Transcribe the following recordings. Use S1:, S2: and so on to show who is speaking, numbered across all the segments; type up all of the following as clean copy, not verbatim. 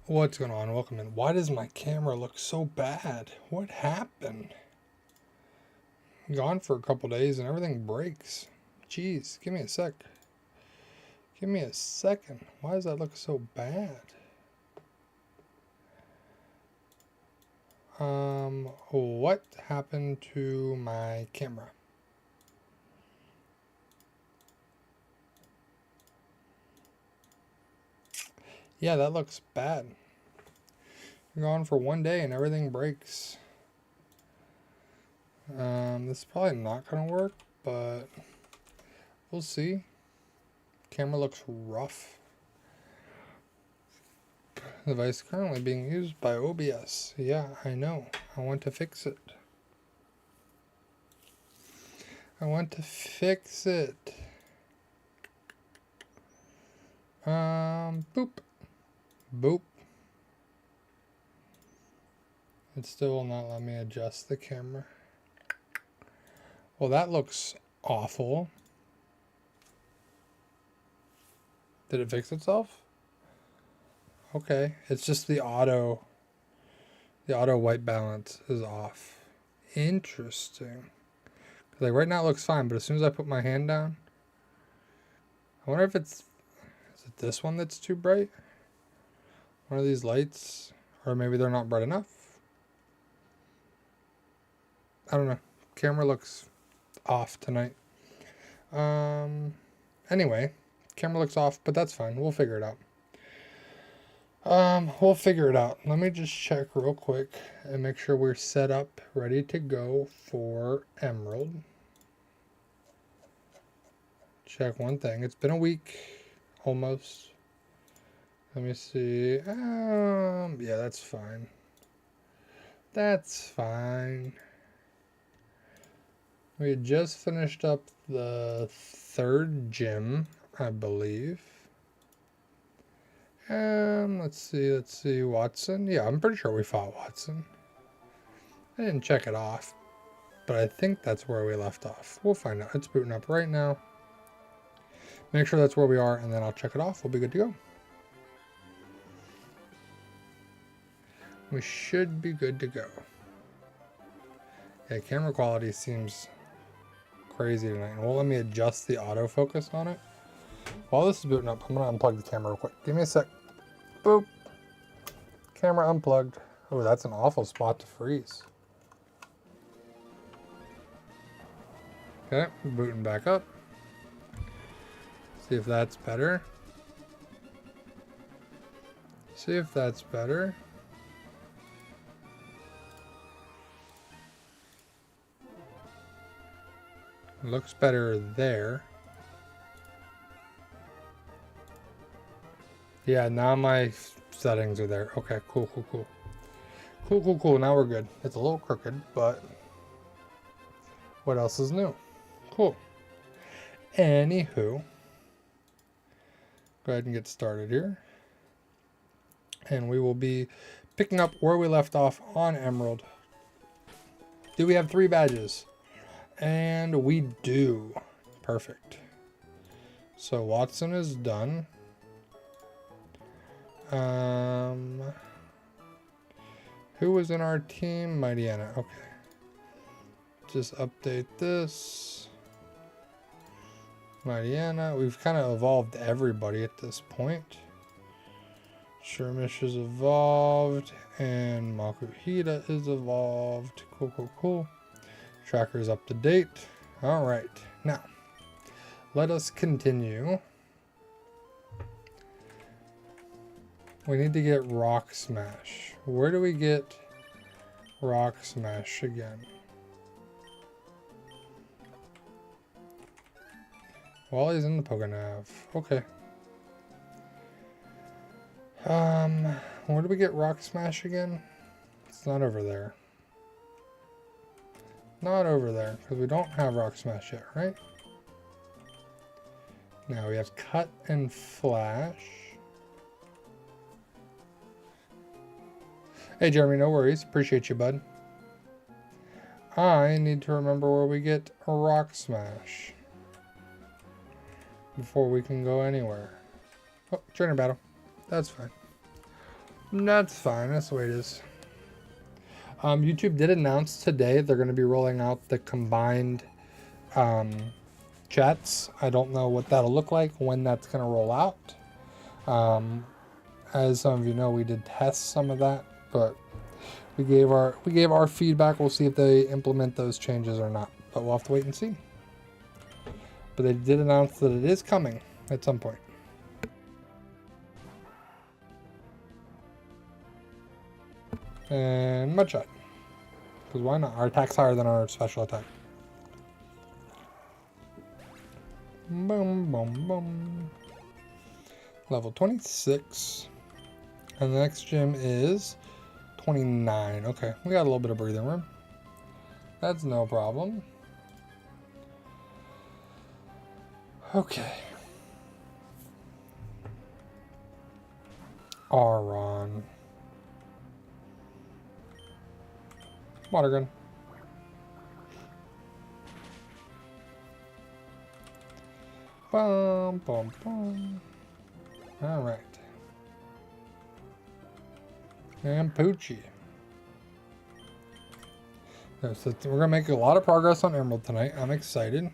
S1: What's going on? Welcome in. Why does my camera look so bad? What happened? I'm gone for a couple days and everything breaks. Jeez, give me a sec. Give me a second. Why does that look so bad? What happened to my camera? Yeah, that looks bad. I'm gone for one day and everything breaks. This is probably not gonna work, but we'll see. Camera looks rough. Device currently being used by OBS. Yeah, I know. I want to fix it. I want to fix it. Boop. Boop. It still will not let me adjust the camera. Well, that looks awful. Did it fix itself? Okay, it's just the auto white balance is off. Interesting. Like right now it looks fine, but as soon as I put my hand down, I wonder if is it this one that's too bright? One of these lights, or maybe they're not bright enough. I don't know. Camera looks off tonight. Anyway, camera looks off, but that's fine. We'll figure it out. We'll figure it out. Let me just check real quick and make sure we're set up, ready to go for Emerald. Check one thing. It's been a week, almost. Let me see. Yeah, that's fine. That's fine. We had just finished up the third gym, I believe. Let's see, Watson. Yeah, I'm pretty sure we fought Watson. I didn't check it off, but I think that's where we left off. We'll find out. It's booting up right now. Make sure that's where we are, and then I'll check it off. We'll be good to go. We should be good to go. Yeah, camera quality seems crazy tonight. And well, let me adjust the autofocus on it. While this is booting up, I'm going to unplug the camera real quick. Give me a sec. Boop. Camera unplugged. Oh, that's an awful spot to freeze. Okay, booting back up. See if that's better. See if that's better. Looks better there. Yeah, now my settings are there. Okay, cool. Cool. Now we're good. It's a little crooked, but what else is new? Cool. Anywho, go ahead and get started here. And we will be picking up where we left off on Emerald. Do we have 3 badges? And we do. Perfect. So Watson is done. Who was in our team? Mighty Anna. Okay. Just update this. Mighty Anna. We've kind of evolved everybody at this point. Shermish is evolved. And Makuhita is evolved. Cool. Tracker is up to date. All right. Now, let us continue. We need to get Rock Smash. Where do we get Rock Smash again? Wally's in the Pokenav. Okay. Where do we get Rock Smash again? It's not over there. Not over there, because we don't have Rock Smash yet, right? Now we have Cut and Flash. Hey Jeremy, no worries. Appreciate you, bud. I need to remember where we get a Rock Smash before we can go anywhere. Oh, trainer battle. That's fine. That's fine. That's the way it is. YouTube did announce today they're going to be rolling out the combined chats. I don't know what that'll look like, when that's going to roll out. As some of you know, we did test some of that, but we gave our feedback. We'll see if they implement those changes or not, but we'll have to wait and see. But they did announce that it is coming at some point. And mud shot. Because why not? Our attack's higher than our special attack. Boom, boom, boom. Level 26. And the next gym is 29. Okay, we got a little bit of breathing room. That's no problem. Okay. Aron. Water gun. Bum, bum, bum. Alright. And Poochie. So we're going to make a lot of progress on Emerald tonight. I'm excited.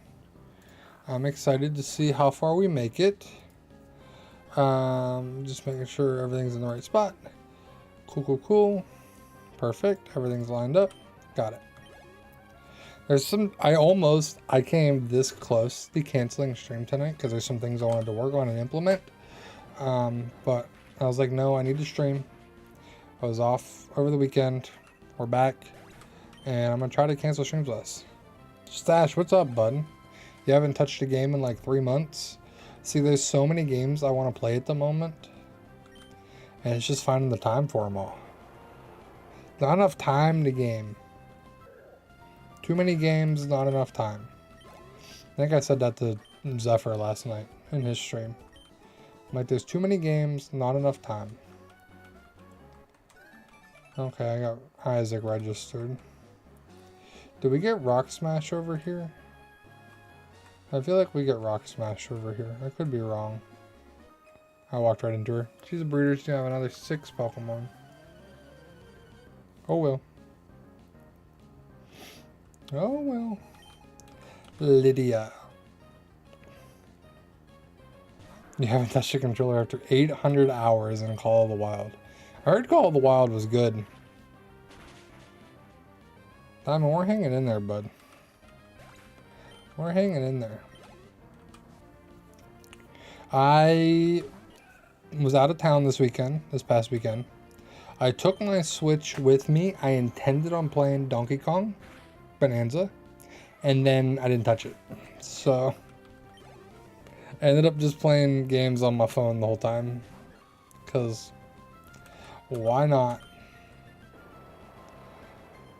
S1: I'm excited to see how far we make it. Just making sure everything's in the right spot. Cool, cool, cool. Perfect. Everything's lined up. Got it. There's some, I came this close to canceling stream tonight because there's some things I wanted to work on and implement. But I was like, no, I need to stream. I was off over the weekend. We're back. And I'm going to try to cancel streams less. Stash, what's up, bud? You haven't touched a game in like 3 months. See, there's so many games I want to play at the moment. And it's just finding the time for them all. Not enough time to game. Too many games, not enough time. I think I said that to Zephyr last night in his stream. I'm like, there's too many games, not enough time. Okay, I got Isaac registered. Did we get Rock Smash over here? I feel like we get Rock Smash over here. I could be wrong. I walked right into her. She's a breeder. She's gonna have another 6 Pokemon. Oh well. Oh well. Lydia. You haven't touched a controller after 800 hours in Call of the Wild. I heard Call of the Wild was good. Diamond, we're hanging in there, bud. We're hanging in there. I was out of town this past weekend. I took my Switch with me. I intended on playing Donkey Kong Bonanza, and then I didn't touch it. So I ended up just playing games on my phone the whole time. Because why not?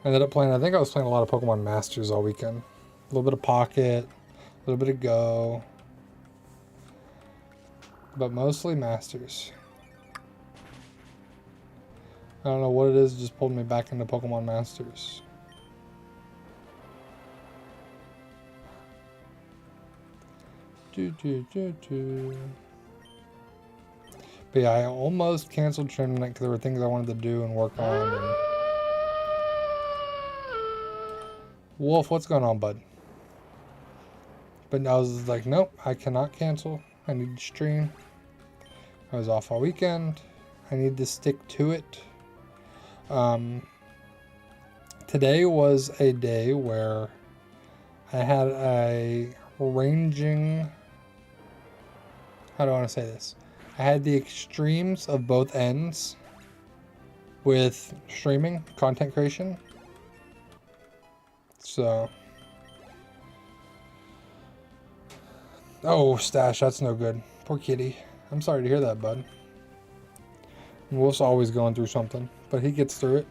S1: I ended up playing, I think I was playing a lot of Pokemon Masters all weekend. A little bit of Pocket, a little bit of Go. But mostly Masters. I don't know what it is, it just pulled me back into Pokemon Masters. But yeah, I almost canceled stream tonight because there were things I wanted to do and work on. And... Wolf, what's going on, bud? But I was like, nope, I cannot cancel. I need to stream. I was off all weekend. I need to stick to it. Today was a day where I had a ranging... How do I want to say this? I had the extremes of both ends with streaming, content creation. So... Oh, Stash, that's no good. Poor kitty. I'm sorry to hear that, bud. Wolf's always going through something, but he gets through it.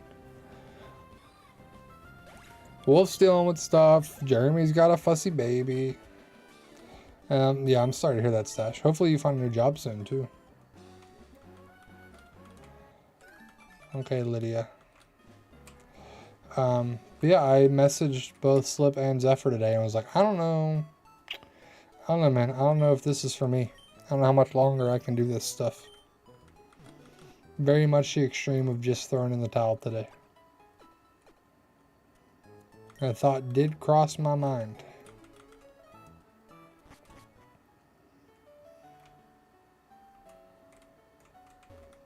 S1: Wolf's dealing with stuff. Jeremy's got a fussy baby. Yeah, I'm sorry to hear that, Stash. Hopefully you find a new job soon, too. Okay, Lydia. But yeah, I messaged both Slip and Zephyr today and was like, I don't know, man. I don't know if this is for me. I don't know how much longer I can do this stuff. Very much the extreme of just throwing in the towel today. A thought did cross my mind.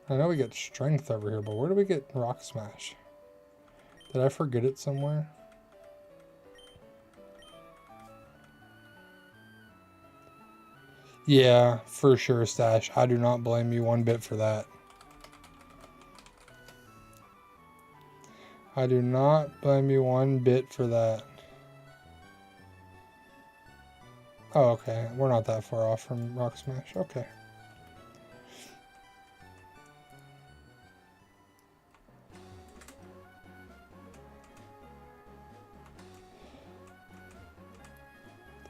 S1: I know we get strength over here, but where do we get rock smash? Did I forget it somewhere? Yeah, for sure, Stash. I do not blame you one bit for that. I do not blame you one bit for that. Oh, okay. We're not that far off from rock smash. Okay.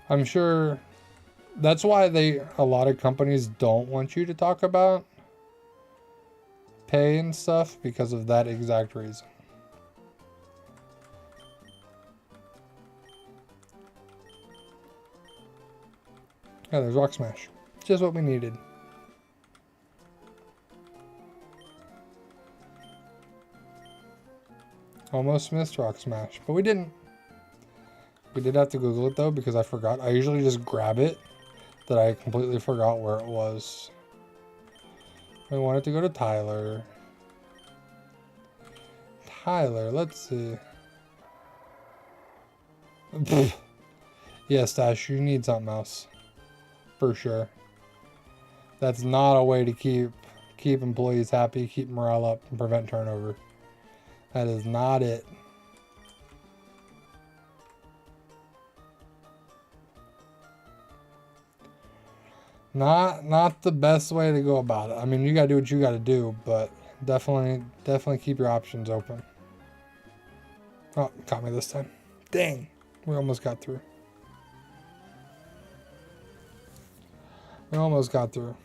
S1: I'm sure that's why a lot of companies don't want you to talk about pay and stuff, because of that exact reason. Yeah, there's rock smash. Just what we needed. Almost missed rock smash, but we didn't. We did have to Google it though, because I forgot. I usually just grab it, that I completely forgot where it was. I wanted to go to Tyler. Tyler, let's see. Yeah, Stash, you need something else. For sure. That's not a way to keep employees happy, keep morale up, and prevent turnover. That is not it. Not the best way to go about it. I mean, you gotta do what you gotta do, but definitely keep your options open. Oh, caught me this time. Dang, we almost got through. We almost got through.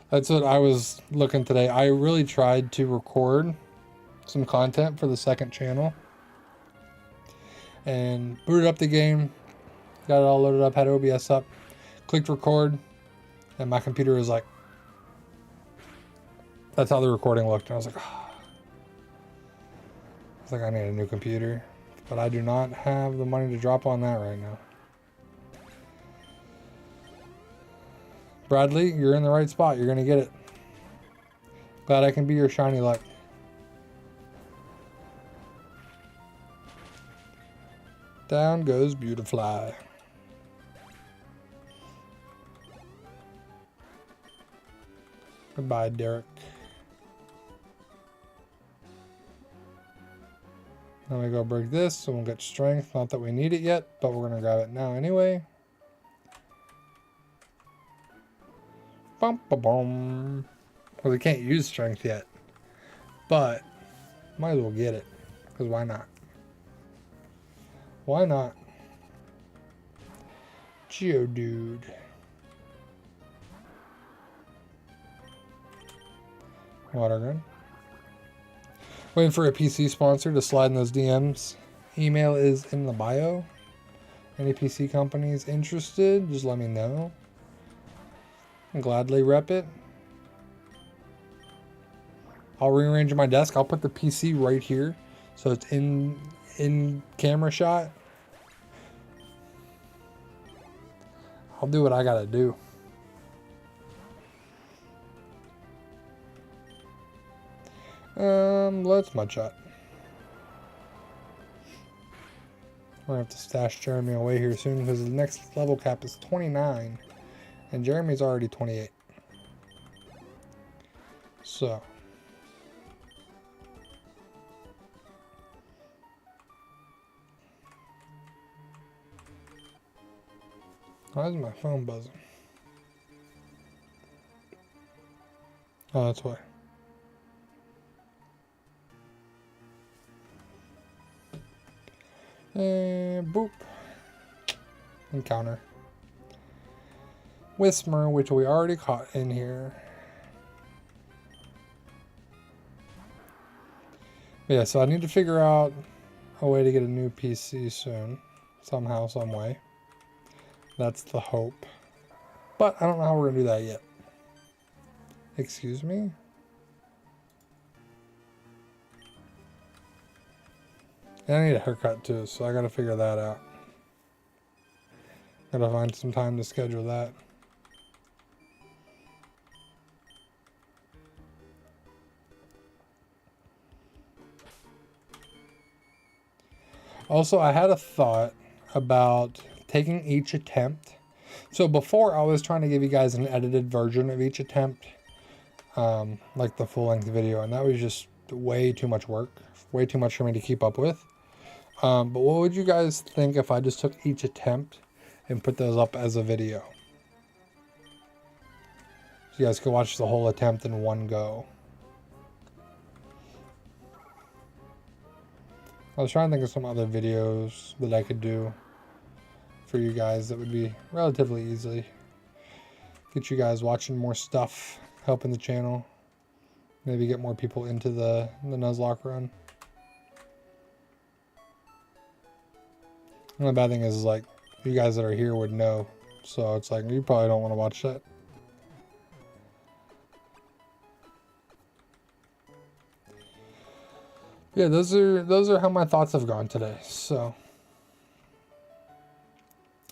S1: That's what I was looking today. I really tried to record some content for the second channel. And booted up the game, got it all loaded up, had OBS up, clicked record, and my computer was like, that's how the recording looked. And I was like, oh. I was like, I need a new computer, but I do not have the money to drop on that right now. Bradley, you're in the right spot. You're going to get it. Glad I can be your shiny luck. Down goes Beautifly. Goodbye, Derek. Then we go break this, so we'll get strength. Not that we need it yet, but we're going to grab it now anyway. Bum, ba, bum. Well, we can't use strength yet, but might as well get it, because why not? Why not? Geodude. Water gun. Waiting for a PC sponsor to slide in those DMs. Email is in the bio. Any PC companies interested, just let me know. I'll gladly rep it. I'll rearrange my desk. I'll put the PC right here, so it's in camera shot. I'll do what I gotta do. Let's mudshot. I'm gonna have to stash Jeremy away here soon, because the next level cap is 29 and Jeremy's already 28. So why is my phone buzzing? Oh, that's why. And boop. Encounter. Whismer, which we already caught in here. But yeah, so I need to figure out a way to get a new PC soon. Somehow, some way. That's the hope. But I don't know how we're going to do that yet. Excuse me? And I need a haircut too, so I got to figure that out. Got to find some time to schedule that. Also, I had a thought about taking each attempt. So before I was trying to give you guys an edited version of each attempt, like the full-length video, and that was just way too much work, way too much for me to keep up with. But what would you guys think if I just took each attempt and put those up as a video? So you guys could watch the whole attempt in one go. I was trying to think of some other videos that I could do for you guys that would be relatively easy. Get you guys watching more stuff, helping the channel. Maybe get more people into the Nuzlocke run. And the bad thing is, like, you guys that are here would know. So it's like, you probably don't want to watch that. Yeah, those are how my thoughts have gone today. So,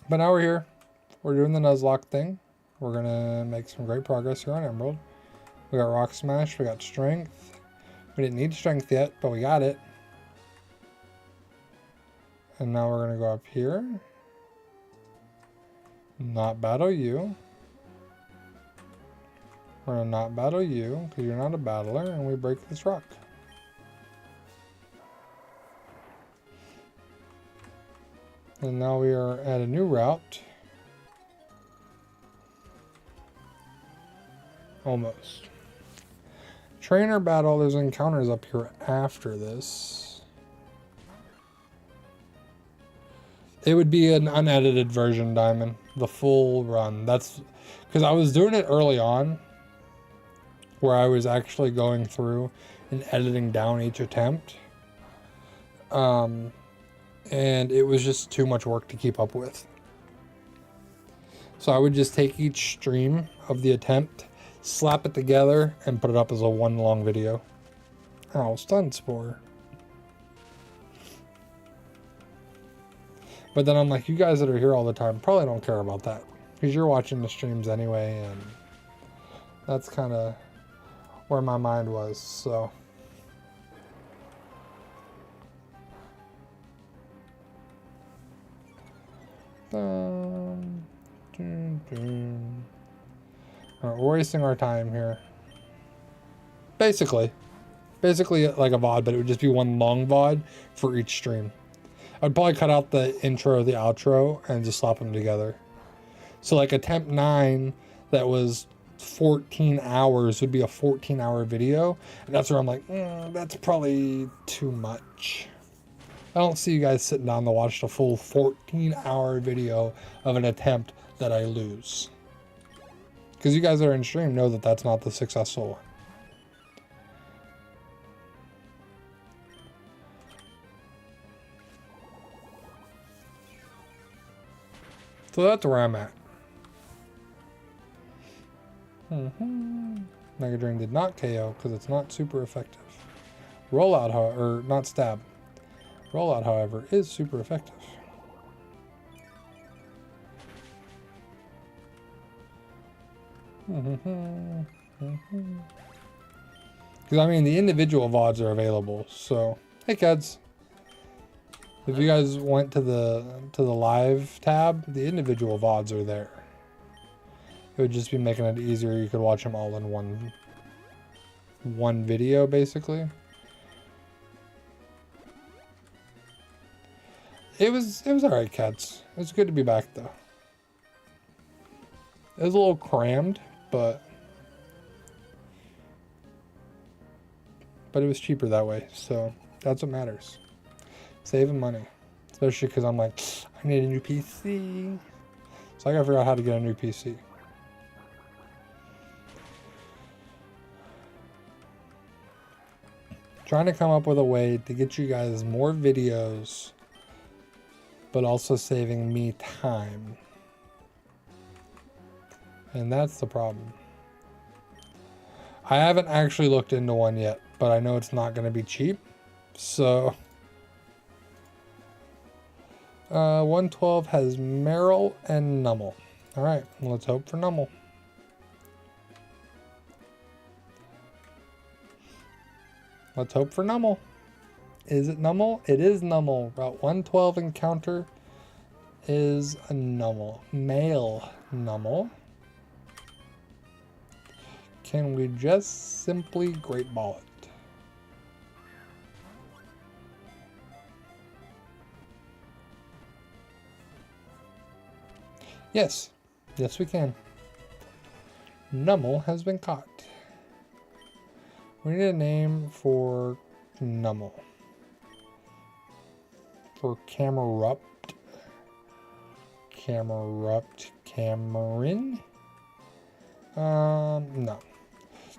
S1: but now we're here. We're doing the Nuzlocke thing. We're gonna make some great progress here on Emerald. We got Rock Smash. We got Strength. We didn't need Strength yet, but we got it. And now we're gonna go up here. Not battle you. We're gonna not battle you because you're not a battler, and we break this rock. And now we are at a new route. Almost. Trainer battle, there's encounters up here after this. It would be an unedited version, Diamond. The full run. That's because I was doing it early on, where I was actually going through and editing down each attempt. And it was just too much work to keep up with. So I would just take each stream of the attempt, slap it together, and put it up as a one long video. Oh, Stun Spore. But then I'm like, you guys that are here all the time probably don't care about that, because you're watching the streams anyway, and that's kind of where my mind was, so. We're wasting our time here. Basically like a VOD, but it would just be one long VOD for each stream. I'd probably cut out the intro, the outro, and just slap them together. So like attempt 9 that was 14 hours would be a 14-hour video, and that's where I'm like, that's probably too much. I don't see you guys sitting down to watch the full 14-hour video of an attempt that I lose. Because you guys that are in stream know that that's not the successful one. So that's where I'm at. Mega Drain did not KO because it's not super effective. Rollout, however, or not stab. Rollout, however, is super effective. Because I mean, the individual VODs are available. So, hey kids, if you guys went to the live tab, the individual VODs are there. It would just be making it easier. You could watch them all in one video, basically. It was alright, cats. It was good to be back, though. It was a little crammed, but it was cheaper that way, so that's what matters. Saving money. Especially because I'm like, I need a new PC. So I gotta figure out how to get a new PC. Trying to come up with a way to get you guys more videos, but also saving me time. And that's the problem. I haven't actually looked into one yet, but I know it's not going to be cheap. So 112 has Meryl and Nummel. All right, let's hope for Nummel. Let's hope for Nummel. Is it Nummel? It is Nummel. Route 112 encounter is a Nummel. Male Nummel. Can we just simply Great Ball it? Yes. Yes, we can. Nummel has been caught. We need a name for Nummel. For Camerupt. Cameron? No.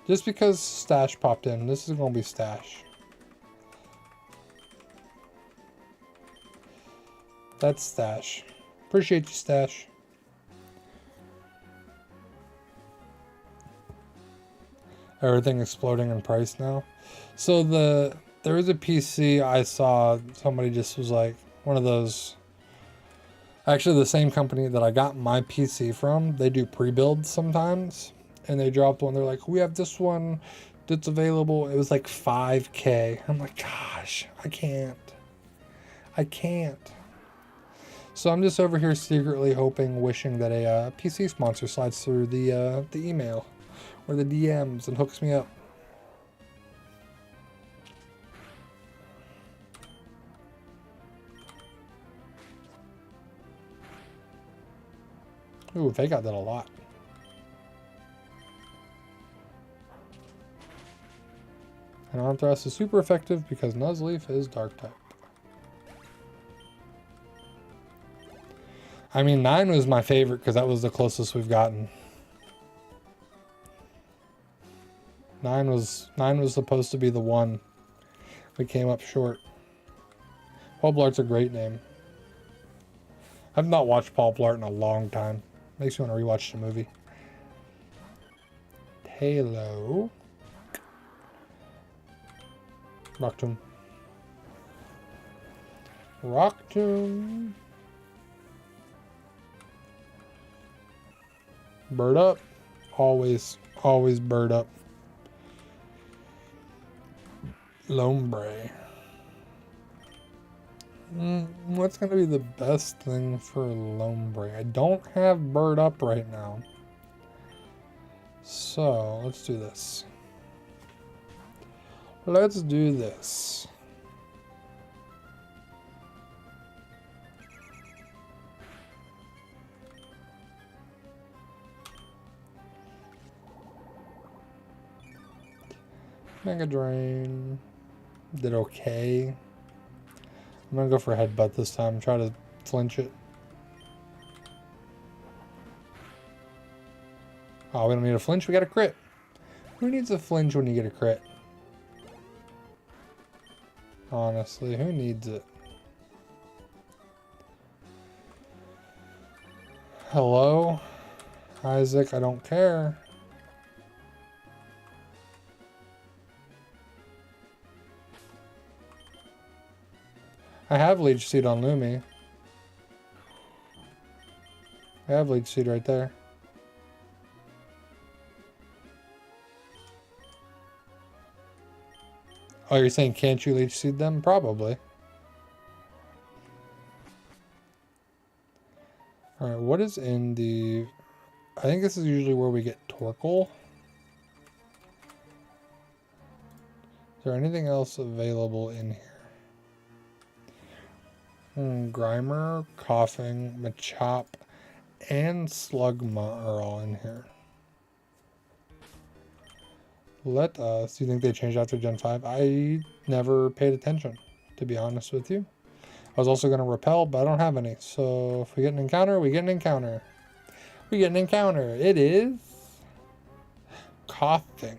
S1: Just because Stash popped in. This is going to be Stash. That's Stash. Appreciate you, Stash. Everything exploding in price now. So there is a PC I saw, somebody just was like, one of those, actually the same company that I got my PC from, they do pre-builds sometimes, and they dropped one, they're like, we have this one that's available, it was like $5K. I'm like, gosh, I can't. So I'm just over here secretly hoping, wishing that a PC sponsor slides through the email or the DMs and hooks me up. Ooh, they got that a lot. And Arm Thrust is super effective because Nuzleaf is Dark type. I mean, 9 was my favorite because that was the closest we've gotten. 9 was supposed to be the one. We came up short. Paul Blart's a great name. I've not watched Paul Blart in a long time. Makes me want to rewatch the movie. Halo. Rock Tomb. Rock Tomb. Bird up. Always bird up. Lombre. What's going to be the best thing for Lombre? I don't have bird up right now. So, let's do this. Let's do this. Mega Drain. Did okay. I'm gonna go for Headbutt this time. Try to flinch it. Oh, we don't need a flinch. We got a crit. Who needs a flinch when you get a crit? Honestly, who needs it? Hello? Isaac, I don't care. I have Leech Seed on Lumi. I have Leech Seed right there. Oh, you're saying can't you Leech Seed them? Probably. Alright, what is in the... I think this is usually where we get Torkoal. Is there anything else available in here? Grimer, Coughing, Machop, and Slugma are all in here. Let us... Do you think they changed after Gen 5? I never paid attention, to be honest with you. I was also going to Repel, but I don't have any. So if we get an encounter, we get an encounter. We get an encounter. It is... Coughing.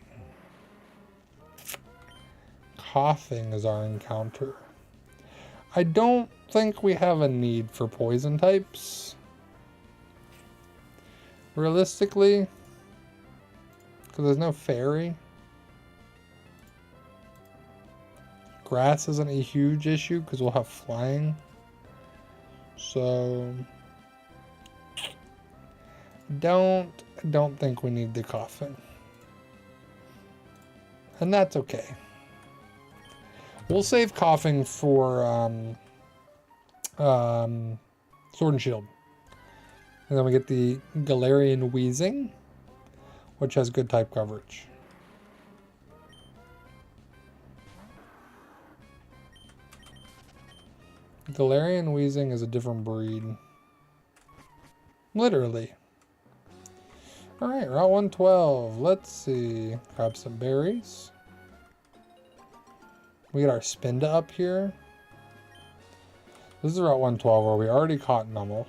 S1: Coughing is our encounter. I don't think we have a need for poison types. Realistically, because there's no fairy, grass isn't a huge issue because we'll have flying. So don't think we need the coffin. And that's okay. We'll save coughing for Sword and Shield. And then we get the Galarian Wheezing, which has good type coverage. Galarian Wheezing is a different breed. Literally. Alright, Route 112. Let's see. Grab some berries. We get our Spinda up here. This is Route 112 where we already caught Numel.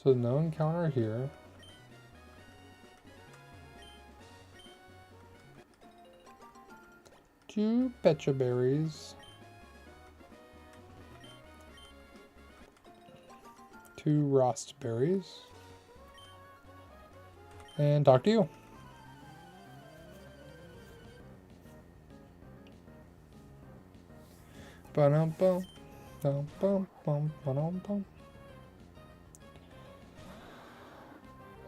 S1: So no encounter here. Two Pecha berries. Two Rost berries. And talk to you. Ba-dum-bum, bum-bum-bum, ba-dum-bum.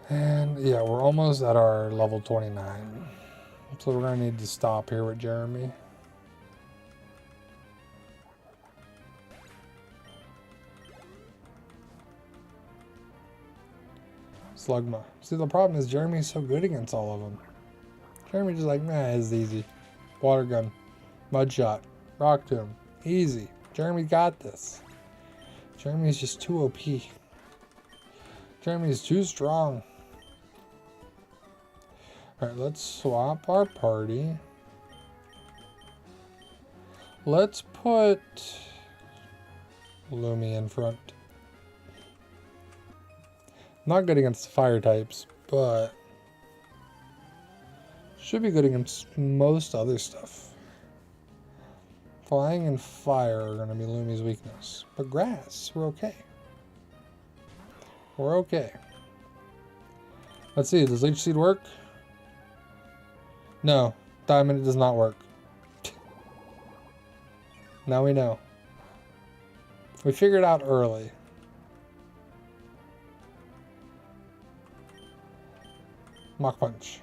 S1: And yeah, we're almost at our level 29. So we're going to need to stop here with Jeremy. Slugma. See, the problem is Jeremy's so good against all of them. Jeremy's just like, nah, it's easy. Water gun. Mud shot. Rock tomb. Easy. Jeremy got this. Jeremy's just too OP. Jeremy's too strong. Alright, let's swap our party. Let's put Lumi in front. Not good against fire types, but should be good against most other stuff. Flying and fire are going to be Lumi's weakness. But grass, we're okay. We're okay. Let's see, does Leech Seed work? No, Diamond does not work. Now we know. We figured out early. Mach Punch.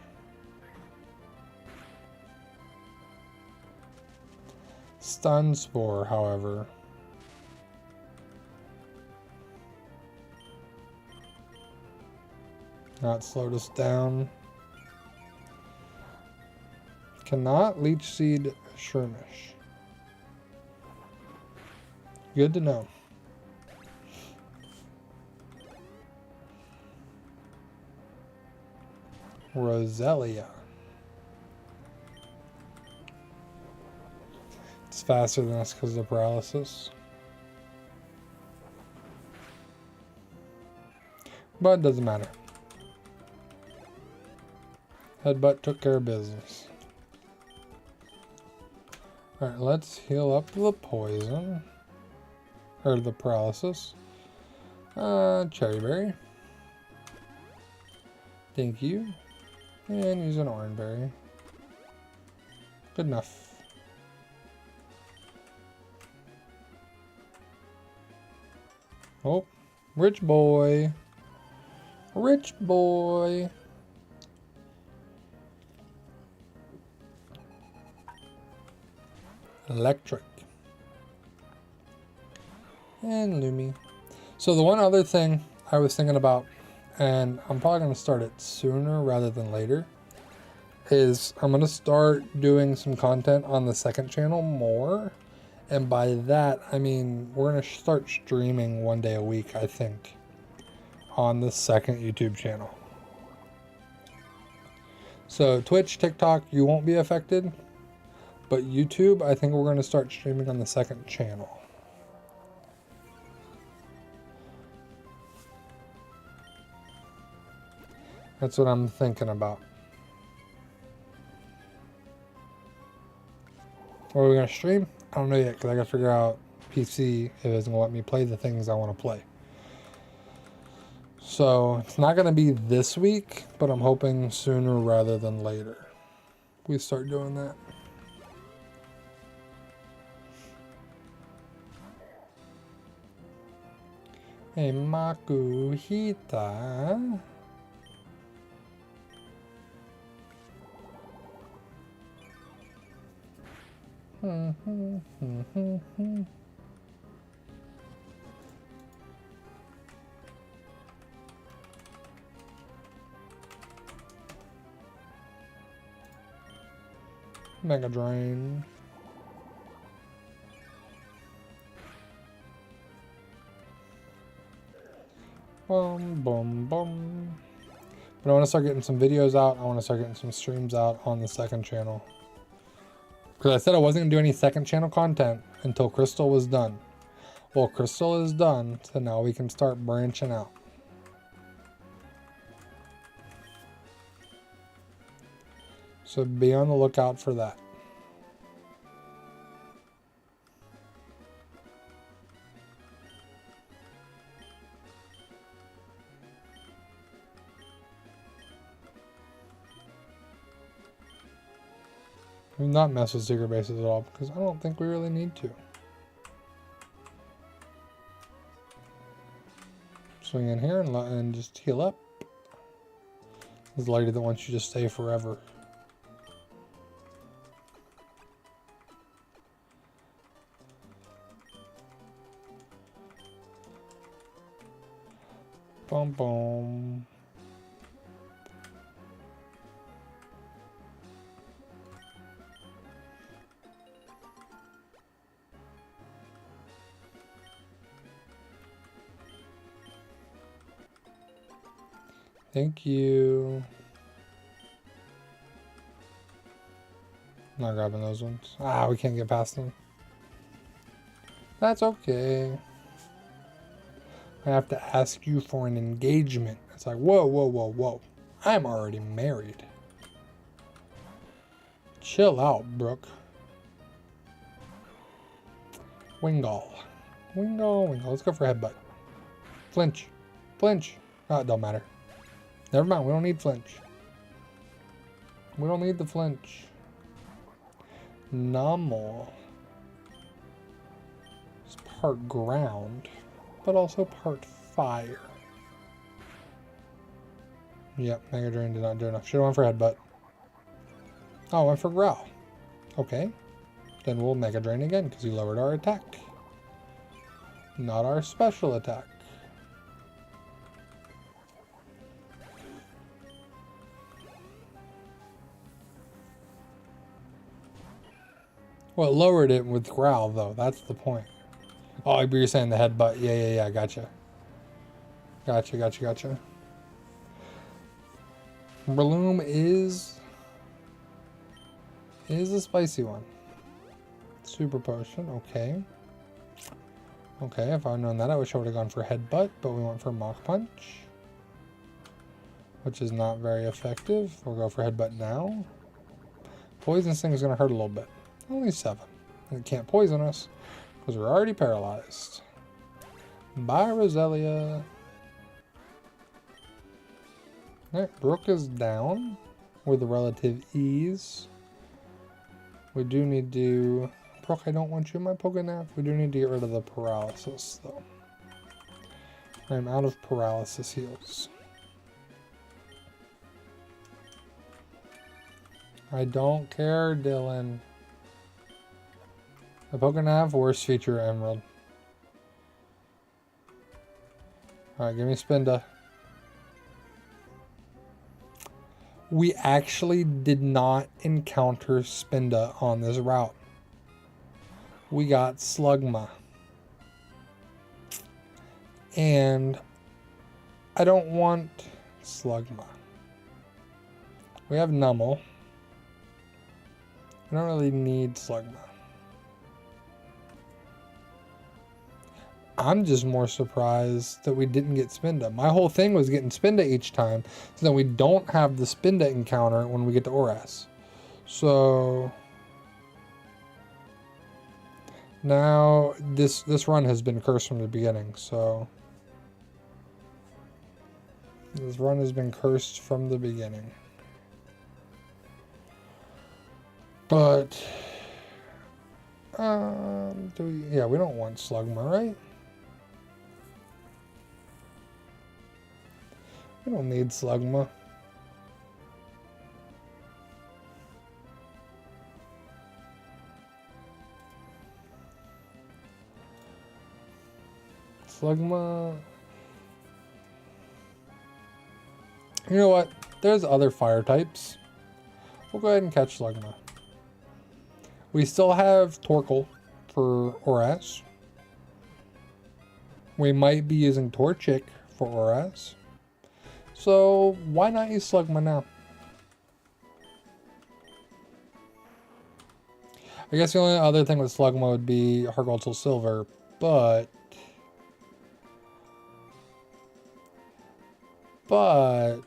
S1: Stun Spore, however. Not slowed us down. Cannot Leech Seed Shroomish. Good to know. Roselia. It's faster than us because of the paralysis. But it doesn't matter. Headbutt took care of business. Alright, let's heal up the poison. Or the paralysis. Cherry Berry. Thank you. And use an orange berry. Good enough. Oh, rich boy. Rich boy. Electric. And Lumi. So the one other thing I was thinking about, and I'm probably going to start it sooner rather than later, is I'm going to start doing some content on the second channel more. And by that, I mean, we're going to start streaming one day a week, I think, on the second YouTube channel. So Twitch, TikTok, you won't be affected. But YouTube, I think we're going to start streaming on the second channel. That's what I'm thinking about. What are we going to stream? I don't know yet, because I got to figure out PC if it's going to let me play the things I want to play. So it's not going to be this week, but I'm hoping sooner rather than later we start doing that. Hey, Makuhita. Mega Drain. Boom, boom, boom. But I want to start getting some videos out. I want to start getting some streams out on the second channel. Because I said I wasn't going to do any second channel content until Crystal was done. Well, Crystal is done, so now we can start branching out. So be on the lookout for that. We've not messed with secret bases at all because I don't think we really need to. Swing in here and just heal up. There's a lady that wants you to stay forever. Boom, boom. Thank you. Not grabbing those ones. Ah, we can't get past them. That's okay. I have to ask you for an engagement. It's like, whoa, whoa, whoa, whoa. I'm already married. Chill out, Brooke. Wingull. Wingull, Wingull. Let's go for a headbutt. Flinch. Flinch. Oh, it don't matter. Never mind, we don't need flinch. We don't need the flinch. Nummel. It's part ground, but also part fire. Yep, Mega Drain did not do enough. Should have went for headbutt. Oh, I went for growl. Okay. Then we'll Mega Drain again because he lowered our attack. Not our special attack. Well, it lowered it with growl, though. That's the point. Oh, you're saying the headbutt. Yeah. Gotcha. Gotcha. Breloom is a spicy one. Super potion. Okay. Okay, if I'd known that, I wish I would have gone for headbutt, but we went for Mach Punch, which is not very effective. We'll go for headbutt now. Poison Sting is going to hurt a little bit. Only 7. And it can't poison us because we're already paralyzed. Bye, Roselia. Alright, Brooke is down with relative ease. We do need to... Brooke, I don't want you in my Pokénav. We do need to get rid of the paralysis, though. I'm out of paralysis heals. I don't care, Dylan. The Pokénav, worst feature, Emerald. Alright, give me Spinda. We actually did not encounter Spinda on this route. We got Slugma. And I don't want Slugma. We have Nummel. We don't really need Slugma. I'm just more surprised that we didn't get Spinda. My whole thing was getting Spinda each time, so then we don't have the Spinda encounter when we get to Oras. So now this run has been cursed from the beginning, so This run has been cursed from the beginning. But, yeah, we don't want Slugma, right? We don't need Slugma. Slugma. You know what? There's other fire types. We'll go ahead and catch Slugma. We still have Torkoal for Oras. We might be using Torchic for Oras. So why not use Slugma now? I guess the only other thing with Slugma would be Heart Gold Soul Silver, but I'm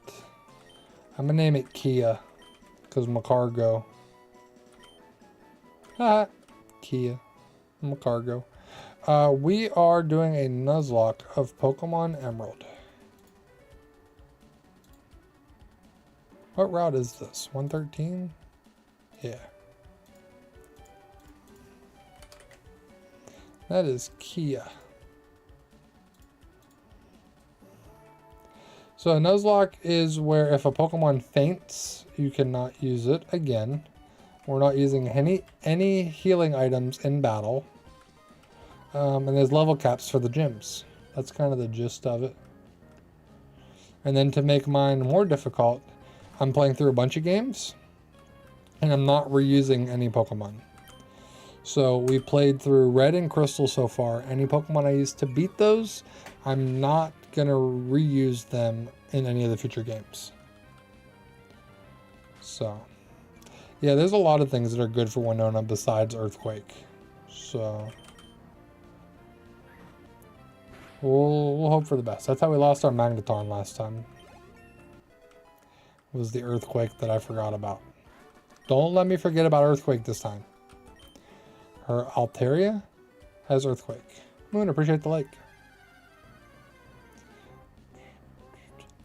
S1: gonna name it Kia because Macargo. Haha, Kia, Macargo. We are doing a Nuzlocke of Pokemon Emerald. What route is this? 113? Yeah. That is Kia. So a Nuzlocke is where if a Pokemon faints, you cannot use it again. We're not using any healing items in battle. And there's level caps for the gyms. That's kind of the gist of it. And then to make mine more difficult, I'm playing through a bunch of games. And I'm not reusing any Pokemon. So we played through Red and Crystal so far. Any Pokemon I used to beat those, I'm not going to reuse them in any of the future games. So, yeah, there's a lot of things that are good for Winona besides Earthquake. So, we'll hope for the best. That's how we lost our Magneton last time. Was the Earthquake that I forgot about. Don't let me forget about Earthquake this time. Her Altaria has Earthquake. Moon, appreciate the like.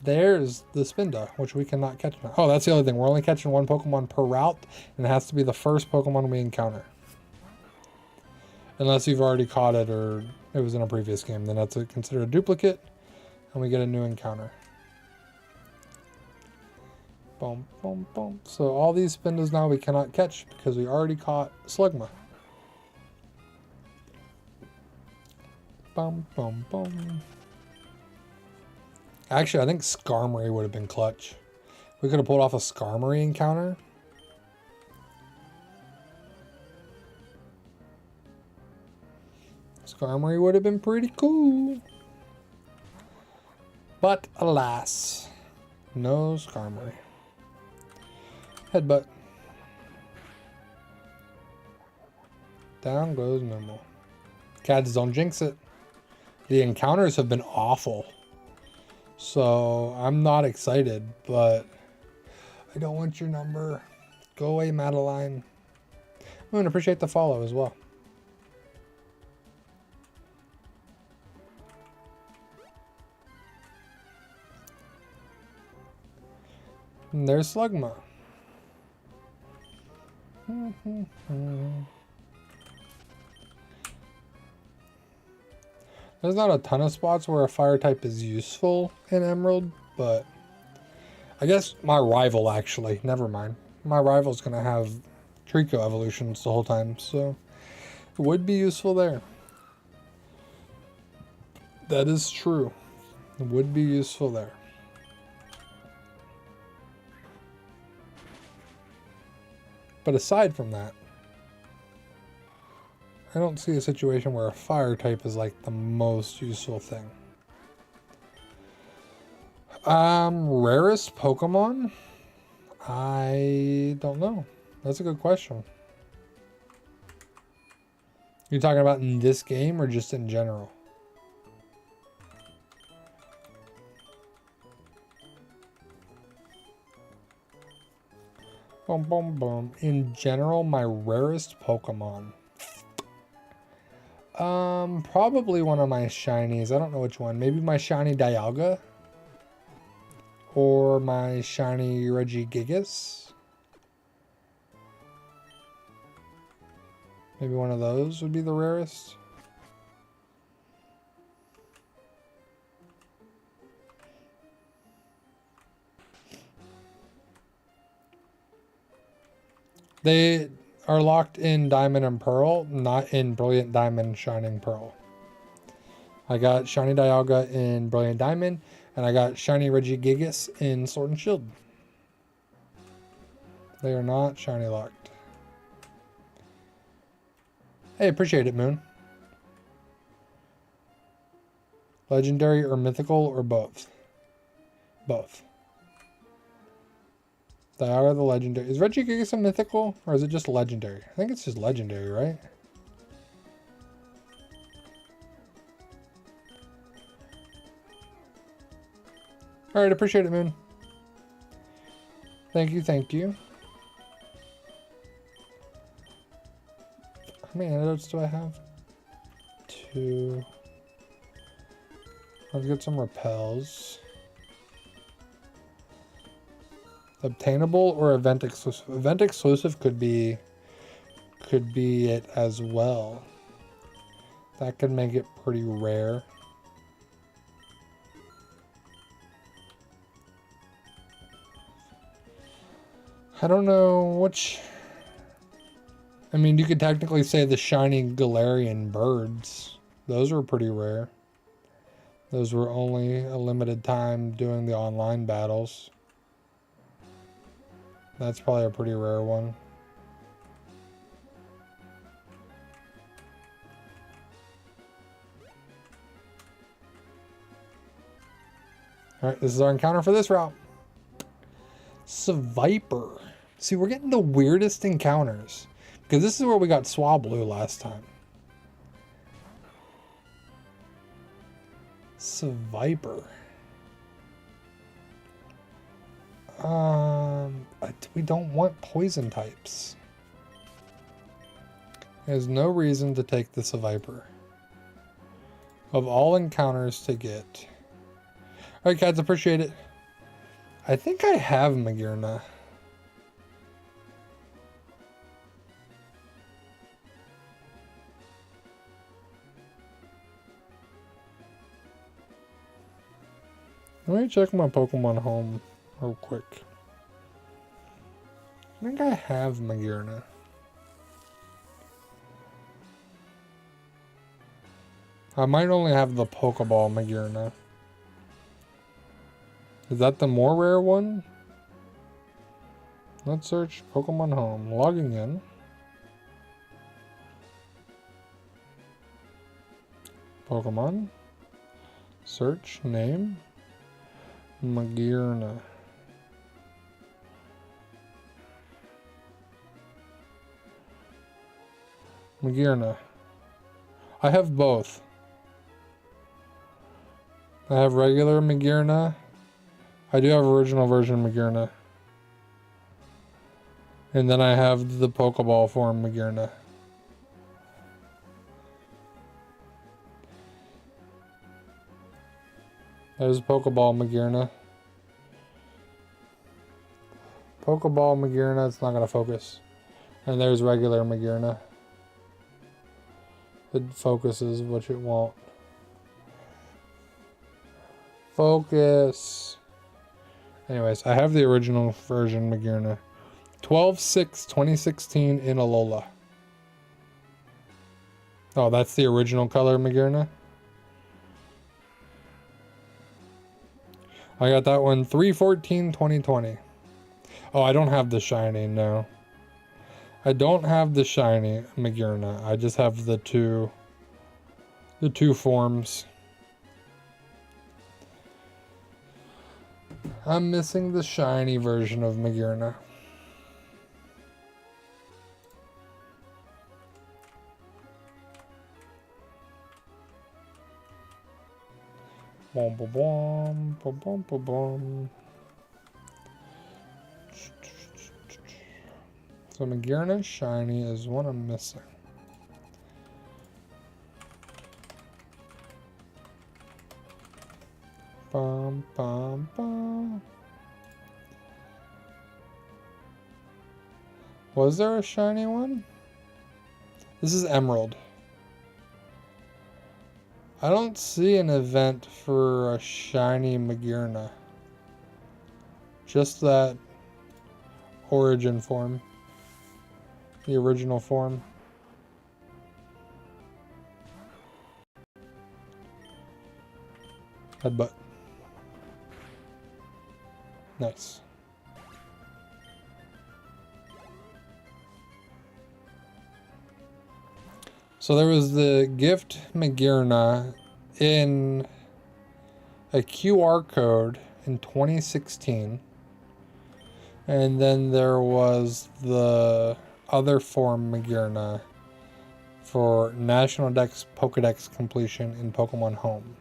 S1: There's the Spinda, which we cannot catch now. Oh, that's the other thing. We're only catching one Pokemon per route, and it has to be the first Pokemon we encounter. Unless you've already caught it or it was in a previous game, then that's considered a duplicate, and we get a new encounter. Boom, boom, boom. So all these Spindas now we cannot catch because we already caught Slugma. Boom, boom, boom. Actually, I think Skarmory would have been clutch. We could have pulled off a Skarmory encounter. Skarmory would have been pretty cool. But alas, no Skarmory. Headbutt. Down goes Momo. Cats, don't jinx it. The encounters have been awful. So I'm not excited, but I don't want your number. Go away, Madeline. I'm going to appreciate the follow as well. And there's Slugma. There's not a ton of spots where a fire type is useful in Emerald, but I guess my rival actually, never mind. My rival's going to have Trico evolutions the whole time, so it would be useful there. That is true. It would be useful there. But aside from that, I don't see a situation where a fire type is like the most useful thing. Rarest Pokemon? I don't know. That's a good question. You talking about in this game or just in general? Boom, boom, boom. In general, my rarest Pokemon. Probably one of my shinies. I don't know which one. Maybe my shiny Dialga. or my shiny Regigigas. Maybe one of those would be the rarest. They are locked in Diamond and Pearl, not in Brilliant Diamond, Shining Pearl. I got Shiny Dialga in Brilliant Diamond, and I got Shiny Regigigas in Sword and Shield. They are not shiny locked. Hey, appreciate it, Moon. Legendary or mythical or both? Both. Dialga the legendary. Is Regigigas a mythical or is it just legendary? I think it's just legendary, right? Alright, appreciate it, Moon. Thank you, thank you. How many antidotes do I have? 2. Let's get some repels. Obtainable or event exclusive? Event exclusive could be it as well. That could make it pretty rare. I don't know which. I mean, you could technically say the shiny Galarian birds. Those were pretty rare. Those were only a limited time doing the online battles. That's probably a pretty rare one. Alright, this is our encounter for this route. Seviper. See, we're getting the weirdest encounters. Because this is where we got Swablu last time. Seviper. We don't want poison types. There's no reason to take the Seviper. Of all encounters to get. Alright, cats, appreciate it. I think I have Magearna. Let me check my Pokemon home real quick. I think I have Magearna. I might only have the Pokeball Magearna. Is that the more rare one? Let's search Pokemon Home. Logging in. Pokemon. Search name. Magearna. Magearna. I have both. I have regular Magearna. I do have original version Magearna. And then I have the Pokeball form Magearna. There's Pokeball Magearna. Pokeball Magearna, it's not going to focus. And there's regular Magearna. It focuses, which it won't. Focus. Anyways, I have the original version Magearna. 12/6/2016 in Alola. Oh, that's the original color Magearna? I got that one 3/14/2020. Oh, I don't have the shiny, no. I don't have the shiny Magearna. I just have the two forms. I'm missing the shiny version of Magearna. Boom, boom, boom, boom, boom, boom, boom. So Magearna shiny is what I'm missing. Bum, bum, bum. Was there a shiny one? This is Emerald. I don't see an event for a shiny Magearna. Just that origin form. The original form. Headbutt. Nice. So there was the gift Magearna in a QR code in 2016. And then there was the other form Magearna for National Dex Pokedex completion in Pokemon Home.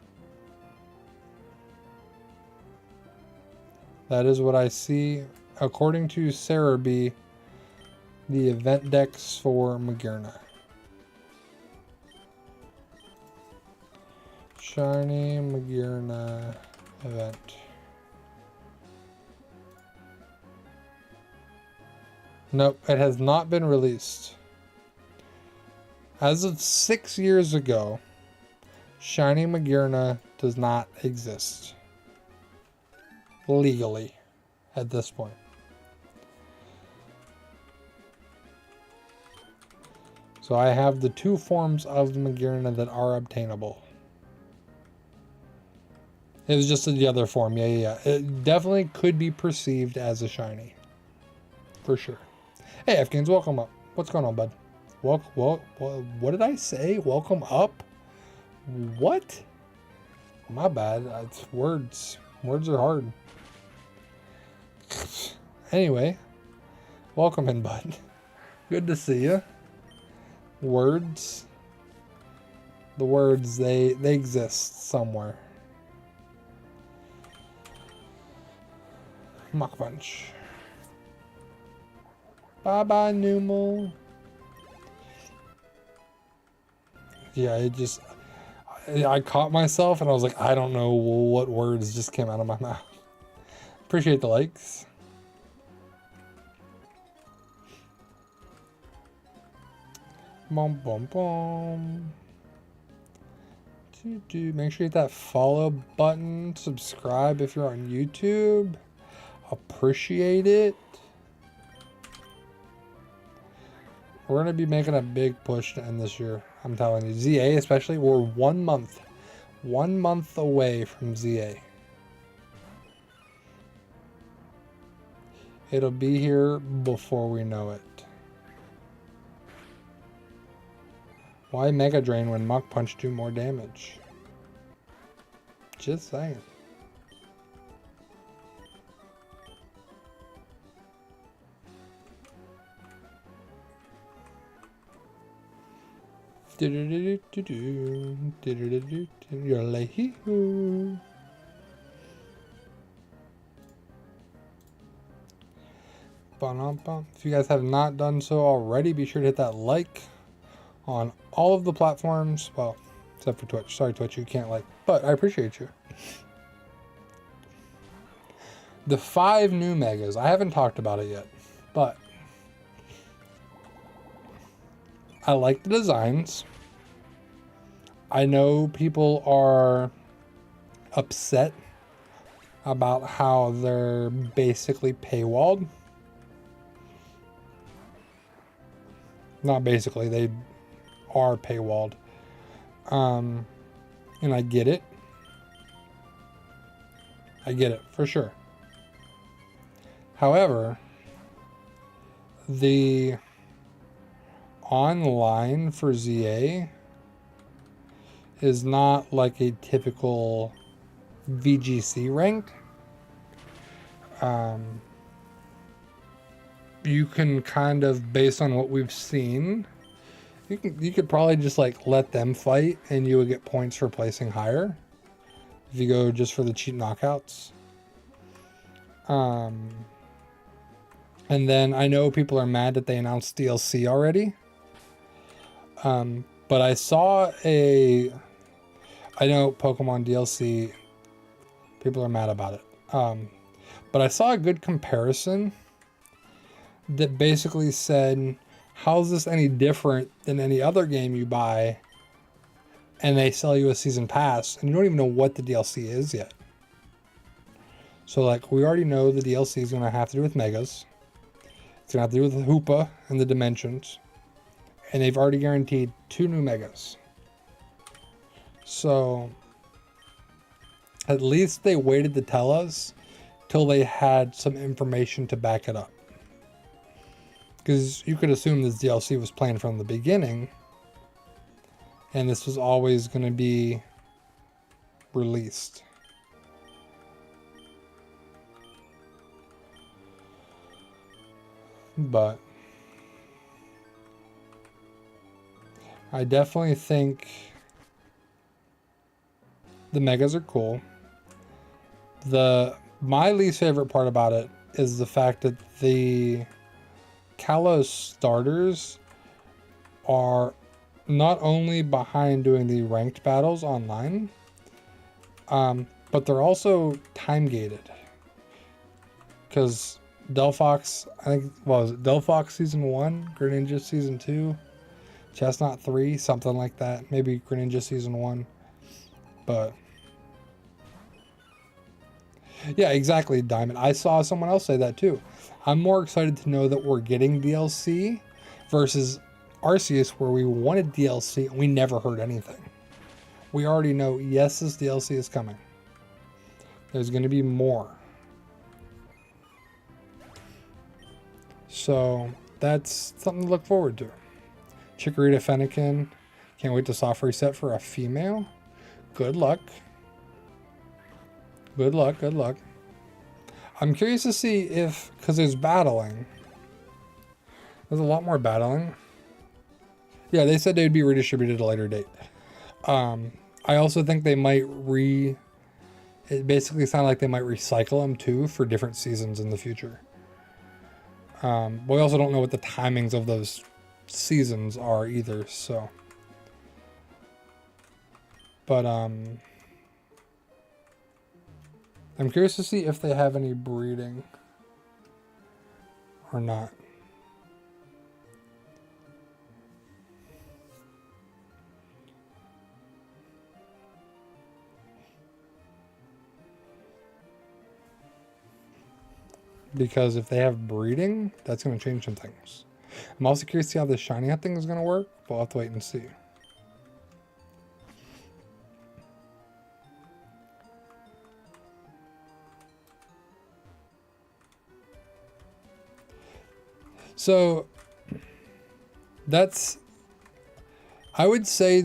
S1: That is what I see. According to Sarah B, the event dex for Magearna. Shiny Magearna event. Nope, it has not been released. As of 6 years ago, Shiny Magearna does not exist. Legally, at this point. So I have the 2 forms of Magearna that are obtainable. It was just the other form, yeah. It definitely could be perceived as a shiny. For sure. Hey, Afghans, welcome up. What's going on, bud? What did I say? Welcome up? What? My bad. It's words. Words are hard. Anyway, welcome in, bud. Good to see you. Words. The words, they exist somewhere. Mach Punch. Bye-bye, Numal. Yeah, I caught myself and I was like, I don't know what words just came out of my mouth. Appreciate the likes. Boom, boom, boom. Make sure you hit that follow button. Subscribe if you're on YouTube. Appreciate it. We're going to be making a big push to end this year. I'm telling you. ZA especially. We're 1 month. 1 month away from ZA. It'll be here before we know it. Why Mega Drain when Mach Punch do more damage? Just saying. You're like, hee-hoo. If you guys have not done so already, be sure to hit that like on all of the platforms. Well, except for Twitch. Sorry, Twitch, you can't like, but I appreciate you. The 5 new megas. I haven't talked about it yet, but I like the designs. I know people are upset about how they're basically paywalled. Not basically, they are paywalled. And I get it. I get it, for sure. However, the online for ZA is not like a typical VGC rank. You can kind of, based on what we've seen, you could probably just like let them fight and you would get points for placing higher if you go just for the cheap knockouts. And then I know people are mad that they announced DLC already. But I saw I know Pokemon DLC, people are mad about it. But I saw a good comparison that basically said, how's this any different than any other game you buy? And they sell you a season pass, and you don't even know what the DLC is yet. So, like, we already know the DLC is going to have to do with Megas. It's going to have to do with Hoopa and the Dimensions. And they've already guaranteed 2 new Megas. So, at least they waited to tell us till they had some information to back it up. Because you could assume this DLC was planned from the beginning. And this was always going to be released. But I definitely think the Megas are cool. My least favorite part about it is the fact that the Kalos starters are not only behind doing the ranked battles online, but they're also time gated. Because Delphox, I think, was it Delphox Season 1, Greninja Season 2, Chestnut 3, something like that. Maybe Greninja Season 1. But yeah, exactly, Diamond. I saw someone else say that too. I'm more excited to know that we're getting DLC versus Arceus, where we wanted DLC and we never heard anything. We already know, yes, this DLC is coming. There's going to be more. So that's something to look forward to. Chikorita Fennekin. Can't wait to soft reset for a female. Good luck. Good luck, good luck. I'm curious to see if, because there's battling. There's a lot more battling. Yeah, they said they'd be redistributed at a later date. I also think they might it basically sounded like they might recycle them too for different seasons in the future. But we also don't know what the timings of those seasons are either, so. But, I'm curious to see if they have any breeding or not. Because if they have breeding, that's going to change some things. I'm also curious to see how the shiny hunting is going to work, but we'll have to wait and see. So, I would say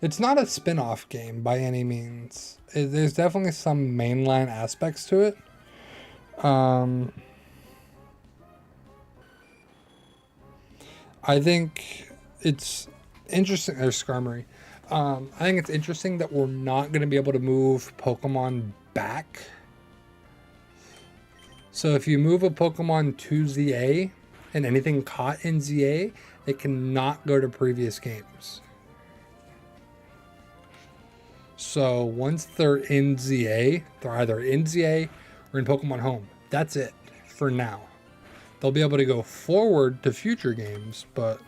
S1: it's not a spin-off game by any means. There's definitely some mainline aspects to it. I think it's interesting. There's Skarmory. I think it's interesting that we're not going to be able to move Pokemon back. So if you move a Pokemon to ZA and anything caught in ZA, it cannot go to previous games. So once they're in ZA, they're either in ZA or in Pokemon Home. That's it for now. They'll be able to go forward to future games, but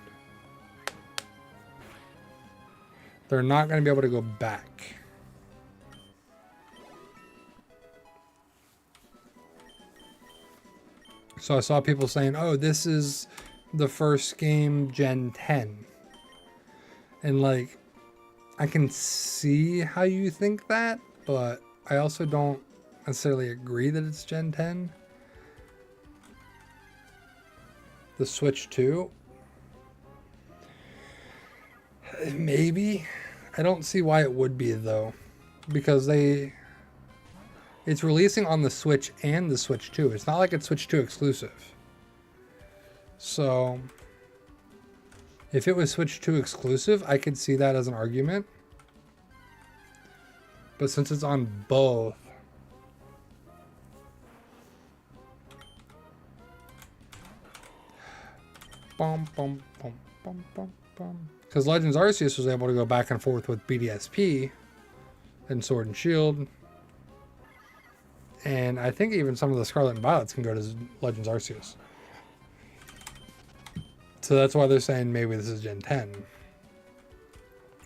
S1: they're not going to be able to go back. So I saw people saying, oh, this is the first game Gen 10. And like, I can see how you think that, but I also don't necessarily agree that it's Gen 10. The Switch 2? Maybe. I don't see why it would be though. Because it's releasing on the Switch and the Switch 2. It's not like it's Switch 2 exclusive. So if it was Switch 2 exclusive, I could see that as an argument. But since it's on both, because Legends Arceus was able to go back and forth with BDSP and Sword and Shield. And I think even some of the Scarlet and Violets can go to Legends Arceus. So that's why they're saying maybe this is Gen 10.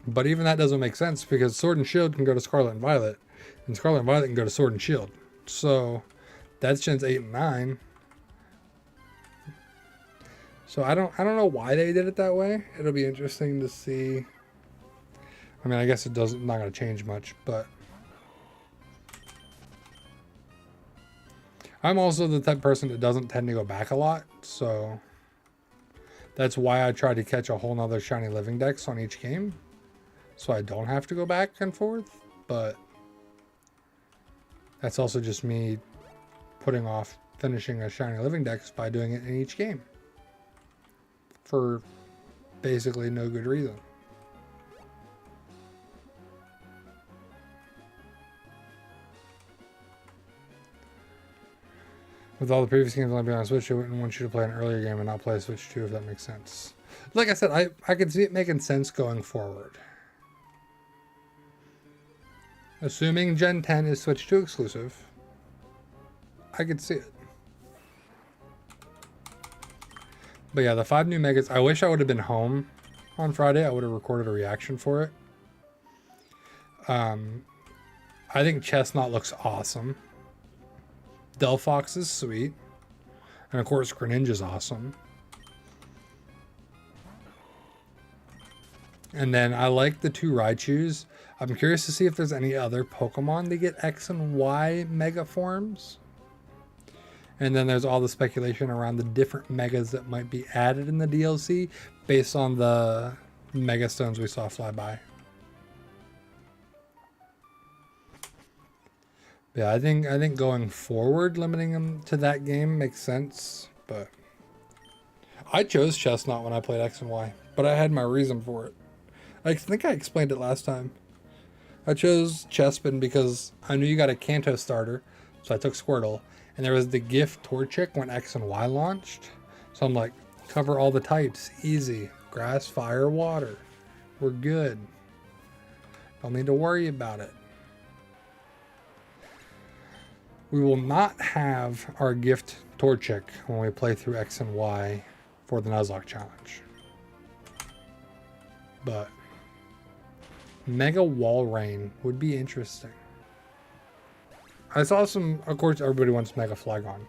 S1: But even that doesn't make sense because Sword and Shield can go to Scarlet and Violet, and Scarlet and Violet can go to Sword and Shield. So that's Gens 8 and 9. So I don't know why they did it that way. It'll be interesting to see. I mean, I guess not going to change much, but I'm also the type of person that doesn't tend to go back a lot, so that's why I try to catch a whole nother shiny living dex on each game, so I don't have to go back and forth. But that's also just me putting off finishing a shiny living dex by doing it in each game for basically no good reason. With all the previous games only being on Switch, I wouldn't want you to play an earlier game and not play Switch 2, if that makes sense. Like I said, I could see it making sense going forward. Assuming Gen 10 is Switch 2 exclusive, I could see it. But yeah, the 5 new megas, I wish I would have been home on Friday. I would have recorded a reaction for it. I think Chestnut looks awesome. Delphox is sweet. And of course, Greninja's awesome. And then I like the 2 Raichus. I'm curious to see if there's any other Pokemon to get X and Y Mega forms. And then there's all the speculation around the different Megas that might be added in the DLC based on the Mega Stones we saw fly by. Yeah, I think going forward, limiting them to that game makes sense, but I chose Chestnut when I played X and Y, but I had my reason for it. I think I explained it last time. I chose Chespin because I knew you got a Kanto starter, so I took Squirtle, and there was the gift Torchic when X and Y launched, so I'm like, cover all the types, easy, grass, fire, water, we're good. Don't need to worry about it. We will not have our gift Torchic when we play through X and Y for the Nuzlocke challenge. But Mega Walrein would be interesting. I saw some, of course, everybody wants Mega Flygon.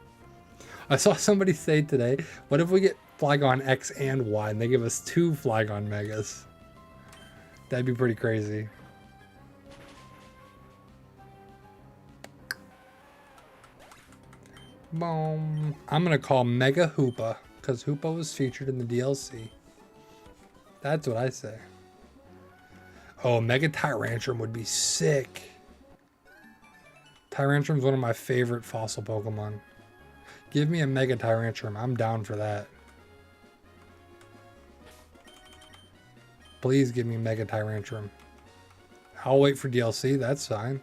S1: I saw somebody say today, what if we get Flygon X and Y and they give us 2 Flygon Megas? That'd be pretty crazy. Boom. I'm going to call Mega Hoopa because Hoopa was featured in the DLC. That's what I say. Oh, Mega Tyrantrum would be sick. Tyrantrum's one of my favorite fossil Pokemon. Give me a Mega Tyrantrum. I'm down for that. Please give me Mega Tyrantrum. I'll wait for DLC. That's fine.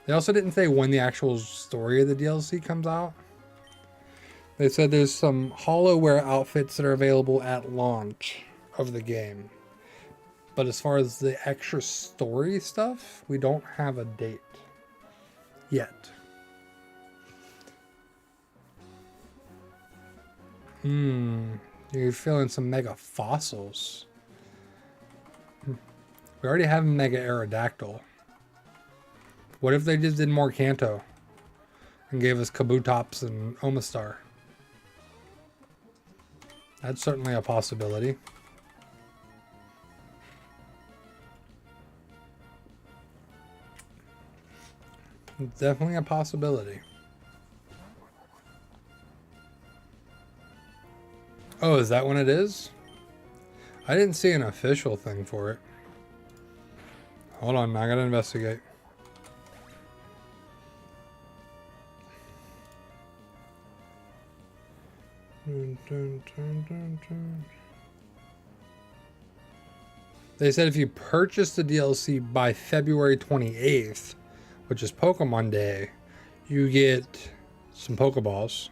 S1: They also didn't say when the actual story of the DLC comes out. They said there's some HoloWare outfits that are available at launch of the game. But as far as the extra story stuff, we don't have a date yet. You're feeling some Mega Fossils. We already have Mega Aerodactyl. What if they just did more Kanto and gave us Kabutops and Omastar? That's certainly a possibility. Definitely a possibility. Oh, is that when it is? I didn't see an official thing for it. Hold on, I gotta investigate. They said if you purchase the DLC by February 28th, which is Pokemon Day, you get some Pokeballs.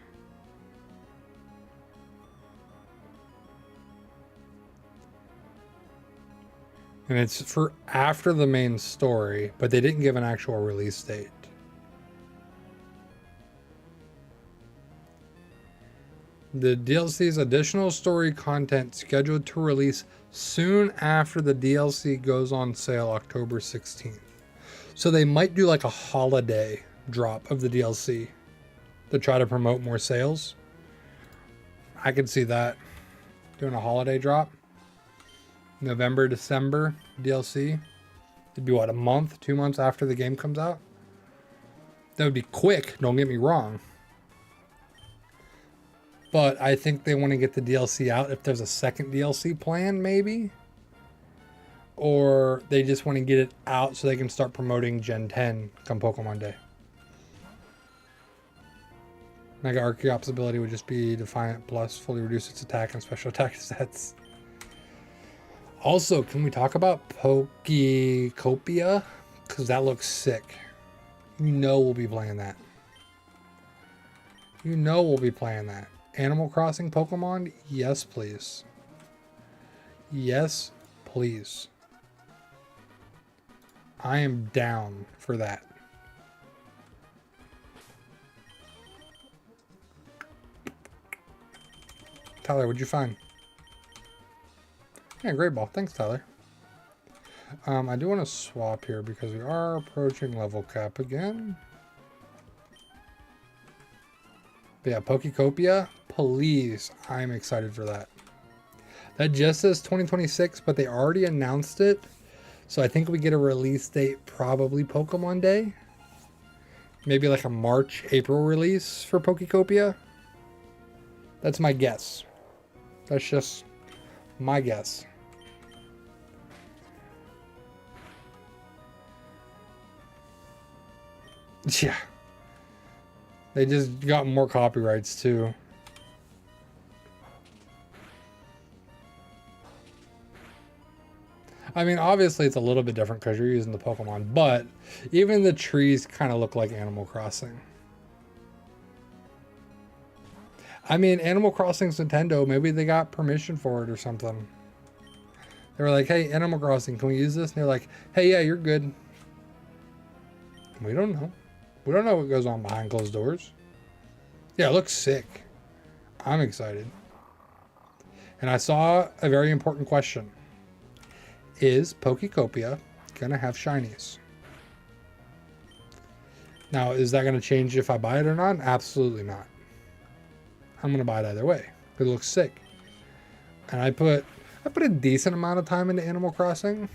S1: And it's for after the main story, but they didn't give an actual release date. The DLC's additional story content scheduled to release soon after the DLC goes on sale October 16th. So they might do like a holiday drop of the DLC to try to promote more sales. I could see that. Doing a holiday drop. November, December DLC. It'd be what, a month, 2 months after the game comes out? That would be quick, don't get me wrong. But I think they want to get the DLC out if there's a second DLC plan, maybe. Or they just want to get it out so they can start promoting Gen 10 come Pokemon Day. Mega Archeop's ability would just be Defiant Plus, fully reduce its attack and special attack stats. Also, can we talk about Pokecopia? Because that looks sick. You know we'll be playing that. You know we'll be playing that. Animal Crossing Pokemon? Yes, please. Yes, please. I am down for that. Tyler, what'd you find? Yeah, great ball. Thanks, Tyler. I do want to swap here because we are approaching level cap again. But yeah, Pokecopia, please. I'm excited for that. That just says 2026, but they already announced it. So I think we get a release date probably Pokemon Day. Maybe like a March, April release for Pokecopia. That's my guess. That's just my guess. Yeah. They just got more copyrights too. I mean, obviously it's a little bit different because you're using the Pokemon, but even the trees kind of look like Animal Crossing. I mean, Animal Crossing's Nintendo, maybe they got permission for it or something. They were like, hey, Animal Crossing, can we use this? And they're like, hey, yeah, you're good. We don't know. We don't know what goes on behind closed doors. Yeah, it looks sick. I'm excited. And I saw a very important question. Is Pokecopia going to have shinies? Now, is that going to change if I buy it or not? Absolutely not. I'm going to buy it either way. It looks sick. And I put a decent amount of time into Animal Crossing.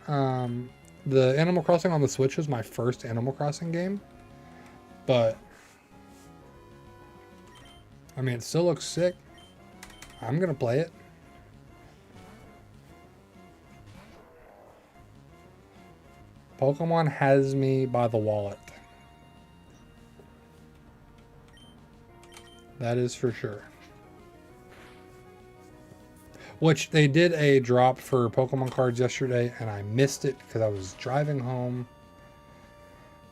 S1: The Animal Crossing on the Switch was my first Animal Crossing game. But, I mean, it still looks sick. I'm going to play it. Pokemon has me by the wallet. That is for sure. Which they did a drop for Pokemon cards yesterday, and I missed it because I was driving home.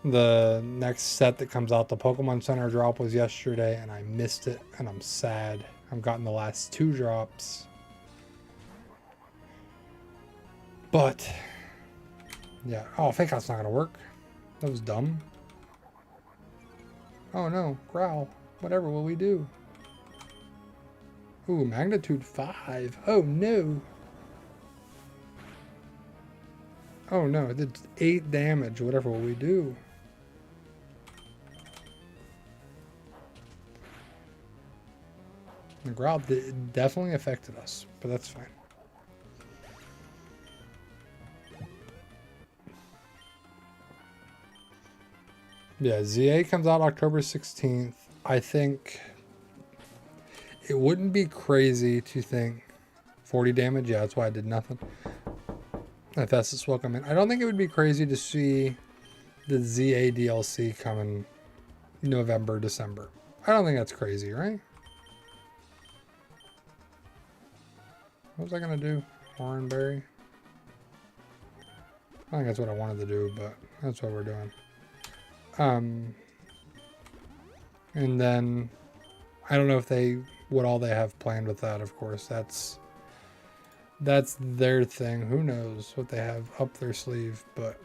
S1: The next set that comes out, the Pokemon Center drop, was yesterday, and I missed it, and I'm sad. I've gotten the last 2 drops. But, yeah. Oh, Fake Out's not going to work. That was dumb. Oh no, Growl. Whatever will we do? Ooh, magnitude 5. Oh no. Oh no, it did 8 damage. Whatever will we do? The Growl definitely affected us, but that's fine. Yeah, ZA comes out October 16th. I think it wouldn't be crazy to think 40 damage. Yeah, that's why I did nothing. Fastest welcome in. I don't think it would be crazy to see the ZA DLC coming November, December. I don't think that's crazy, right? What was I going to do? Oranberry? I think that's what I wanted to do, but that's what we're doing. And then I don't know if what all they have planned with that, of course. That's their thing. Who knows what they have up their sleeve, but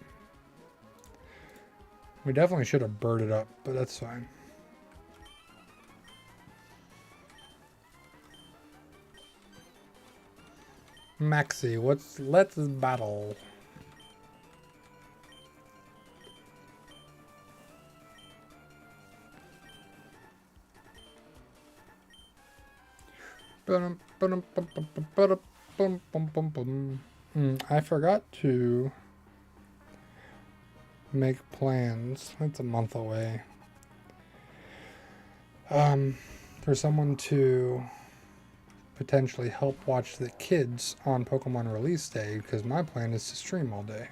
S1: we definitely should have birded up, but that's fine. Maxi, let's battle. I forgot to make plans. That's a month away. For someone to potentially help watch the kids on Pokemon release day, because my plan is to stream all day.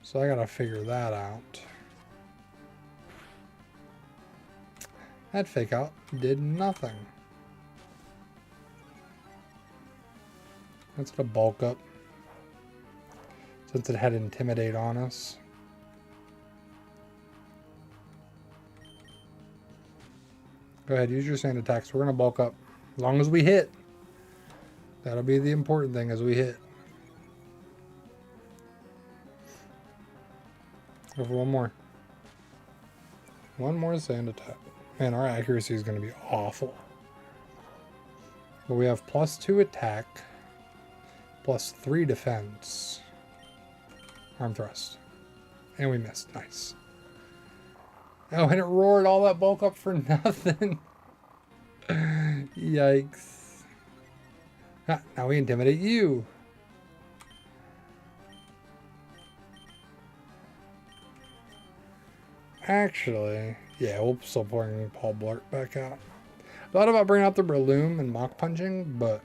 S1: So I gotta figure that out. That fake out did nothing. Let's get a bulk up, since it had Intimidate on us. Go ahead, use your sand attacks. We're gonna bulk up. As long as we hit. That'll be the important thing, as we hit. Go for one more. One more sand attack. Man, our accuracy is gonna be awful. But we have +2 attack, +3 defense. Arm thrust. And we missed. Nice. Oh, and it roared all that bulk up for nothing. Yikes. Ah, now we intimidate you. Actually, yeah, we'll still bring Paul Blart back out. Thought about bringing out the Breloom and Mock Punching, but...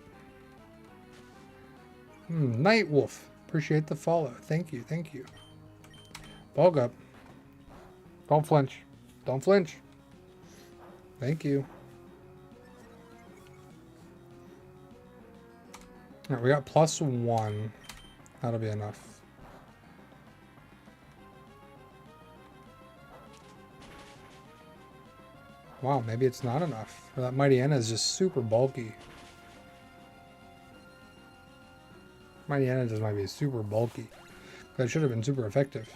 S1: Night Wolf. Appreciate the follow. Thank you, thank you. Bulk up. Don't flinch. Don't flinch. Thank you. Alright, we got +1. That'll be enough. Wow, maybe it's not enough. That Mightyena is just super bulky. Mightyena just might be super bulky. That should have been super effective.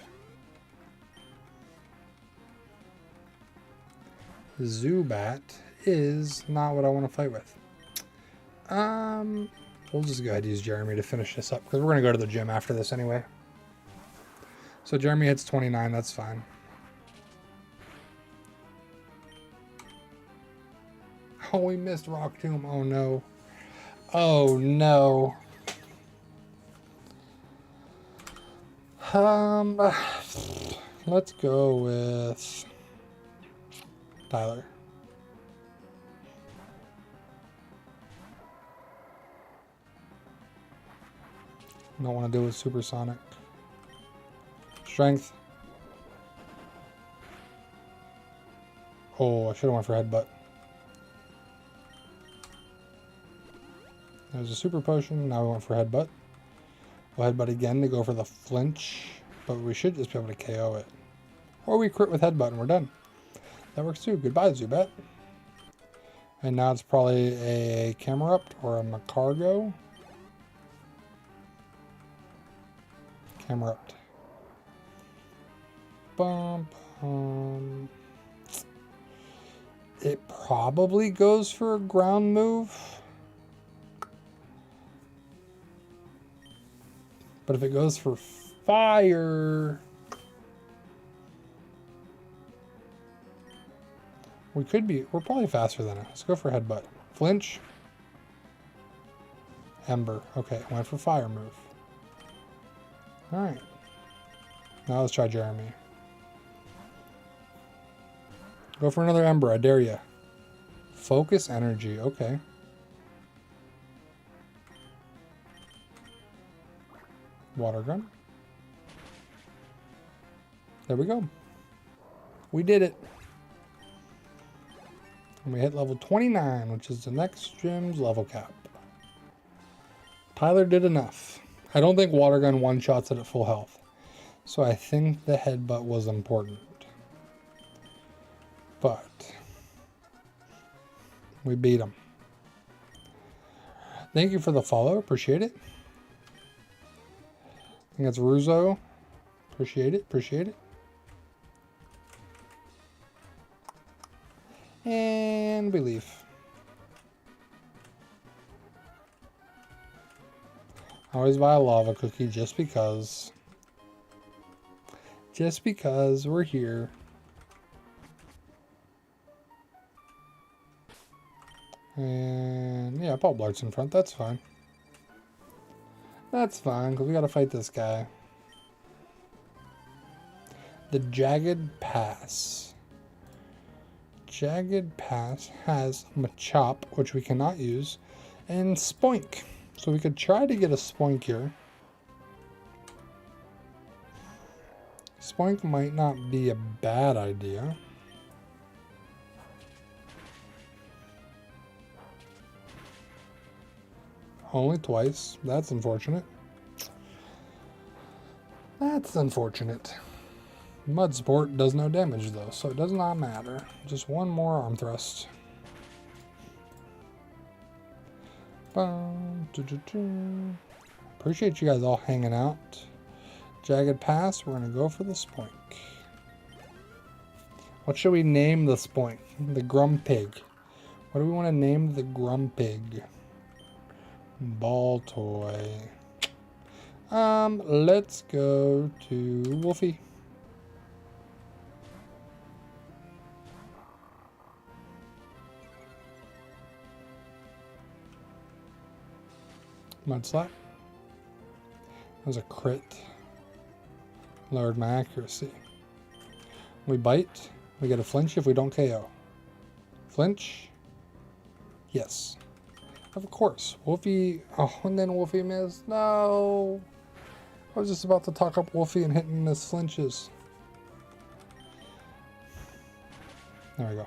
S1: Zubat is not what I want to fight with. We'll just go ahead and use Jeremy to finish this up, because we're going to go to the gym after this anyway. So Jeremy hits 29, that's fine. Oh, we missed Rock Tomb. Oh no. Oh no. Let's go with Tyler. Don't want to do with Supersonic. Strength. Oh, I should have went for Headbutt. There's a Super Potion. Now we went for Headbutt. We'll Headbutt again to go for the flinch, but we should just be able to KO it. Or we crit with Headbutt and we're done. That works too. Goodbye, Zubat. And now it's probably a Camerupt or a Macargo. Camerupt. It probably goes for a ground move. But if it goes for fire, we're probably faster than it. Let's go for Headbutt. Flinch. Ember. Okay, went for fire move. Alright. Now let's try Jeremy. Go for another Ember, I dare ya. Focus energy, okay. Water gun. There we go. We did it. And we hit level 29, which is the next gym's level cap. Tyler did enough. I don't think Water Gun one-shots it at full health. So I think the Headbutt was important. But we beat him. Thank you for the follow. Appreciate it. I think that's Ruzo. Appreciate it. Appreciate it. And we leave. Always buy a lava cookie just because. Just because we're here. And yeah, Paul Blart's in front. That's fine. That's fine, because we gotta fight this guy. The Jagged Pass. Jagged Pass has Machop, which we cannot use, and Spoink. So we could try to get a Spoink here. Spoink might not be a bad idea. Only twice. That's unfortunate. That's unfortunate. Mud Sport does no damage though, so it does not matter. Just one more arm thrust. Appreciate you guys all hanging out. Jagged Pass, we're gonna go for the Spoink. What should we name the Spoink? The Grumpig. What do we want to name the Grumpig? Ball toy. Let's go to Wolfie. Mudslap. That was a crit. Lowered my accuracy. We bite. We get a flinch if we don't KO. Flinch. Yes. Of course. Wolfie. Oh, and then Wolfie missed. No. I was just about to talk up Wolfie and hitting his flinches. There we go.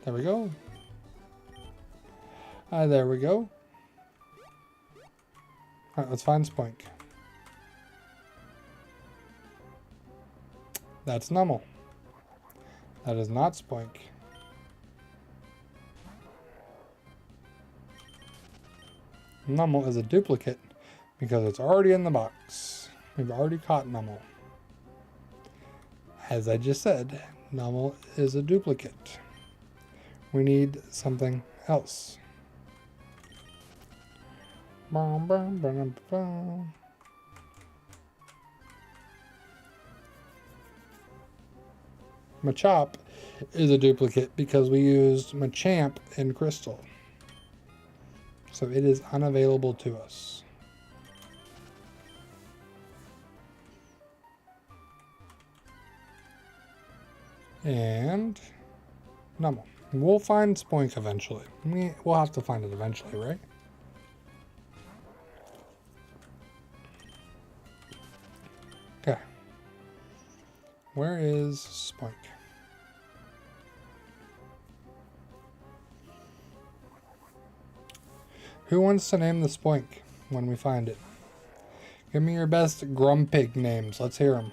S1: There we go. There we go. Alright, let's find Spoink. That's Nummel. That is not Spoink. Nummel is a duplicate because it's already in the box. We've already caught Nummel. As I just said, Nummel is a duplicate. We need something else. Machop is a duplicate because we used Machamp in Crystal. So it is unavailable to us. And Nummel. We'll find Spoink eventually. We'll have to find it eventually, right? Okay. Where is Spoink? Who wants to name the Spoink when we find it? Give me your best Grumpig names. Let's hear them.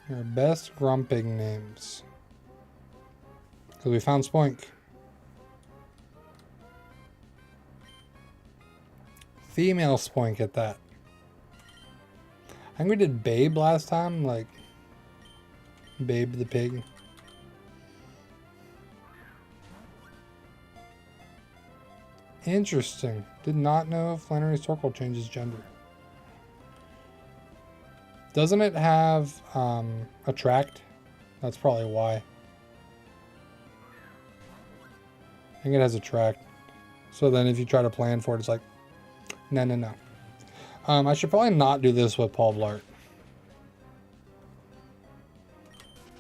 S1: Your best Grumpig names. Because we found Spoink. Female Spoink at that. I think we did Babe last time. Like, Babe the pig. Interesting. Did not know Flannery Circle changes gender. Doesn't it have attract? That's probably why. I think it has attract. So then if you try to plan for it, it's like, no, no, no. I should probably not do this with Paul Blart.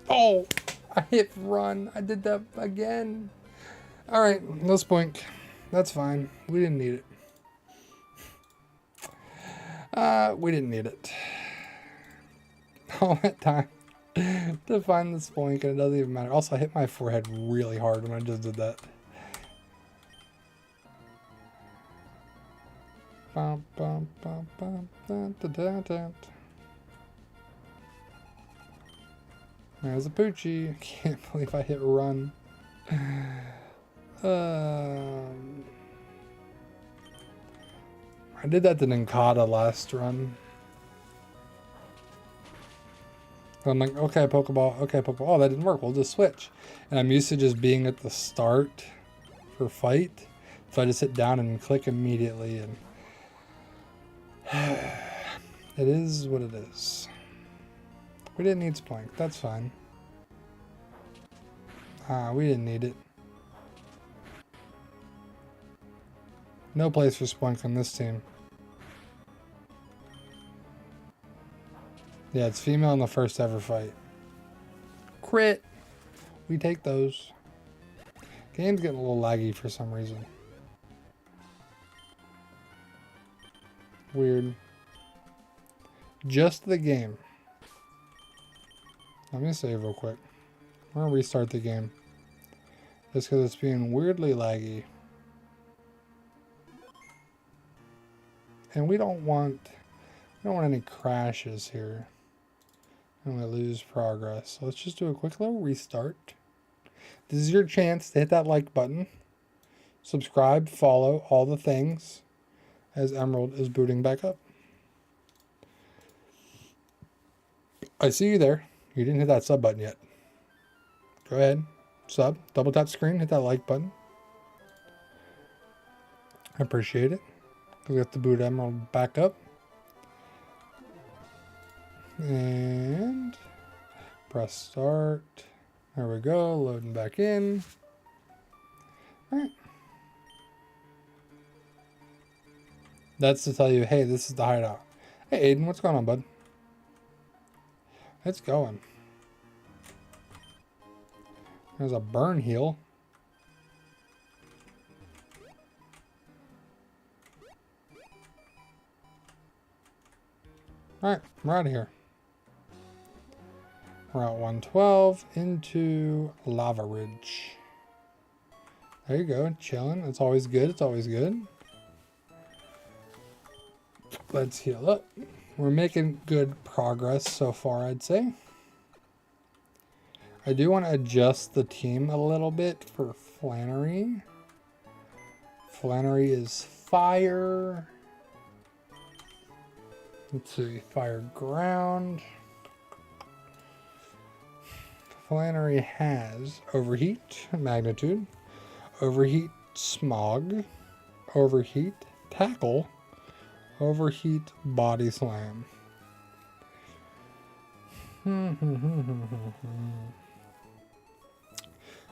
S1: Oh, I hit run. I did that again. All right, no Spoink. That's fine. We didn't need it. We didn't need it. All that time to find the Spoink, and it doesn't even matter. Also, I hit my forehead really hard when I just did that. Bum, bum, bum, bum, dun, dun, dun, dun. There's a Poochie. I can't believe I hit run. I did that to Ninkata last run. I'm like, okay, Pokeball, okay, Pokeball. Oh, that didn't work. We'll just switch. And I'm used to just being at the start for fight. So I just sit down and click immediately. And it is what it is. We didn't need Splink. That's fine. We didn't need it. No place for Splunk on this team. Yeah, it's female in the first ever fight. Crit! We take those. Game's getting a little laggy for some reason. Weird. Just the game. Let me save real quick. I'm gonna restart the game. Just because it's being weirdly laggy. And we don't want any crashes here. And we lose progress. So let's just do a quick little restart. This is your chance to hit that like button. Subscribe, follow, all the things as Emerald is booting back up. I see you there. You didn't hit that sub button yet. Go ahead. Sub. Double tap screen. Hit that like button. I appreciate it. We have to boot Emerald back up. And press start. There we go. Loading back in. All right. That's to tell you, hey, this is the hideout. Hey, Aiden, what's going on, bud? It's going. There's a burn heal. Alright, we're out of here. Route 112 into Lava Ridge. There you go, chilling. It's always good. It's always good. Let's heal up. We're making good progress so far, I'd say. I do want to adjust the team a little bit for Flannery. Flannery is fire. Let's see, fire ground. Flannery has overheat, magnitude, overheat, smog, overheat, tackle, overheat, body slam.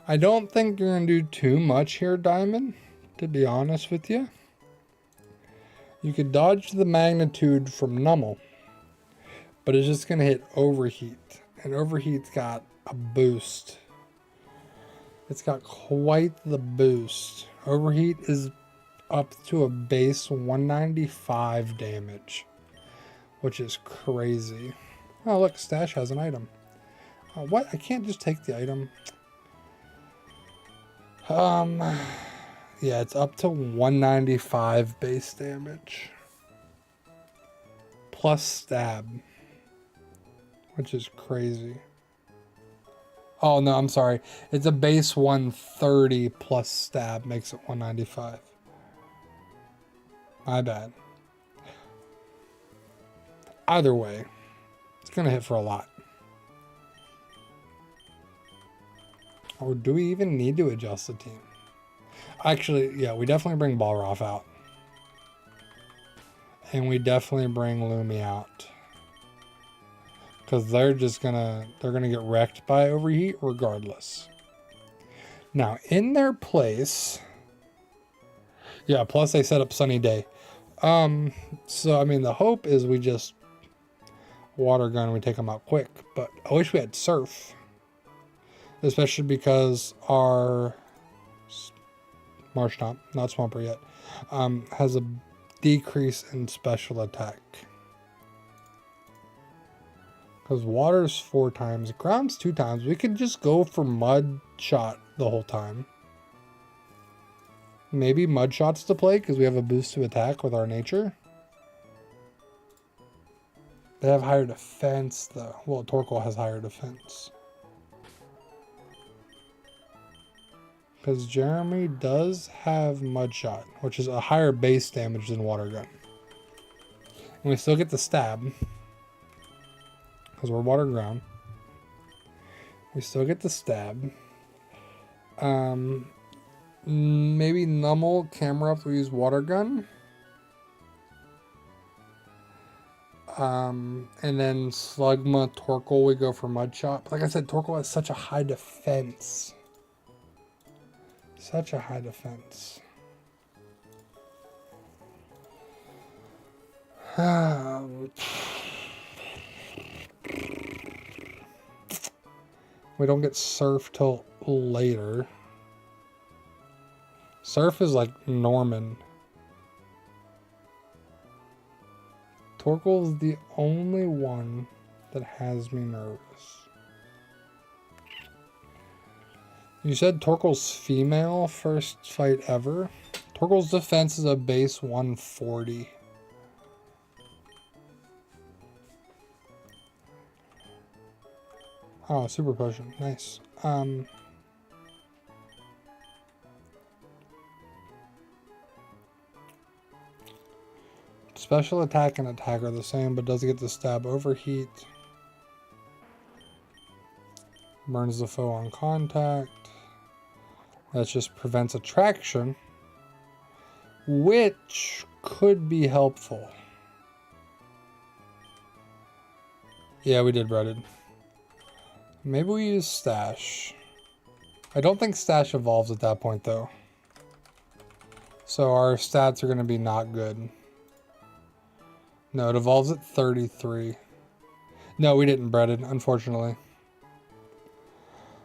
S1: I don't think you're going to do too much here, Diamond, to be honest with you. You could dodge the magnitude from Nummel, but it's just going to hit overheat. And overheat's got a boost. It's got quite the boost. Overheat is up to a base 195 damage, which is crazy. Oh, look, Stash has an item. What? I can't just take the item. Yeah, it's up to 195 base damage. Plus stab. Which is crazy. Oh, no, I'm sorry. It's a base 130 plus stab makes it 195. My bad. Either way, it's going to hit for a lot. Or do we even need to adjust the team? Actually, yeah, we definitely bring Balroth out. And we definitely bring Lumi out. Because they're gonna get wrecked by overheat regardless. Now, in their place... Yeah, plus they set up Sunny Day. So, I mean, the hope is we just water gun and we take them out quick. But I wish we had Surf. Especially because our Marshtomp, not Swampert yet, has a decrease in special attack. Because water's 4 times, ground's 2 times. We could just go for Mud Shot the whole time. Maybe Mud Shot's to play because we have a boost to attack with our nature. They have higher defense though. Well, Torkoal has higher defense. Because Jeremy does have Mud Shot, which is a higher base damage than Water Gun. And we still get the stab. Because we're water ground. We still get the stab. Maybe Nummel, camera up, we use water gun. And then Slugma, Torkoal, we go for Mud Shot. Like I said, Torkoal has such a high defense. Such a high defense. We don't get Surf till later. Surf is like Norman. Torkoal is the only one that has me nervous. You said Torkoal's female, first fight ever. Torkoal's defense is a base 140. Oh, super potion. Nice. Special attack and attack are the same, but does get the stab overheat. Burns the foe on contact. That just prevents attraction, which could be helpful. Yeah, we did breaded. Maybe we use Stash. I don't think Stash evolves at that point, though. So our stats are going to be not good. No, it evolves at 33. No, we didn't breaded, unfortunately.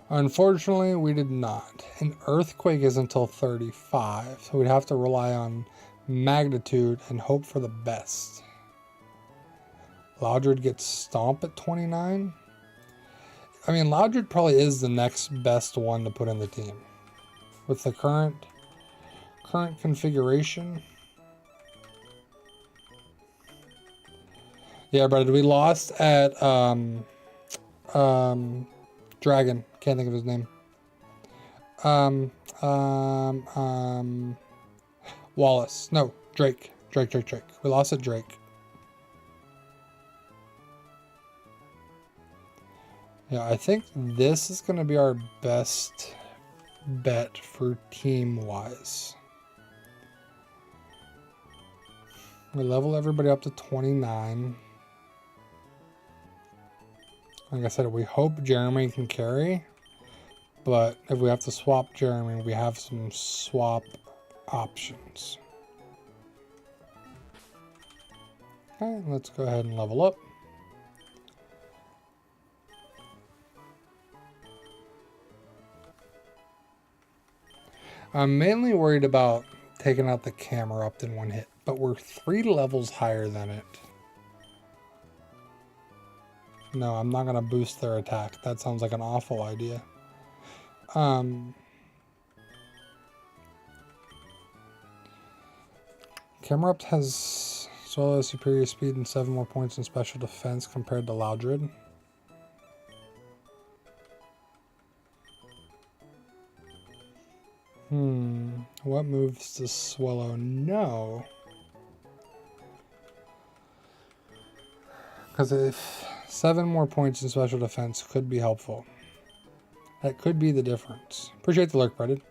S1: Unfortunately, we did not. And Earthquake is until 35, so we'd have to rely on Magnitude and hope for the best. Loudred gets Stomp at 29. I mean, Loudred probably is the next best one to put in the team. With the current configuration. Yeah, brother, we lost at Dragon. Can't think of his name. Wallace. No, Drake. Drake. We lost at Drake. Yeah, I think this is going to be our best bet for team-wise. We level everybody up to 29. Like I said, we hope Jeremy can carry. But if we have to swap Jeremy, we have some swap options. Okay, let's go ahead and level up. I'm mainly worried about taking out the camera up in one hit, but we're 3 levels higher than it. No, I'm not going to boost their attack. That sounds like an awful idea. Camerupt has solo superior speed and 7 more points in special defense compared to Loudred. What moves does Swallow know? Because if 7 more points in special defense could be helpful. That could be the difference. Appreciate the lurk, Breaded.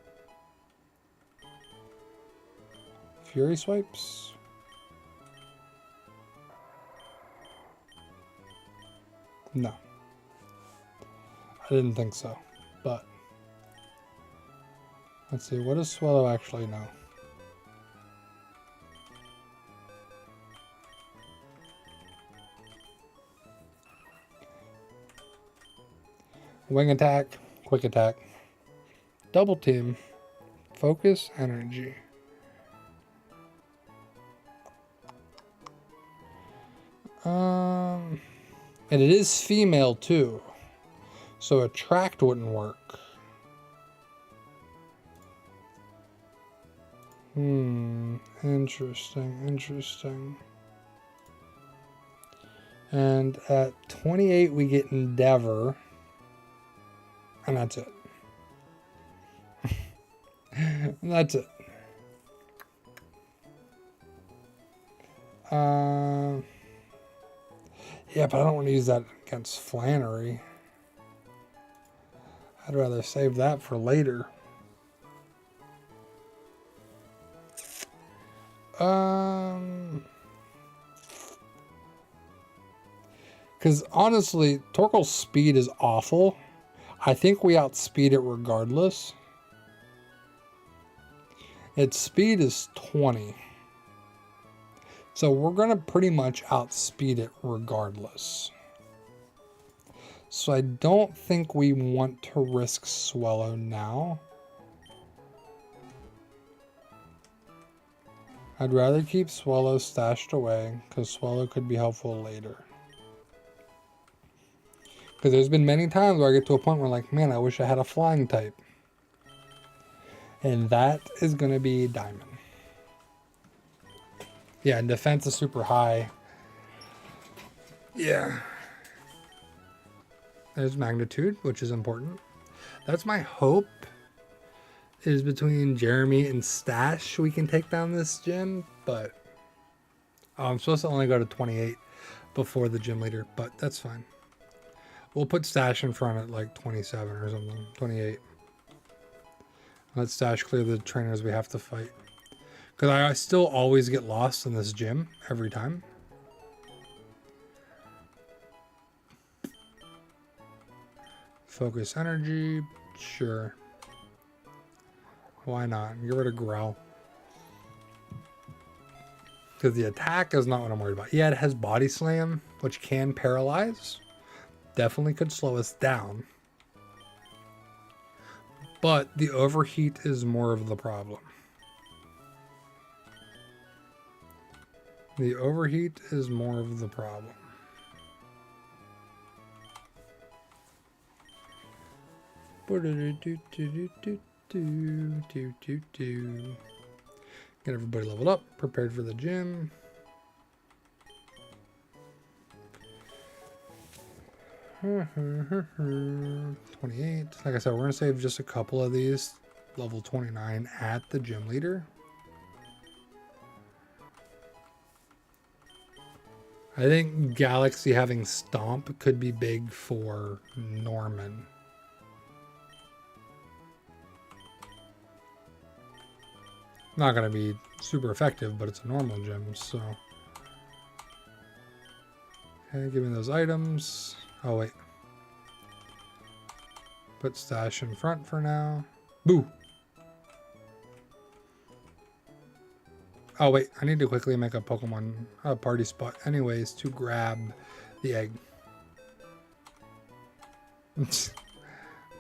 S1: Fury swipes. No. I didn't think so, but let's see, what does Swallow actually know? Wing attack, quick attack, double team, focus, energy. And it is female too, so attract wouldn't work. Interesting. And at 28 we get Endeavor. And that's it. That's it. Yeah, but I don't want to use that against Flannery. I'd rather save that for later. Because honestly, Torkoal's speed is awful. I think we outspeed it regardless. Its speed is 20. So we're going to pretty much outspeed it regardless. So I don't think we want to risk Swallow now. I'd rather keep Swallow stashed away because Swallow could be helpful later. Because there's been many times where I get to a point where like, man, I wish I had a flying type. And that is going to be Diamond. Yeah, and defense is super high. Yeah. There's magnitude, which is important. That's my hope. Is between Jeremy and Stash we can take down this gym. But I'm supposed to only go to 28 before the gym leader. But that's fine. We'll put Stash in front at like 27 or something. 28. Let Stash clear the trainers we have to fight. Because I still always get lost in this gym every time. Focus energy. Sure. Why not? Get rid of Growl. Because the attack is not what I'm worried about. Yeah, it has Body Slam, which can paralyze. Definitely could slow us down. But the overheat is more of the problem. The overheat is more of the problem. Get everybody leveled up, prepared for the gym. $28. Like I said, we're gonna save just a couple of these. Level 29 at the gym leader. I think Galaxy having Stomp could be big for Norman. Not going to be super effective, but it's a normal gym, so. Okay, give me those items. Oh, wait. Put Stash in front for now. Boo! Oh, wait. I need to quickly make a Pokemon party spot anyways to grab the egg.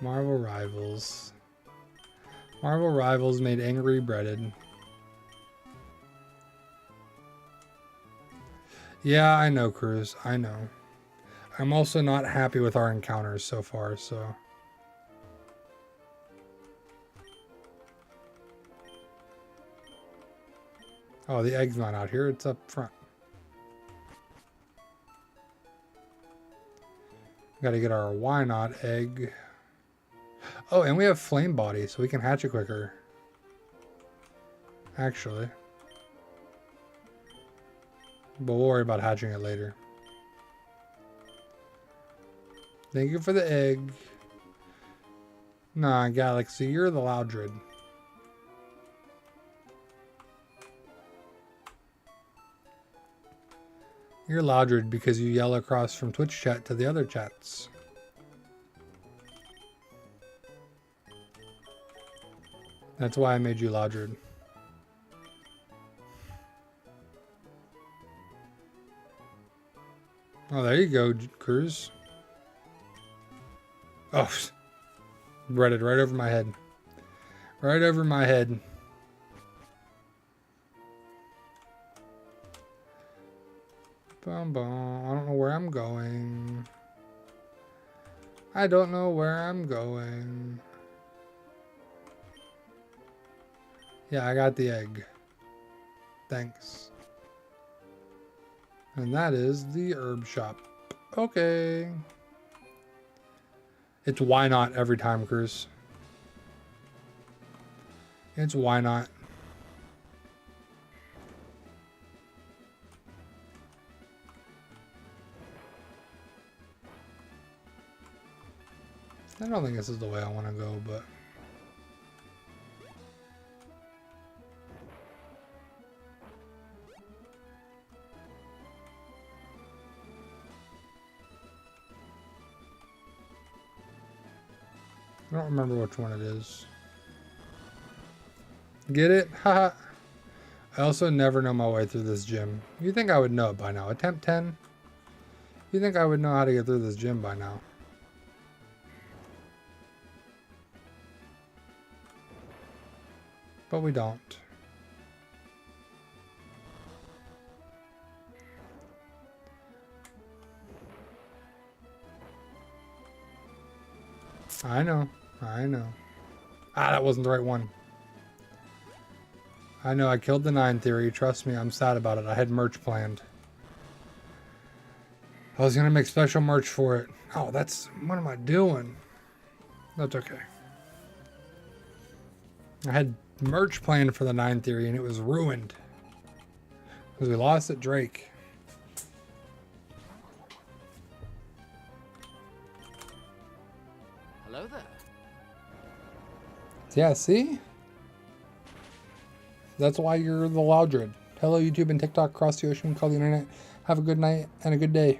S1: Marvel Rivals. Marvel Rivals made Angry Breaded. Yeah, I know, Cruz. I know. I'm also not happy with our encounters so far, so. Oh, the egg's not out here. It's up front. Gotta get our why not egg. Oh, and we have Flame Body, so we can hatch it quicker. Actually. But we'll worry about hatching it later. Thank you for the egg. Nah, Galaxy, you're the Loudred. You're Loudred because you yell across from Twitch chat to the other chats. That's why I made you Loudred. Oh, there you go, Cruz. Oh, read it right over my head. Right over my head. Bum, bum. I don't know where I'm going. I don't know where I'm going. Yeah, I got the egg. Thanks. And that is the herb shop. Okay. It's why not every time, Cruz. It's why not. I don't think this is the way I want to go, but... I don't remember which one it is. Get it? Haha. I also never know my way through this gym. You think I would know it by now. Attempt 10? You think I would know how to get through this gym by now. But we don't. I know. I know. Ah, that wasn't the right one. I know, I killed the 9 theory. Trust me, I'm sad about it. I had merch planned. I was going to make special merch for it. Oh, that's... What am I doing? That's okay. I had merch planned for the 9 theory and it was ruined. Because we lost at Drake.
S2: Hello there.
S1: Yeah, see? That's why you're the Loudred. Hello, YouTube and TikTok across the ocean, call the internet. Have a good night and a good day.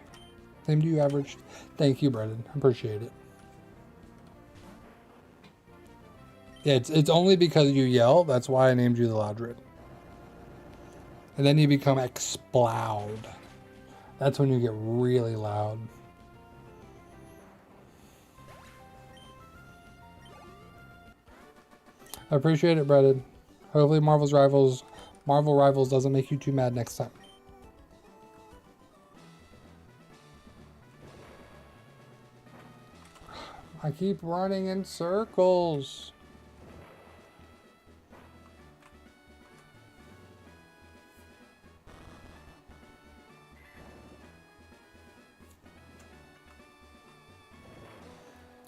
S1: Same to you, Average. Thank you, Brendan. I appreciate it. Yeah, it's only because you yell. That's why I named you the Loudred. And then you become Exploud. That's when you get really loud. I appreciate it, Brendan. Hopefully Marvel Rivals doesn't make you too mad next time. I keep running in circles.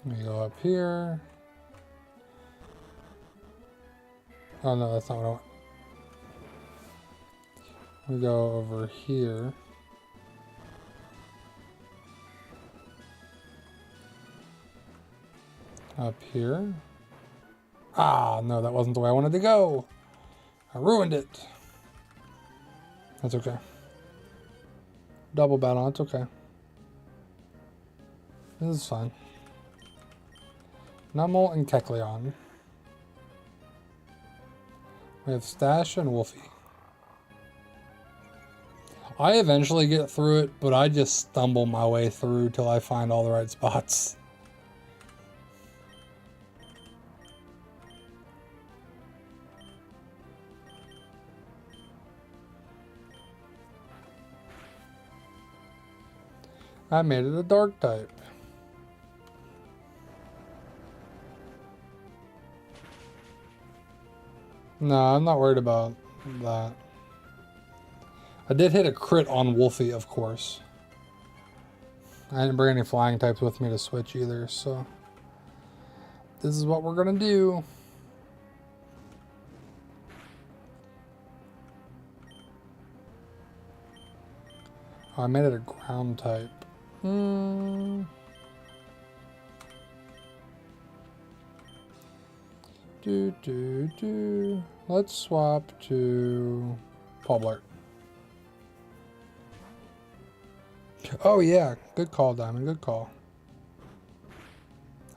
S1: Let me go up here. Oh no, that's not what I want. We go over here. Up here. Ah, no, that wasn't the way I wanted to go. I ruined it. That's okay. Double battle, it's okay. This is fine. Nummel and Kecleon. We have Stash and Wolfie. I eventually get through it, but I just stumble my way through till I find all the right spots. I made it a dark type. No, I'm not worried about that. I did hit a crit on Wolfie, of course. I didn't bring any flying types with me to switch either, so... This is what we're gonna do. Oh, I made it a ground type. Let's swap to Paul Blart. Oh yeah, good call, Diamond, good call.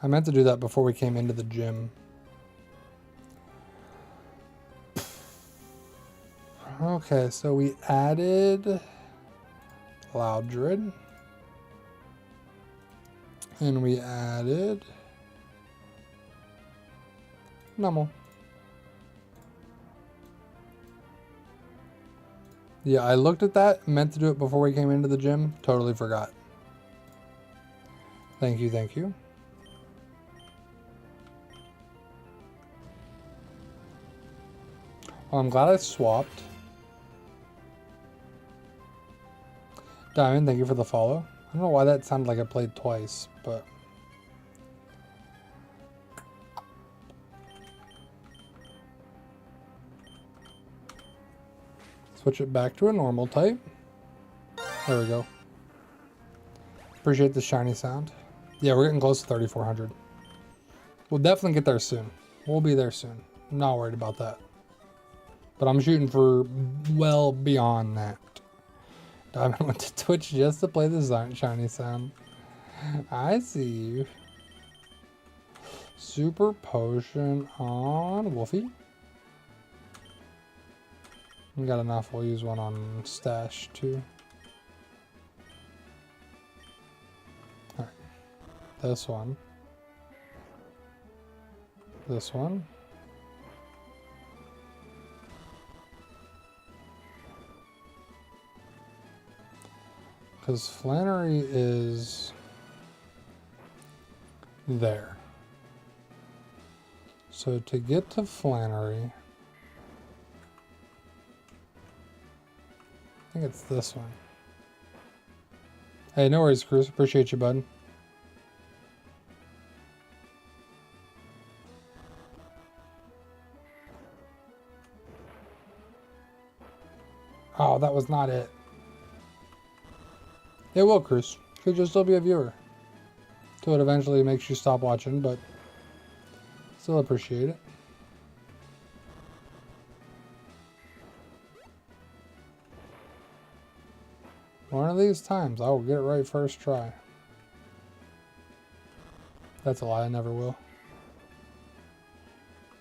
S1: I meant to do that before we came into the gym. Okay, so we added Loudred. And we added Nummel. Yeah, I looked at that, meant to do it before we came into the gym, totally forgot. Thank you, thank you. Well, I'm glad I swapped. Diamond, thank you for the follow. I don't know why that sounded like I played twice, but... Switch it back to a normal type. There we go. Appreciate the shiny sound. Yeah, we're getting close to 3,400. We'll definitely get there soon. We'll be there soon. I'm not worried about that. But I'm shooting for well beyond that. Diamond went to Twitch just to play the shiny sound. I see you. Super potion on Wolfie. We got enough. We'll use one on Stash too. Alright. This one. This one. Because Flannery is there. So to get to Flannery, I think it's this one. Hey, no worries, Cruz. Appreciate you, bud. Oh, that was not it. It will, Cruz. Could just still be a viewer. Till it eventually makes you stop watching, but still appreciate it. One of these times, I will get it right first try. That's a lie, I never will.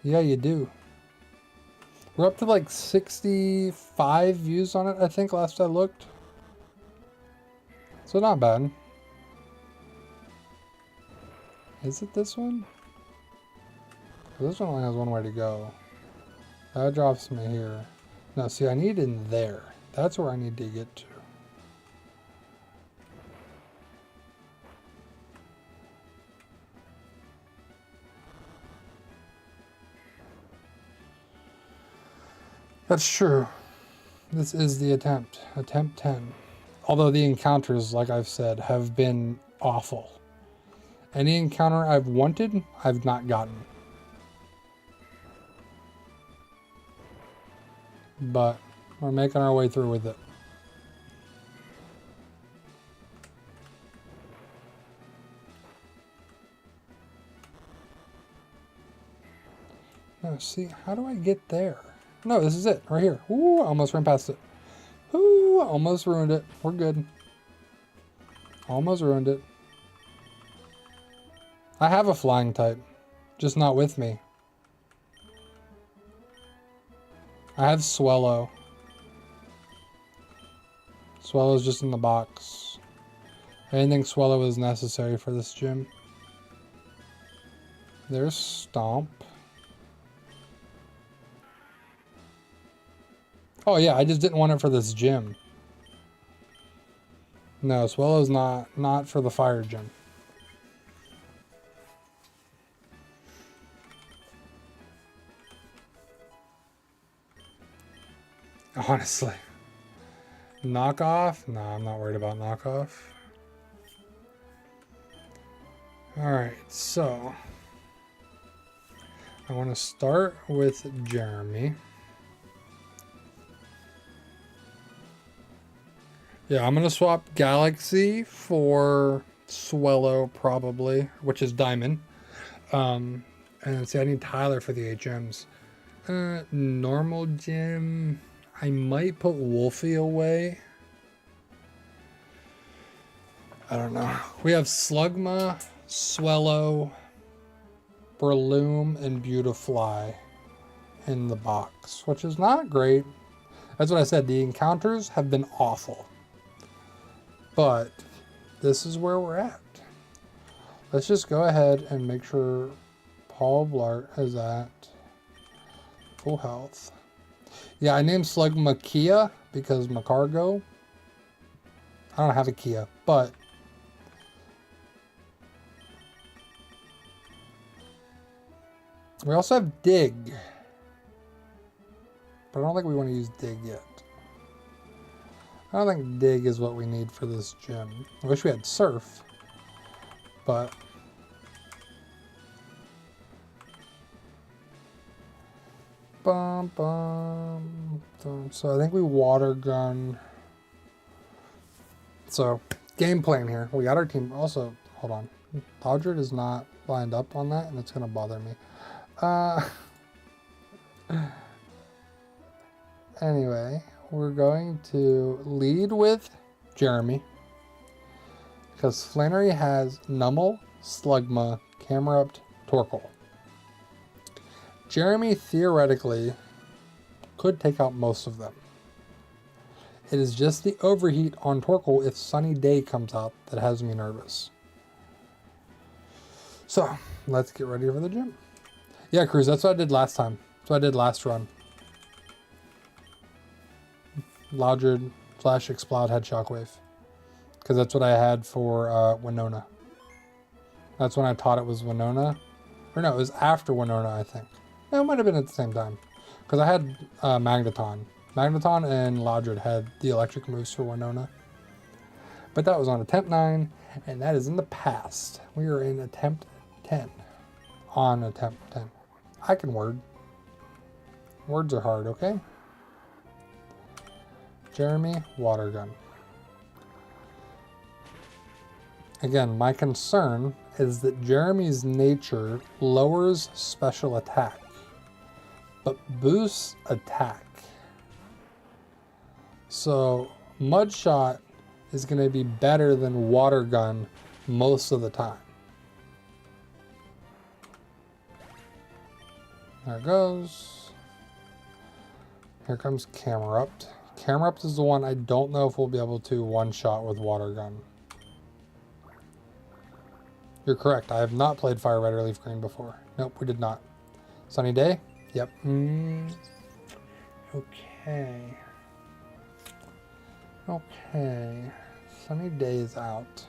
S1: Yeah, you do. We're up to like 65 views on it, I think, last I looked. So not bad. Is it this one? This one only has one way to go. That drops me here. No, see, I need in there. That's where I need to get to. That's true. This is the attempt. Attempt 10. Although the encounters, like I've said, have been awful. Any encounter I've wanted, I've not gotten. But we're making our way through with it. No, see, how do I get there? No, this is it, right here. Ooh, I almost ran past it. Ooh, almost ruined it. We're good. Almost ruined it. I have a flying type, just not with me. I have Swellow. Swellow's just in the box. I didn't think Swellow was necessary for this gym. There's Stomp. Oh yeah, I just didn't want it for this gym. No, Swellow's not for the fire gym. Honestly. Knockoff? No, I'm not worried about knockoff. Alright, so I want to start with Jeremy. Yeah, I'm going to swap Galaxy for Swellow probably, which is Diamond. And see, I need Tyler for the HMs. Normal gym. I might put Wolfie away. I don't know. We have Slugma, Swellow, Breloom, and Beautifly in the box, which is not great. That's what I said. The encounters have been awful. But this is where we're at. Let's just go ahead and make sure Paul Blart is at full health. Yeah, I named Slugma Kia because Macargo. I don't have a Kia, but we also have Dig. But I don't think we want to use Dig yet. I don't think Dig is what we need for this gym. I wish we had Surf, but so I think we water gun. So game plan here. We got our team. Also, hold on. Loudred is not lined up on that, and it's going to bother me. Anyway, we're going to lead with Jeremy. Because Flannery has Numel, Slugma, Camerupt, Torkoal. Jeremy theoretically could take out most of them. It is just the overheat on Torkoal if Sunny Day comes out that has me nervous. So, let's get ready for the gym. Yeah, Cruz, that's what I did last time. That's what I did last run. Loudred / Exploud had Shockwave. Because that's what I had for Winona. That's when I taught it was Winona. Or no, it was after Winona, I think. No, it might have been at the same time. Because I had Magneton. Magneton and Loudred had the electric moves for Winona. But that was on attempt 9, and that is in the past. We are in attempt 10. On attempt 10. I can word. Words are hard, okay? Jeremy, Water Gun. Again, my concern is that Jeremy's nature lowers special attack, but boosts attack. So, Mud Shot is going to be better than Water Gun most of the time. There it goes. Here comes Camerupt. Camerupt is the one I don't know if we'll be able to one-shot with Water Gun. You're correct. I have not played Fire Red or Leaf Green before. Nope, we did not. Sunny Day? Yep. Okay. Okay. Sunny Day is out.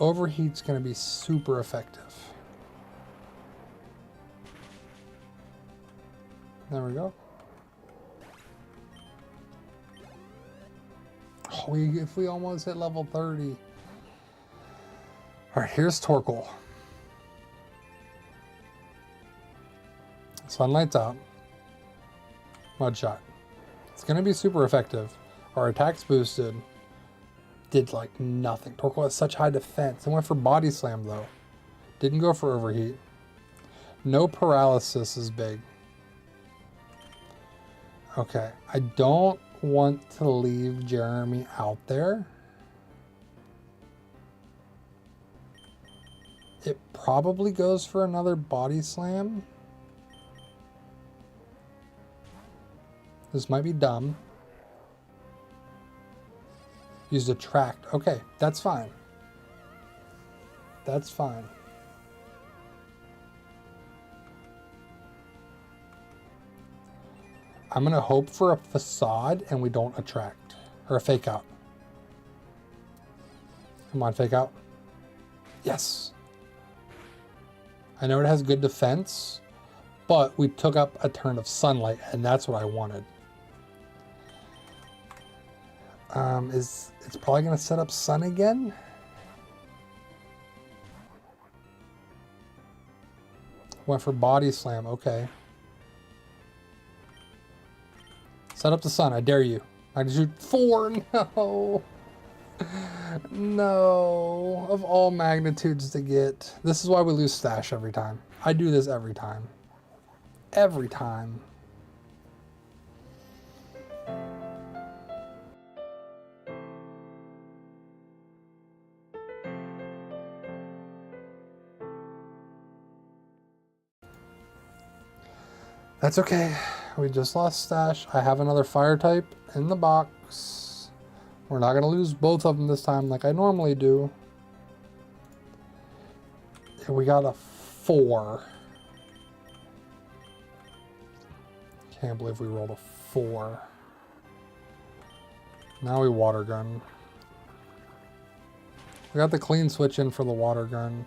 S1: Overheat's going to be super effective. There we go. Oh, if we almost hit level 30. Alright, here's Torkoal. Sunlight's out. Mud Shot. It's going to be super effective. Our attack's boosted. Did like nothing. Torkoal has such high defense. It went for Body Slam though. Didn't go for Overheat. No paralysis is big. Okay, I don't want to leave Jeremy out there. It probably goes for another Body Slam. This might be dumb. Used Attract. Okay, that's fine. That's fine. I'm going to hope for a Facade and we don't Attract. Or a Fake Out. Come on, Fake Out. Yes. I know it has good defense, but we took up a turn of Sunlight, and that's what I wanted. It's probably going to set up Sun again. Went for Body Slam. Okay. Set up the Sun. I dare you. Magnitude 4. No. No. Of all magnitudes to get. This is why we lose Stash every time. I do this every time. Every time. That's okay. We just lost Stash. I have another Fire type in the box. We're not going to lose both of them this time like I normally do. And we got a 4. Can't believe we rolled a 4. Now we Water Gun. We got the clean switch in for the Water Gun.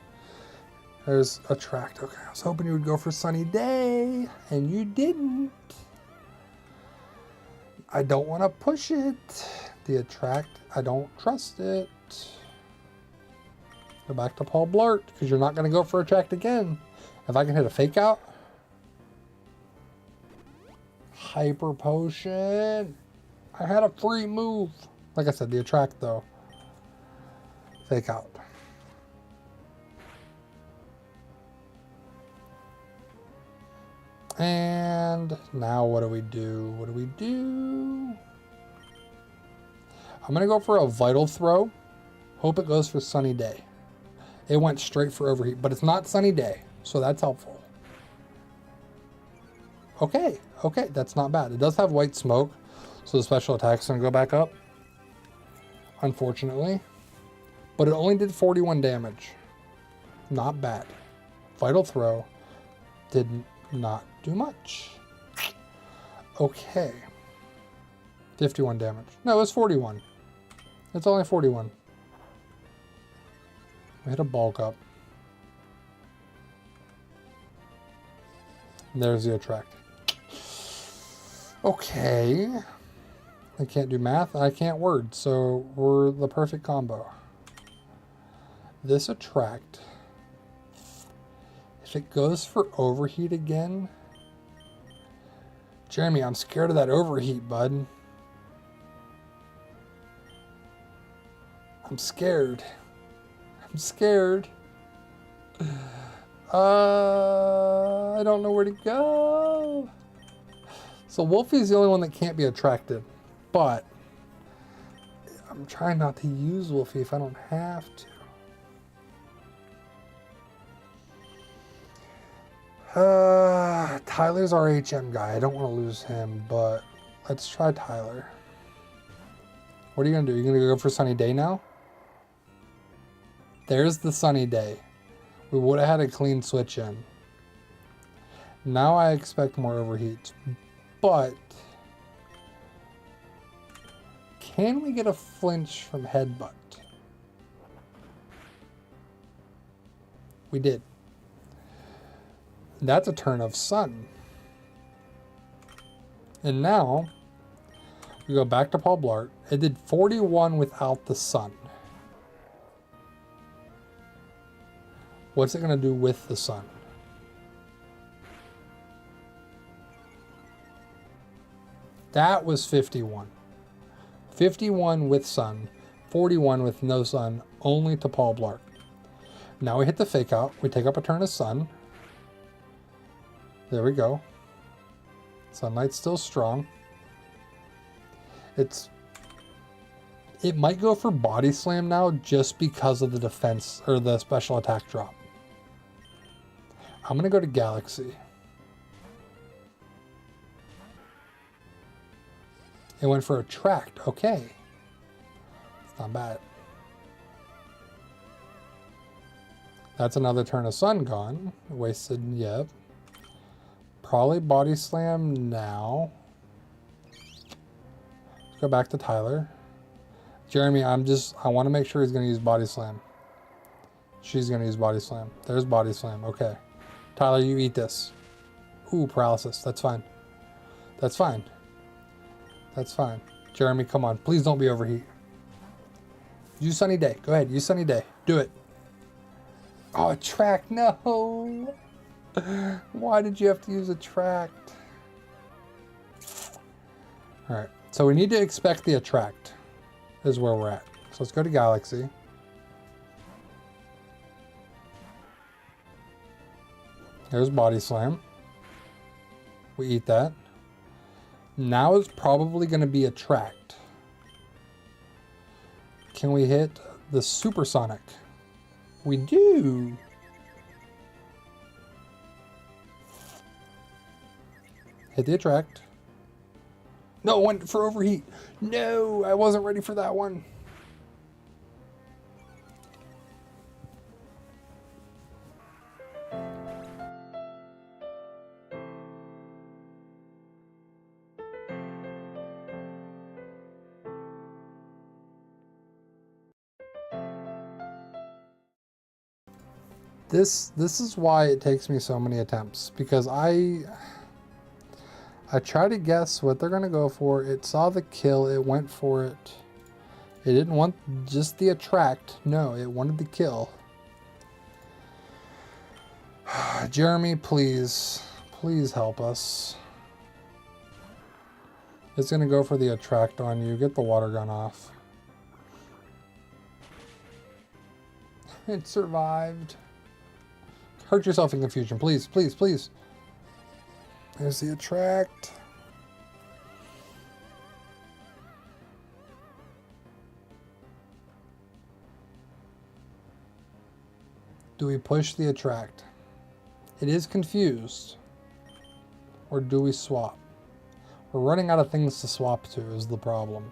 S1: There's Attract. Okay, I was hoping you would go for Sunny Day, and you didn't. I don't want to push it. The Attract, I don't trust it. Go back to Paul Blart, because you're not going to go for Attract again. If I can hit a Fake Out. Hyper Potion. I had a free move. Like I said, the Attract, though. Fake Out. And now what do we do? What do we do? I'm going to go for a Vital Throw. Hope it goes for Sunny Day. It went straight for Overheat, but it's not Sunny Day, so that's helpful. Okay, okay, that's not bad. It does have White Smoke, so the special attack's going to go back up, unfortunately. But it only did 41 damage. Not bad. Vital Throw did not do much. Okay. 51 damage. No, it was 41. It's only 41. We hit a bulk up. There's the attract. Okay. I can't do math. I can't word. So we're the perfect combo. This attract. If it goes for Overheat again. Jeremy, I'm scared of that Overheat, bud. I'm scared. I'm scared. I don't know where to go. So Wolfie's the only one that can't be attracted. But I'm trying not to use Wolfie if I don't have to. Tyler's our HM guy. I don't want to lose him, but let's try Tyler. What are you going to do? You're going to go for Sunny Day now? There's the Sunny Day. We would have had a clean switch in. Now I expect more overheats. But can we get a flinch from Headbutt? We did. That's a turn of Sun. And now we go back to Paul Blart. It did 41 without the Sun. What's it going to do with the Sun? That was 51. 51 with Sun. 41 with no Sun. Only to Paul Blart. Now we hit the Fake Out. We take up a turn of Sun. There we go. Sunlight's still strong. It might go for Body Slam now just because of the defense or the special attack drop. I'm going to go to Galaxy. It went for Attract. Okay. It's not bad. That's another turn of Sun gone. Wasted, yep. Probably Body Slam now. Let's go back to Tyler. Jeremy, I want to make sure he's going to use Body Slam. She's going to use Body Slam. There's Body Slam. Okay. Tyler, you eat this. Ooh, paralysis. That's fine. That's fine. That's fine. Jeremy, come on. Please don't be overheat. Use Sunny Day. Go ahead. Use Sunny Day. Do it. Oh, Attract. No. Why did you have to use Attract? Alright. So we need to expect the Attract. Is where we're at. So let's go to Galaxy. There's Body Slam. We eat that. Now it's probably going to be Attract. Can we hit the Supersonic? We do. Hit the Attract. No, it went for Overheat. No, I wasn't ready for that one. This is why it takes me so many attempts, because I try to guess what they're going to go for. It saw the kill. It went for it. It didn't want just the Attract. No, it wanted the kill. Jeremy, please. Please help us. It's going to go for the Attract on you. Get the water gun off. It survived. Hurt yourself in confusion. Please, please, please. There's the attract. Do we push the attract? It is confused. Or do we swap? We're running out of things to swap to is the problem.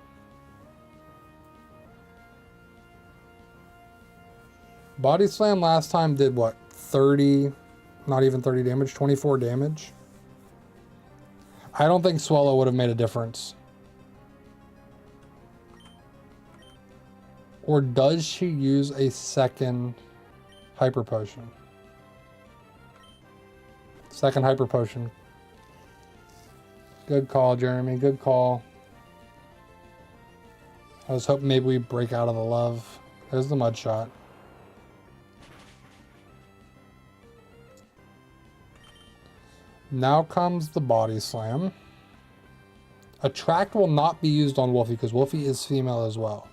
S1: Body Slam last time did what? 30, not even 30 damage, 24 damage. I don't think Swallow would have made a difference. Or does she use a second Hyper Potion? Second Hyper Potion. Good call, Jeremy. Good call. I was hoping maybe we break out of the love. There's the Mud Shot. Now comes the Body Slam. Attract will not be used on Wolfie because Wolfie is female as well.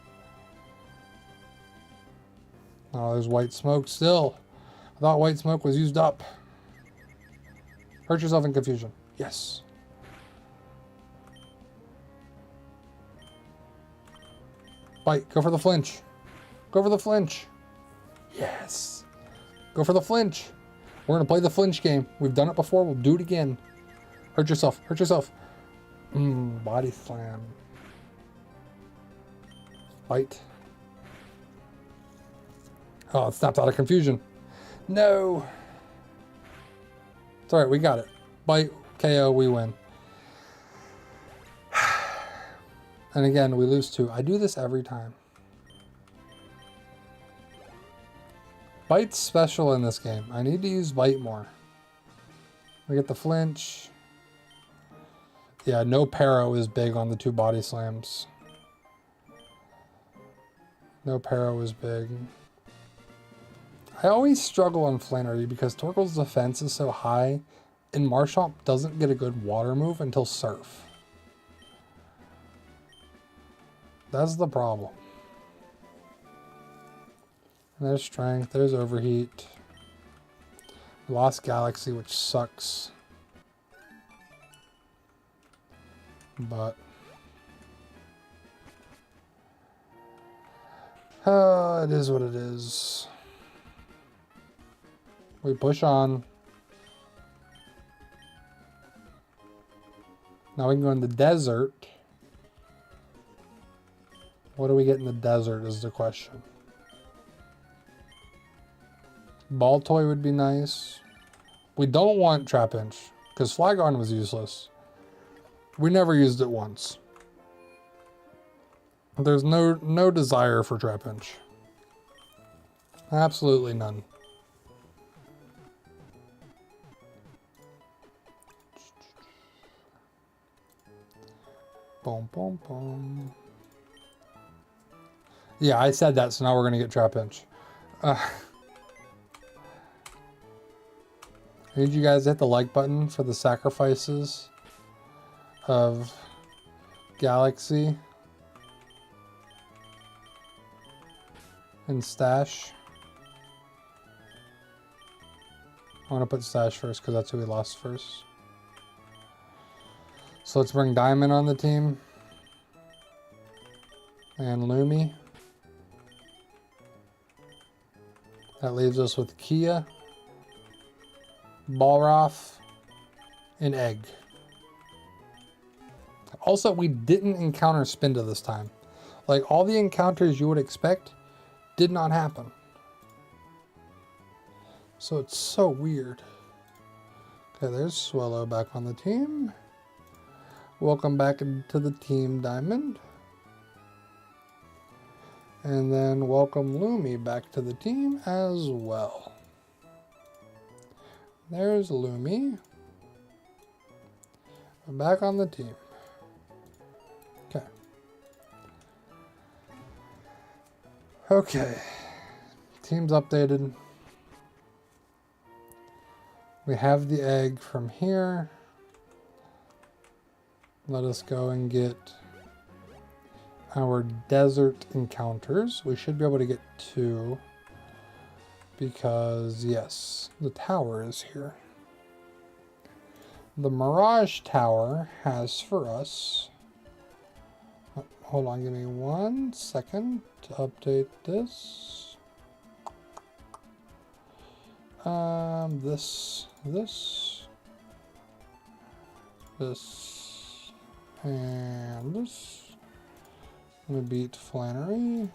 S1: Oh, there's White Smoke still. I thought White Smoke was used up. Hurt yourself in confusion. Yes. Bite. Go for the flinch. Go for the flinch. Yes. Go for the flinch. We're going to play the flinch game. We've done it before. We'll do it again. Hurt yourself. Hurt yourself. Body Slam. Bite. Oh, it snapped out of confusion. No. It's alright. We got it. Bite. KO. We win. And again, we lose 2. I do this every time. Bite's special in this game. I need to use Bite more. We get the flinch. Yeah, no Paro is big on the 2 Body Slams. No Paro is big. I always struggle on Flannery because Torkoal's defense is so high and Marshomp doesn't get a good water move until Surf. That's the problem. And there's Strength, there's Overheat. Lost Galaxy, which sucks. But it is what it is. We push on. Now we can go in the desert. What do we get in the desert is the question. Ball Toy would be nice. We don't want Trapinch because Flygon was useless. We never used it once. There's no desire for Trapinch. Absolutely none. Boom, boom, boom. Yeah, I said that, so now we're going to get Trapinch. I need you guys to hit the like button for the sacrifices of Galaxy and Stash. I want to put Stash first because that's who we lost first. So let's bring Diamond on the team. And Lumi. That leaves us with Kia, Balroth, and Egg. Also, we didn't encounter Spinda this time. Like, all the encounters you would expect did not happen. So it's so weird. Okay, there's Swallow back on the team. Welcome back into the team, Diamond. And then welcome Lumi back to the team as well. There's Lumi. We're back on the team. Okay. Okay. Team's updated. We have the egg from here. Let us go and get our desert encounters. We should be able to get 2 because, yes, the tower is here. The Mirage Tower has for us... Hold on, give me 1 second to update this. This, and this. I'm gonna beat Flannery.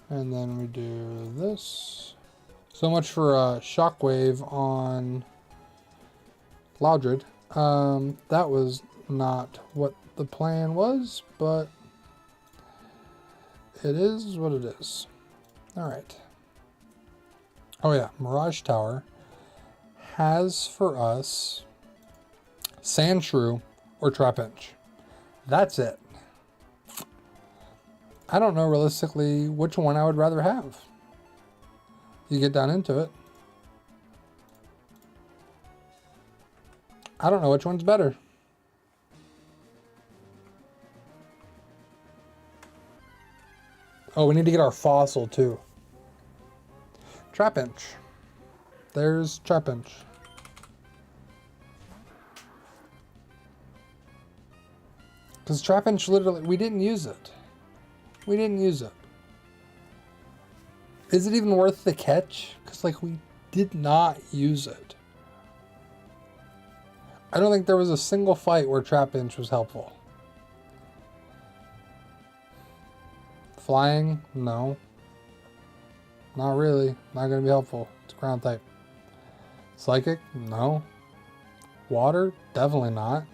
S1: And then we do this. So much for Shockwave on Loudred. That was not what the plan was, but it is what it is. Alright. Oh yeah, Mirage Tower has for us Sandshrew or Trapinch. That's it. I don't know realistically which one I would rather have. You get down into it. I don't know which one's better. Oh, we need to get our fossil too. Trapinch. There's Trapinch. Because Trapinch literally, we didn't use it. We didn't use it. Is it even worth the catch? Because, like, we did not use it. I don't think there was a single fight where Trapinch was helpful. Flying? No. Not really. Not going to be helpful. It's ground type. Psychic? No. Water? Definitely not.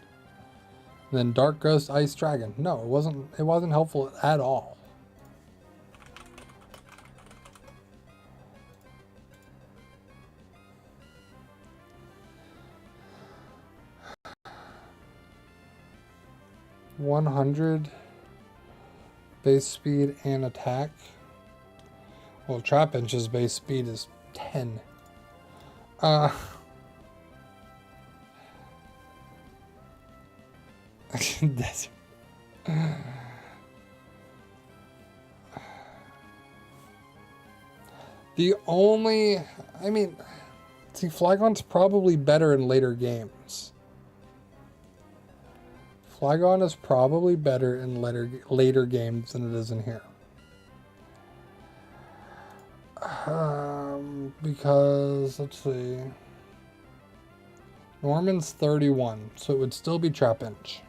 S1: And then Dark Ghost, Ice Dragon. No, it wasn't helpful at all. $100 base speed and attack. Well, Trapinch's base speed is 10. That's... The only... I mean... See, Flygon's probably better in later games. Flygon is probably better in later games than it is in here. Because, let's see... Norman's 31, so it would still be Trapinch.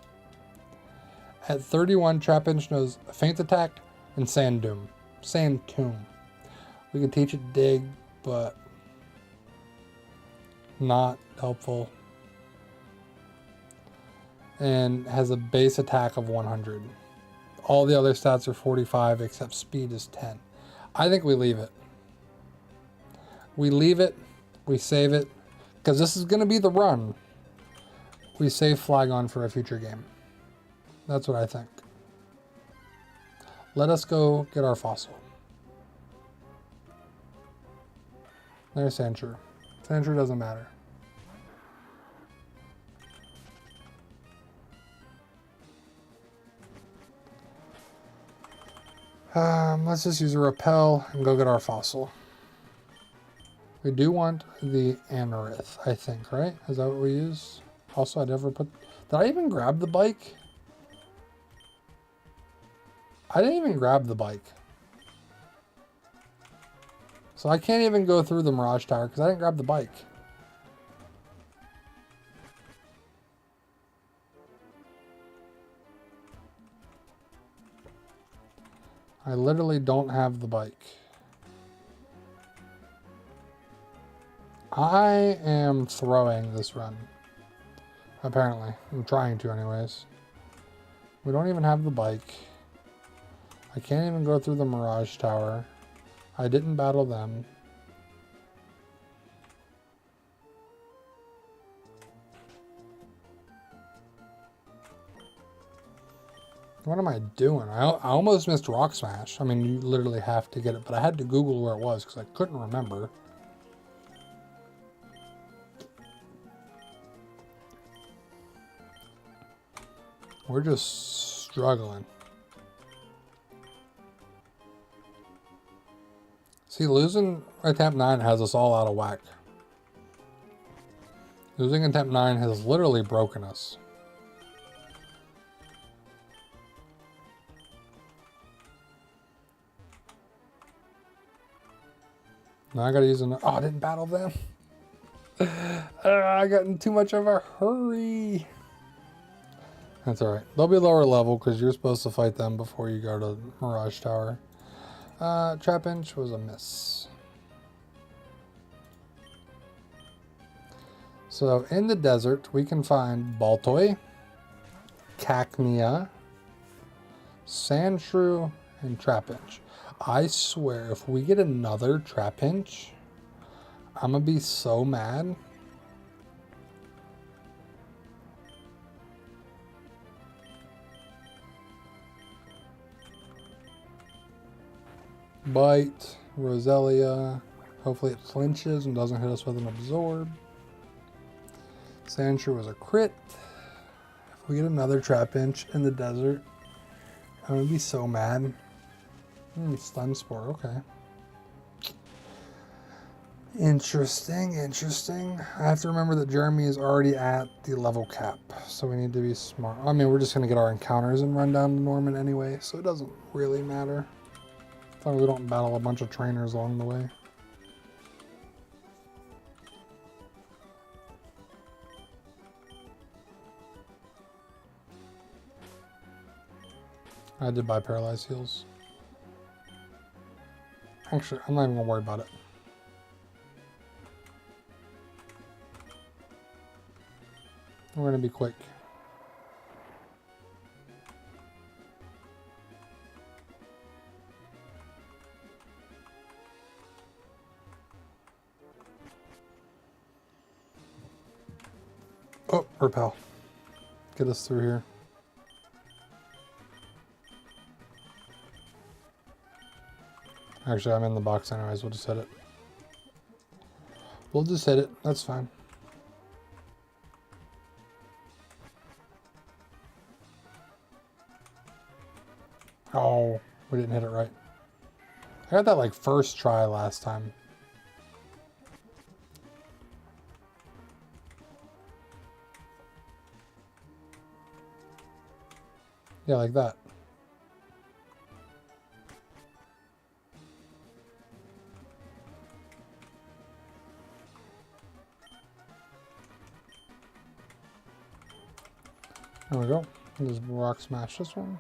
S1: At 31, Trapinch knows Feint Attack and Sand Tomb. We could teach it Dig, but not helpful. And has a base attack of 100. All the other stats are 45 except speed is 10. I think we leave it. We leave it. We save it. Because this is going to be the run. We save Flygon for a future game. That's what I think. Let us go get our fossil. There's Sandshrew. Sandshrew doesn't matter. Let's just use a repel and go get our fossil. We do want the Anorith, I think, right? Is that what we use? Also, I never put... Did I even grab the bike? I didn't even grab the bike. So I can't even go through the Mirage Tower because I didn't grab the bike. I literally don't have the bike. I am throwing this run. Apparently. I'm trying to anyways. We don't even have the bike. I can't even go through the Mirage Tower. I didn't battle them. What am I doing? I almost missed Rock Smash. I mean, you literally have to get it, but I had to Google where it was because I couldn't remember. We're just struggling. See, losing Right Tap 9 has us all out of whack. Losing attempt 9 has literally broken us. Now I gotta use an. Oh, I didn't battle them. I got in too much of a hurry. That's alright. They'll be lower level because you're supposed to fight them before you go to Mirage Tower. Trap Inch was a miss. So in the desert, we can find Baltoy, Cacnea, Sandshrew, and Trapinch. I swear, if we get another Trapinch, I'm gonna be so mad. Bite, Roselia. Hopefully it flinches and doesn't hit us with an Absorb. Sandshrew was a crit. If we get another Trapinch in the desert, I'm gonna be so mad. Stun Spore, okay. Interesting, interesting. I have to remember that Jeremy is already at the level cap, so we need to be smart. I mean, we're just gonna get our encounters and run down to Norman anyway, so it doesn't really matter. As long as we don't battle a bunch of trainers along the way. I did buy Paralyzed Heals. Actually, I'm not even gonna worry about it. We're gonna be quick. Oh, repel. Get us through here. Actually, I'm in the box anyways. We'll just hit it. We'll just hit it. That's fine. Oh, we didn't hit it right. I got that like first try last time. Yeah, like that. There we go. Just rock smash this one.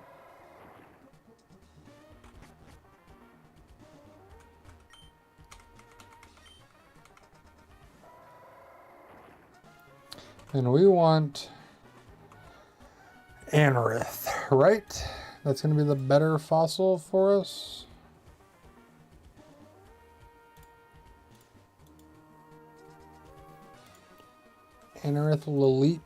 S1: And we want Anorith, right? That's going to be the better fossil for us. Anorith Laleep.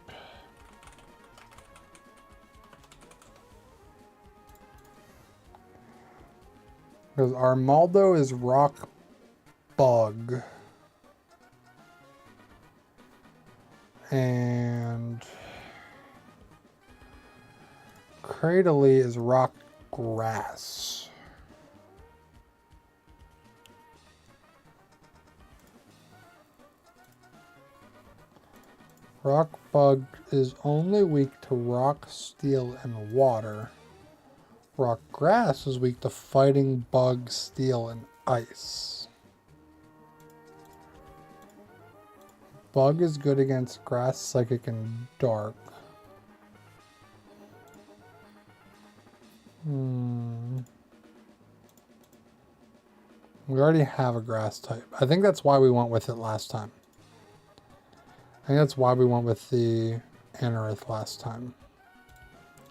S1: Because Armaldo is Rock Bug. And Cradily is Rock Grass. Rock Bug is only weak to rock, steel, and water. Rock Grass is weak to fighting, bug, steel, and ice. Bug is good against grass, psychic, and dark. We already have a grass type. I think that's why we went with it last time. I think that's why we went with the Anorith last time.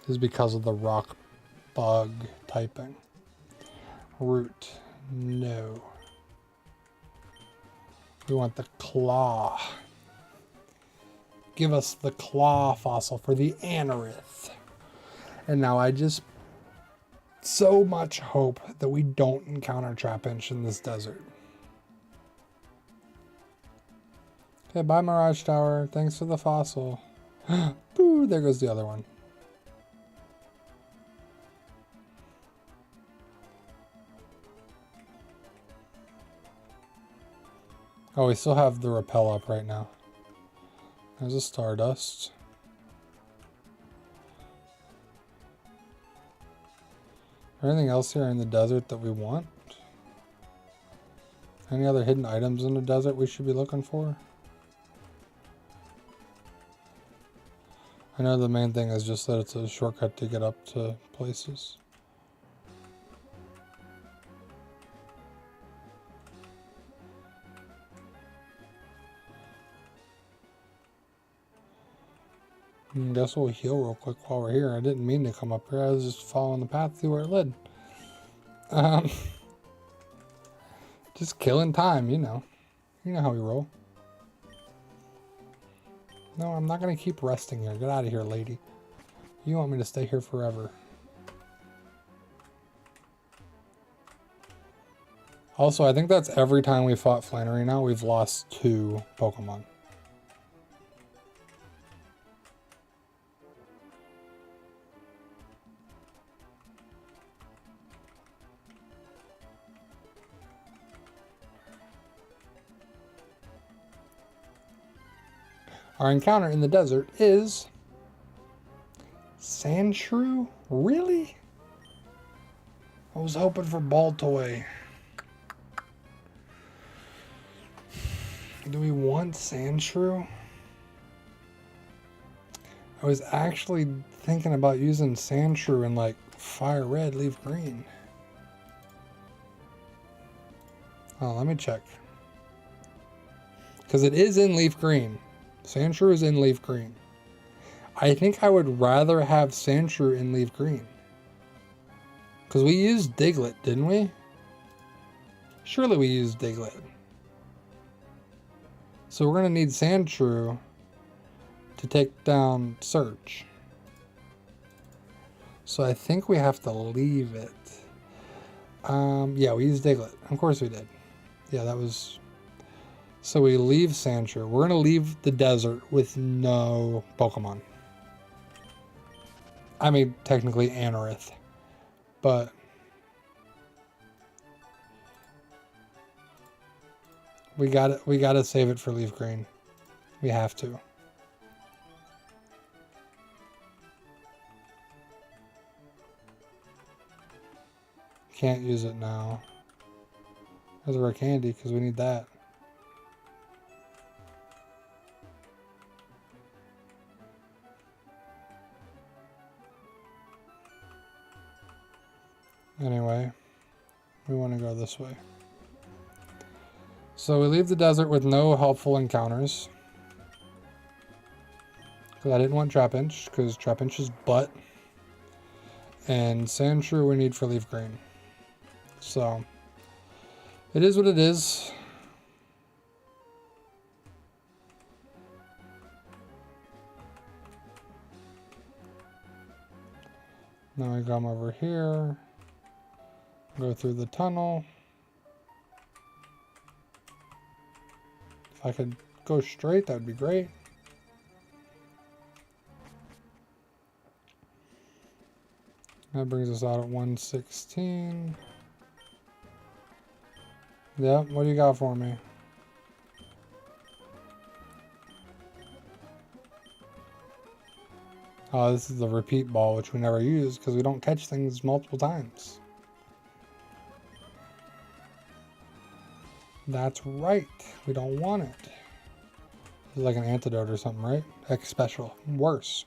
S1: Is because of the rock bug typing. Root. No. We want the claw. Give us the claw fossil for the Anorith. And now I just so much hope that we don't encounter Trapinch in this desert. Okay, bye Mirage Tower. Thanks for the fossil. Boo, there goes the other one. Oh, we still have the repel up right now. There's a Stardust. Anything else here in the desert that we want? Any other hidden items in the desert we should be looking for? I know the main thing is just that it's a shortcut to get up to places. I guess we'll heal real quick while we're here. I didn't mean to come up here. I was just following the path to see where it led. Just killing time, you know. You know how we roll. No, I'm not going to keep resting here. Get out of here, lady. You want me to stay here forever. Also, I think that's every time we fought Flannery now, we've lost 2 Pokemon. Our encounter in the desert is Sandshrew? Really? I was hoping for Baltoy. Do we want Sandshrew? I was actually thinking about using Sandshrew in like Fire Red, Leaf Green. Oh, let me check. Because it is in Leaf Green. Sandshrew is in Leaf Green. I think I would rather have Sandshrew in Leaf Green. Because we used Diglett, didn't we? Surely we used Diglett. So we're going to need Sandshrew to take down Surge. So I think we have to leave it. Yeah, we used Diglett. Of course we did. Yeah, that was... So we leave Sandshrew. We're going to leave the desert with no Pokemon. I mean, technically Anorith. But... We gotta save it for Leaf Green. We have to. Can't use it now. There's a rare candy because we need that. Anyway, we want to go this way. So we leave the desert with no helpful encounters. Because I didn't want Trapinch, because Trapinch is butt. And Sandshrew we need for Leaf Green. So, it is what it is. Now we come over here. Go through the tunnel. If I could go straight, that would be great. That brings us out at 116. Yep, what do you got for me? Oh, this is the repeat ball, which we never use because we don't catch things multiple times. That's right. We don't want it. This is like an antidote or something, right? X special. Worse.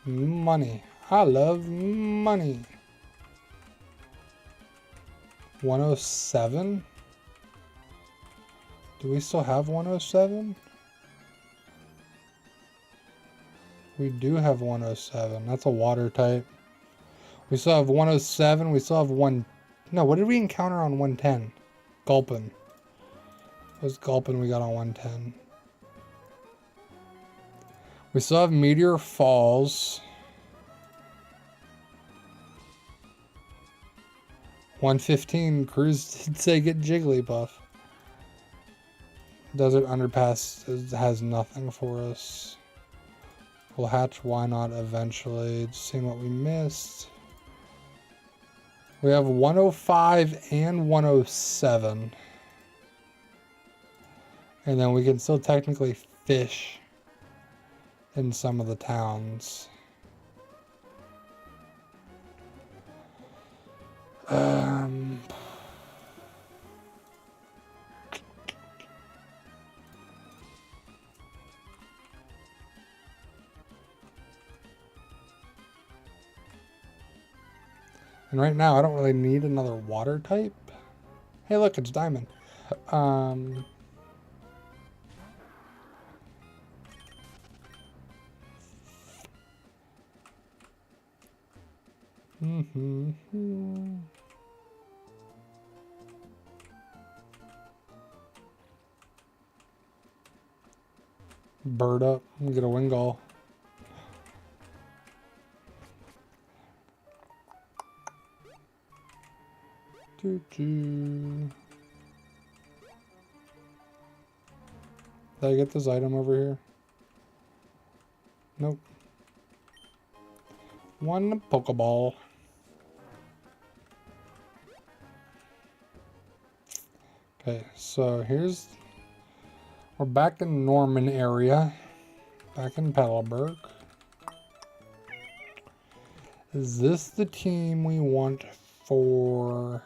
S1: Money. I love money. 107? Do we still have 107? We do have 107. That's a water type. We still have 107. We still have one... No, what did we encounter on 110? Gulpin. It was Gulpin we got on 110. We still have Meteor Falls. 115. Cruz did say get Jigglypuff. Desert Underpass has nothing for us. We'll hatch why not eventually. Just seeing what we missed. We have 105 and 107. And then we can still technically fish in some of the towns. And right now I don't really need another water type. Hey look, it's diamond. Bird up and get a wingall. Did I get this item over here? Nope. One Pokeball. Okay, so we're back in Norman area. Back in Petalburg. Is this the team we want for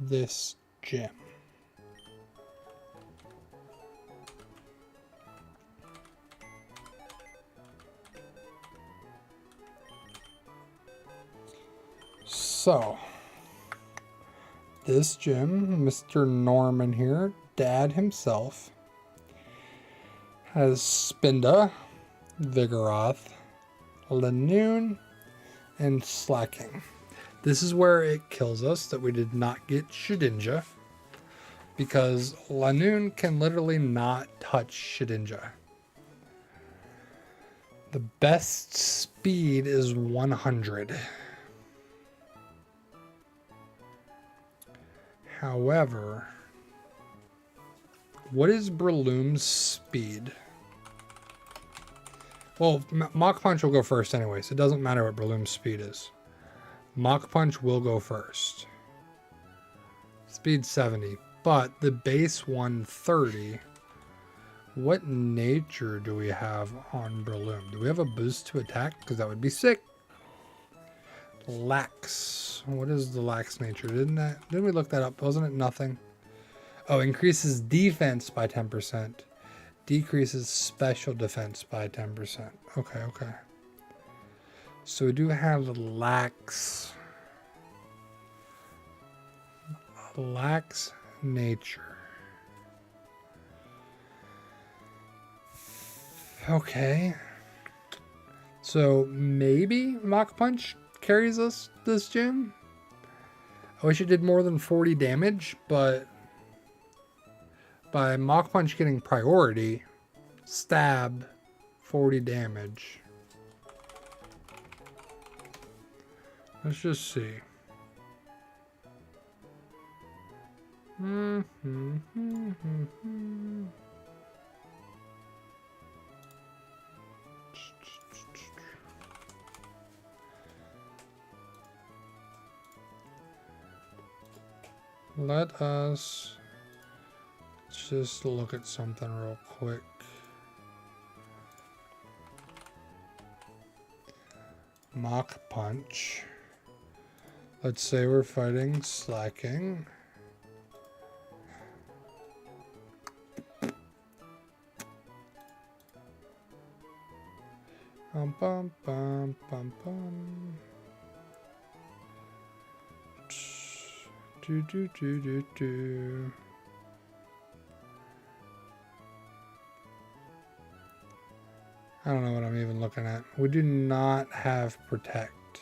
S1: this gym? So, this gym, Mr. Norman here, Dad himself, has Spinda, Vigoroth, Lanoon, and Slacking. This is where it kills us that we did not get Shedinja, because Lanoon can literally not touch Shedinja. The best speed is 100. However, what is Breloom's speed? Well, Mach Punch will go first anyway, so it doesn't matter what Breloom's speed is. Mach Punch will go first. Speed 70, but the base 130. What nature do we have on Breloom? Do we have a boost to attack? Because that would be sick. Lax. What is the lax nature? Didn't we look that up? Wasn't it nothing? Oh, increases defense by 10%. Decreases special defense by 10%. Okay. So we do have lax nature. Okay. So maybe Mach Punch carries us this gym. I wish it did more than 40 damage, but by Mach Punch getting priority, stab 40 damage. Let's just see. Let us just look at something real quick. Mach Punch. Let's say we're fighting Slacking. Bum bum bum bum bum. Do. I don't know what I'm even looking at. We do not have Protect.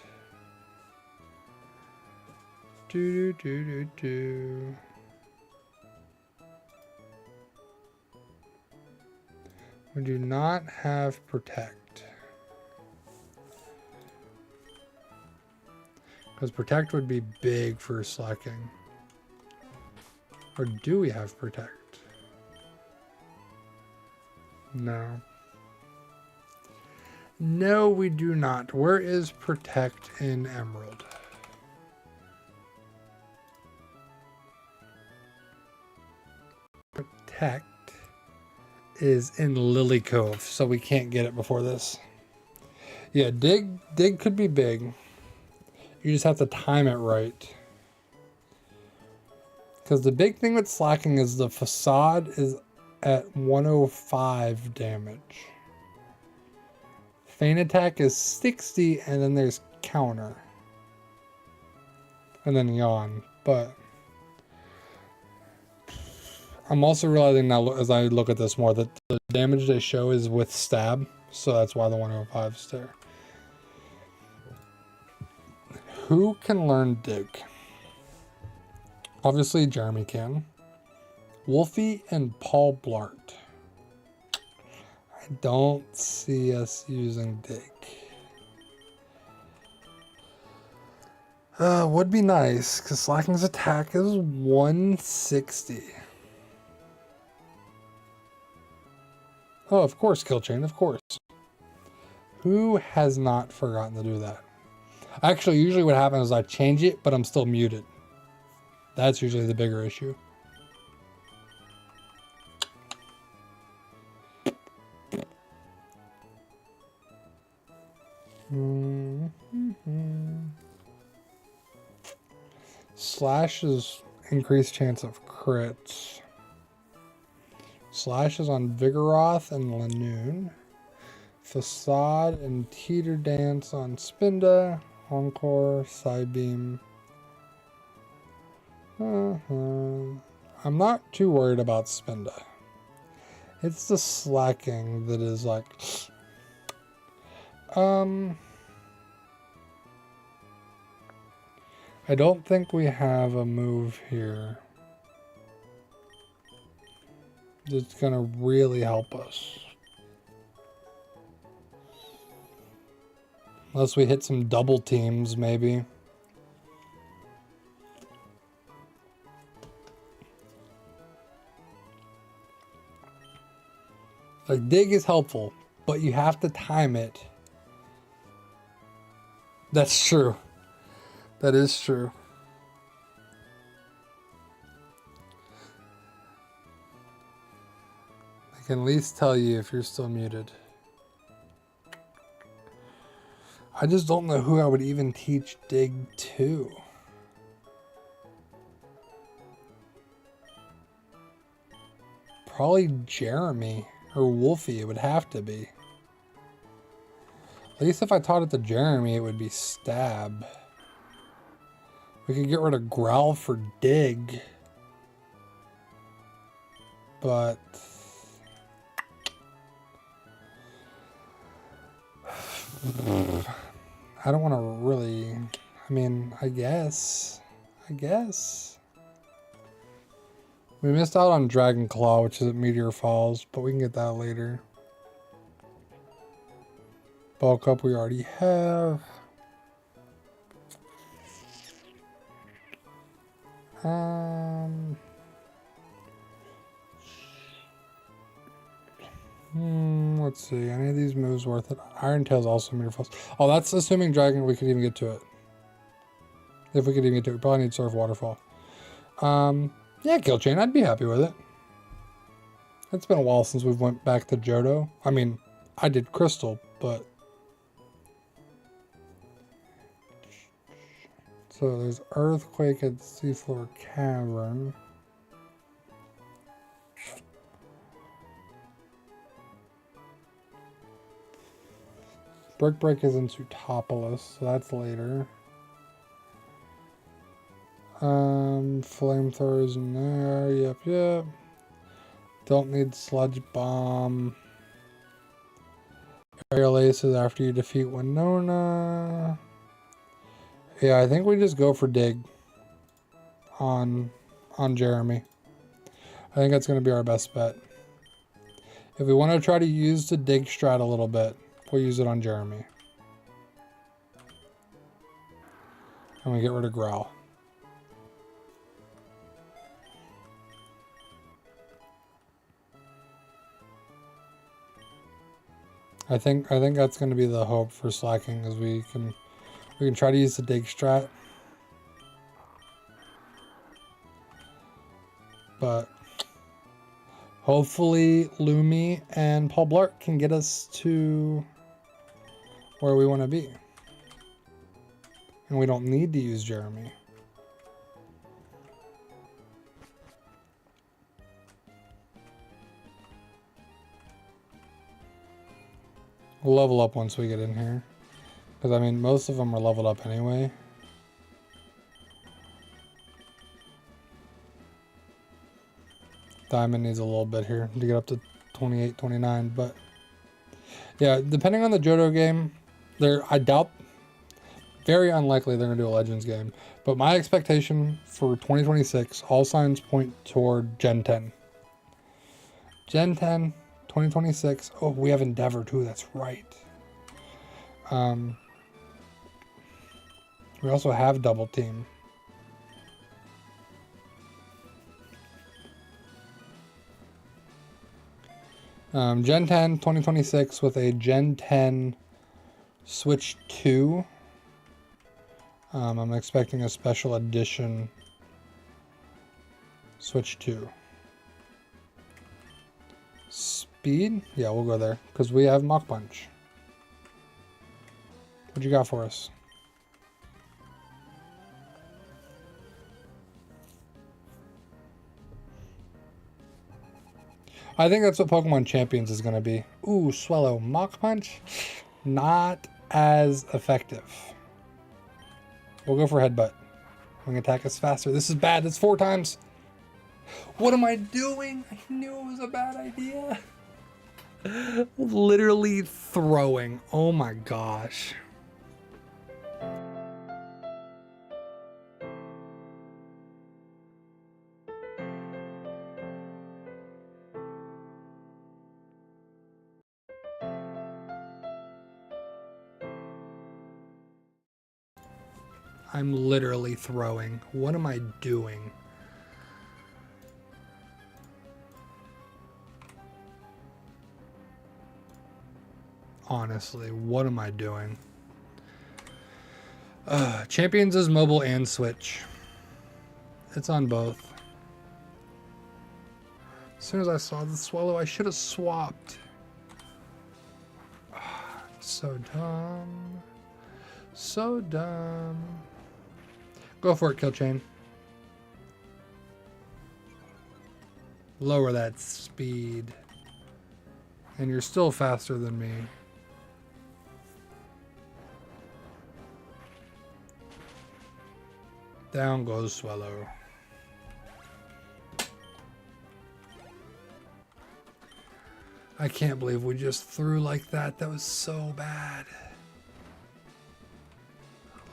S1: Do. We do not have Protect. Because Protect would be big for Slacking. Or do we have Protect? No. No, we do not. Where is Protect in Emerald? Protect is in Lily Cove, so we can't get it before this. Yeah, dig could be big. You just have to time it right. Because the big thing with slacking is the facade is at 105 damage. Feint attack is 60, and then there's counter. And then yawn. But I'm also realizing now as I look at this more that the damage they show is with stab. So that's why the 105 is there. Who can learn dig? Obviously Jeremy can. Wolfie and Paul Blart. I don't see us using dig. Would be nice, because Slacking's attack is 160. Oh, of course, Kill Chain, of course. Who has not forgotten to do that? Actually, usually what happens is I change it, but I'm still muted. That's usually the bigger issue. Slash is increased chance of crits. Slash is on Vigoroth and Lanoon. Facade and Teeter Dance on Spinda. Encore, Psybeam. I'm not too worried about Spinda. It's the slacking that is like... I don't think we have a move here that's gonna really help us. Unless we hit some double teams, maybe. Like, dig is helpful, but you have to time it. That's true. That is true. I can at least tell you if you're still muted. I just don't know who I would even teach dig to. Probably Jeremy or Wolfie, it would have to be. At least if I taught it to Jeremy, it would be stab. We could get rid of growl for dig. But I don't want to really, I mean, I guess. We missed out on Dragon Claw, which is at Meteor Falls, but we can get that later. Bulk up we already have. Let's see. Any of these moves worth it? Iron Tail's also Meteor Falls. Oh, that's assuming Dragon we could even get to it. If we could even get to it, we probably need Surf Waterfall. Yeah, Kill Chain. I'd be happy with it. It's been a while since we've went back to Johto. I mean, I did Crystal, but... So there's Earthquake at Seafloor Cavern. Brick Break is in Sutopolis, so that's later. Flamethrowers in there, yep. Don't need Sludge Bomb. Aerial Aces after you defeat Winona. Yeah, I think we just go for dig on Jeremy. I think that's going to be our best bet. If we want to try to use the dig strat a little bit, we'll use it on Jeremy. And we get rid of Growl. I think that's going to be the hope for slacking, is we can try to use the dig strat. But Hopefully Lumi and Paul Blart can get us to where we want to be. And we don't need to use Jeremy. We'll level up once we get in here. Because, I mean, most of them are leveled up anyway. Diamond needs a little bit here to get up to 28, 29. But, yeah, depending on the Johto game, I doubt, very unlikely they're going to do a Legends game. But my expectation for 2026, all signs point toward Gen 10. Gen 10, 2026. Oh, we have Endeavor too, that's right. We also have Double Team. Gen 10, 2026 with a Gen 10 Switch 2. I'm expecting a special edition Switch 2. Speed? Yeah, we'll go there because we have Mach Punch. What you got for us? I think that's what Pokemon Champions is going to be. Ooh, Swallow. Mach Punch? Not as effective. We'll go for Headbutt. Wing Attack is faster. This is bad. That's 4 times. What am I doing? I knew it was a bad idea. Literally throwing. Oh my gosh. I'm literally throwing. What am I doing? Honestly, what am I doing? Champions is mobile and Switch. It's on both. As soon as I saw the Swallow, I should have swapped. So dumb. So dumb. Go for it, Kill Chain. Lower that speed. And you're still faster than me. Down goes Swallow. I can't believe we just threw like that. That was so bad.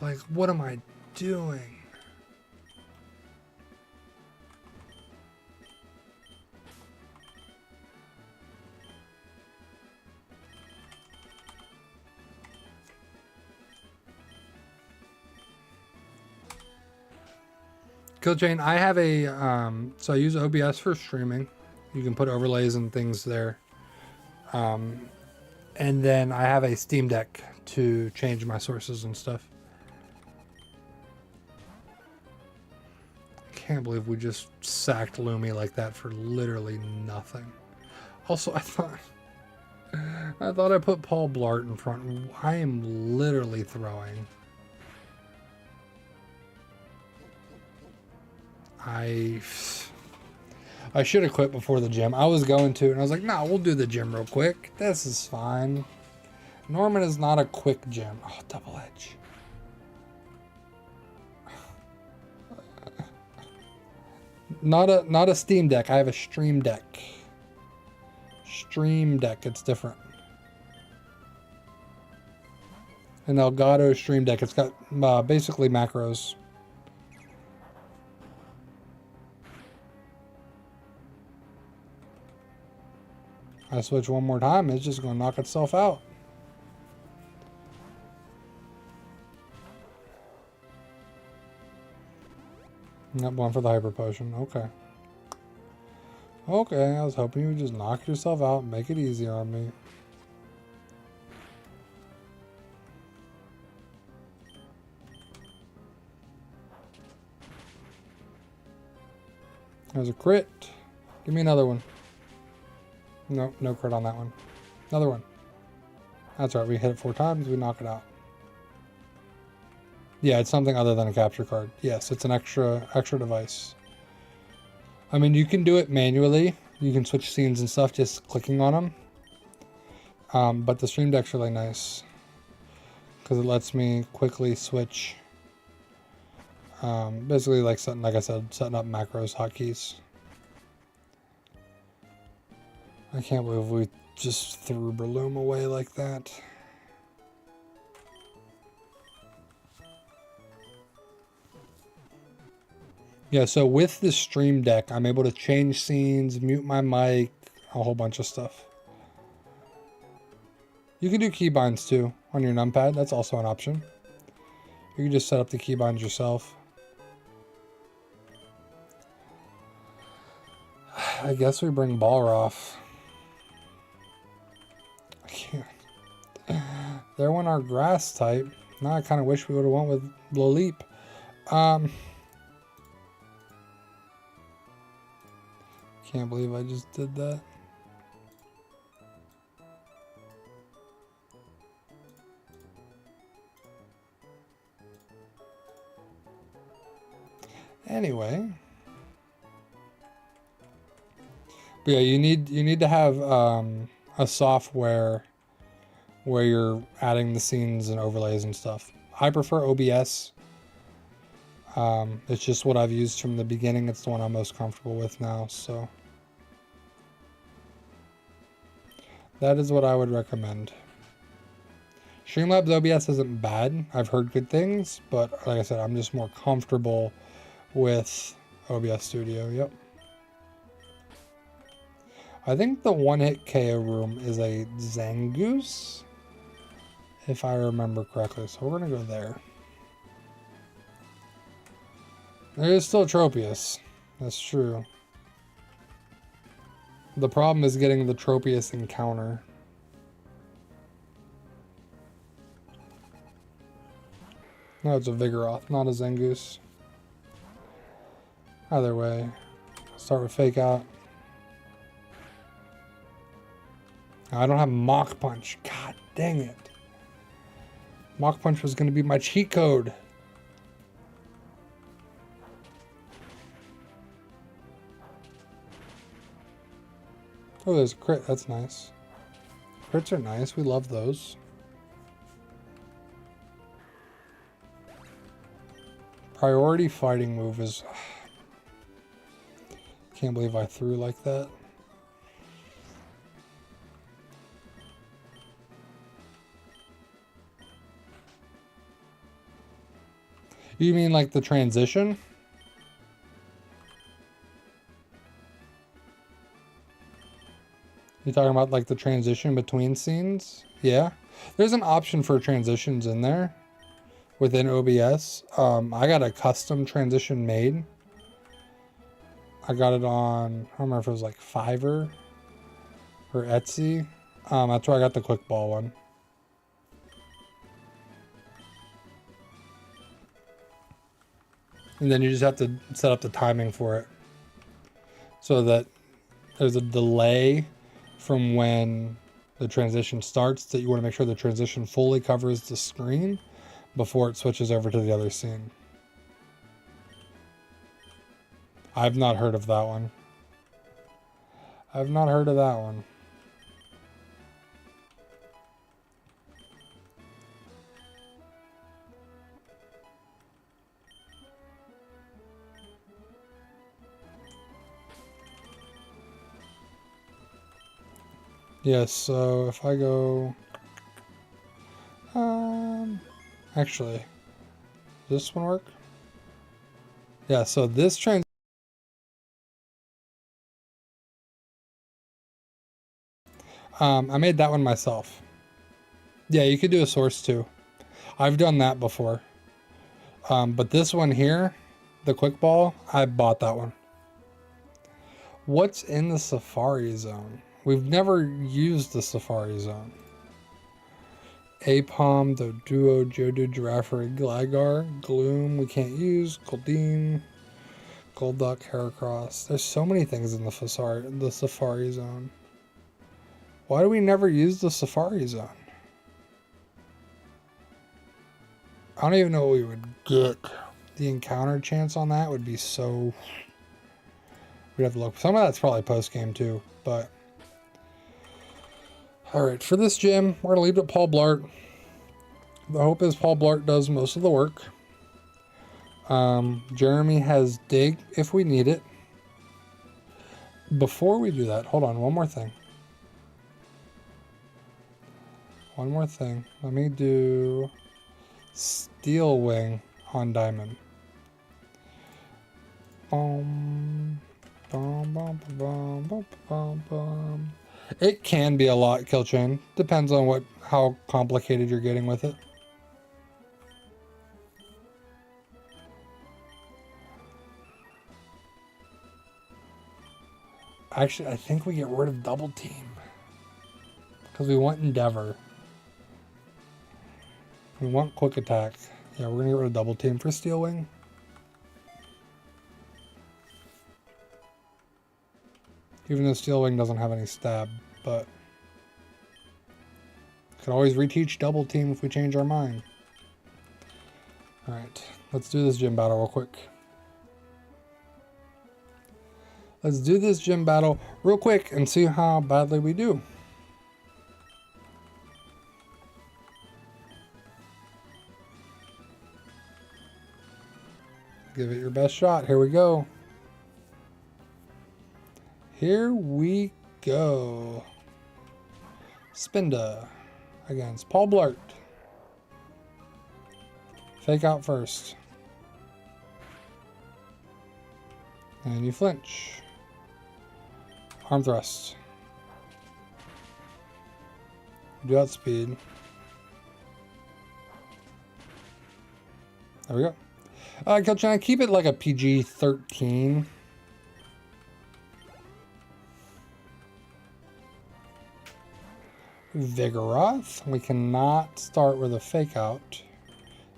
S1: Like, what am I doing? Kill Chain, I have a, so I use OBS for streaming. You can put overlays and things there. And then I have a Steam Deck to change my sources and stuff. Can't believe we just sacked Lumi like that for literally nothing. Also, I thought I put Paul Blart in front. I am literally throwing. I should have quit before the gym. I was going to, and I was like, nah, we'll do the gym real quick. This is fine. Norman is not a quick gym. Oh, double edge. Not a Steam Deck. I have a Stream Deck. Stream Deck. It's different. An Elgato Stream Deck. It's got basically macros. I switch one more time, it's just going to knock itself out. Not one for the Hyper Potion. Okay. Okay, I was hoping you would just knock yourself out and make it easy on me. There's a crit. Give me another one. Nope, no crit on that one. Another one. That's right, we hit it 4 times, we knock it out. Yeah, it's something other than a capture card. Yes, it's an extra device. I mean, you can do it manually. You can switch scenes and stuff just clicking on them. But the Stream Deck's really nice because it lets me quickly switch. Basically, like I said, setting up macros hotkeys. I can't believe we just threw Breloom away like that. Yeah, so with the Stream Deck, I'm able to change scenes, mute my mic, a whole bunch of stuff. You can do keybinds too on your numpad. That's also an option. You can just set up the keybinds yourself. I guess we bring Balroth. I can't. There went our grass type. Now I kind of wish we would have went with Bloleep. Can't believe I just did that. Anyway. But yeah, you need to have a software where you're adding the scenes and overlays and stuff. I prefer OBS. It's just what I've used from the beginning. It's the one I'm most comfortable with now, so that is what I would recommend. Streamlabs OBS isn't bad. I've heard good things, but like I said, I'm just more comfortable with OBS Studio. Yep. I think the one-hit KO room is a Zangoose, if I remember correctly. So we're going to go there. There is still Tropius. That's true. The problem is getting the Tropius encounter. No, it's a Vigoroth, not a Zangoose. Either way, start with Fake Out. I don't have Mach Punch. God dang it. Mach Punch was going to be my cheat code. Oh, there's a crit. That's nice. Crits are nice. We love those. Priority fighting move is... Can't believe I threw like that. You mean like the transition? You talking about like the transition between scenes? Yeah. There's an option for transitions in there within OBS. I got a custom transition made. I got it on, I don't remember if it was like Fiverr or Etsy. That's where I got the quick ball one. And then you just have to set up the timing for it so that there's a delay from when the transition starts, that you want to make sure the transition fully covers the screen before it switches over to the other scene. I've not heard of that one. I've not heard of that one. Yes, so if I go... actually, does this one work? Yeah, so this I made that one myself. Yeah, you could do a source too. I've done that before. But this one here, the quick ball, I bought that one. What's in the Safari Zone? We've never used the Safari Zone. Apom, the Duo, Jodo, Giraffere, Gligar, Gloom, we can't use, Goldeen, Golduck, Heracross. There's so many things in the Safari Zone. Why do we never use the Safari Zone? I don't even know what we would get. The encounter chance on that would be so... We'd have to look. Some of that's probably post-game too, but... Alright, for this gym, we're going to leave it at Paul Blart. The hope is Paul Blart does most of the work. Jeremy has Dig if we need it. Before we do that, hold on, one more thing. One more thing. Let me do Steel Wing on Diamond. It can be a lot, Kill Chain. Depends on how complicated you're getting with it. Actually, I think we get rid of Double Team. Because we want Endeavor. We want Quick Attack. Yeah, we're going to get rid of Double Team for Steel Wing. Even though Steel Wing doesn't have any stab, but... Could always reteach Double Team if we change our mind. Alright, let's do this gym battle real quick. Let's do this gym battle real quick and see how badly we do. Give it your best shot. Here we go. Here we go. Spinda against Paul Blart. Fake out first. And you flinch. Arm thrust. Do outspeed. There we go. Kill Chain, keep it like a PG-13. Vigoroth. We cannot start with a fake out.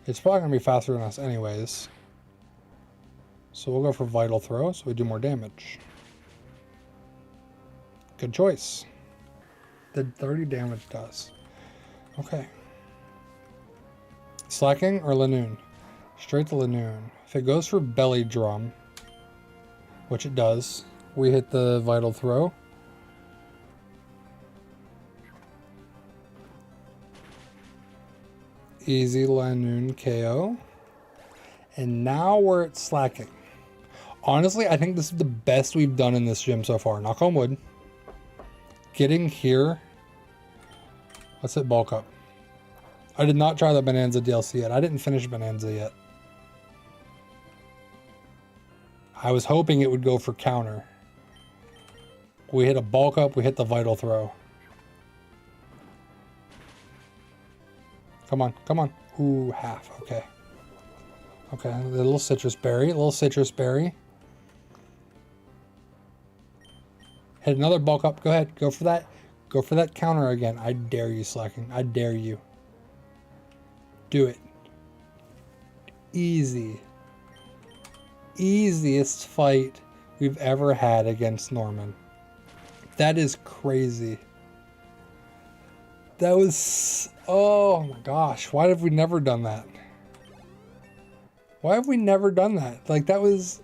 S1: It's probably going to be faster than us anyways. So we'll go for Vital Throw so we do more damage. Good choice. Did 30 damage to us. Okay. Slacking or Lanoon? Straight to Lanoon. If it goes for Belly Drum, which it does, we hit the Vital Throw. Easy Lanoon KO. And now we're at Slacking. Honestly, I think this is the best we've done in this gym so far. Knock on wood. Getting here. Let's hit Bulk Up. I did not try the Bonanza DLC yet. I didn't finish Bonanza yet. I was hoping it would go for counter. We hit a Bulk Up. We hit the Vital Throw. Come on. Come on. Ooh, half. Okay. Okay. A little Citrus Berry. A little Citrus Berry. Hit another Bulk Up. Go ahead. Go for that. Go for that counter again. I dare you, Slacking. I dare you. Do it. Easy. Easiest fight we've ever had against Norman. That is crazy. That was... Oh my gosh. Why have we never done that? Why have we never done that? Like, that was...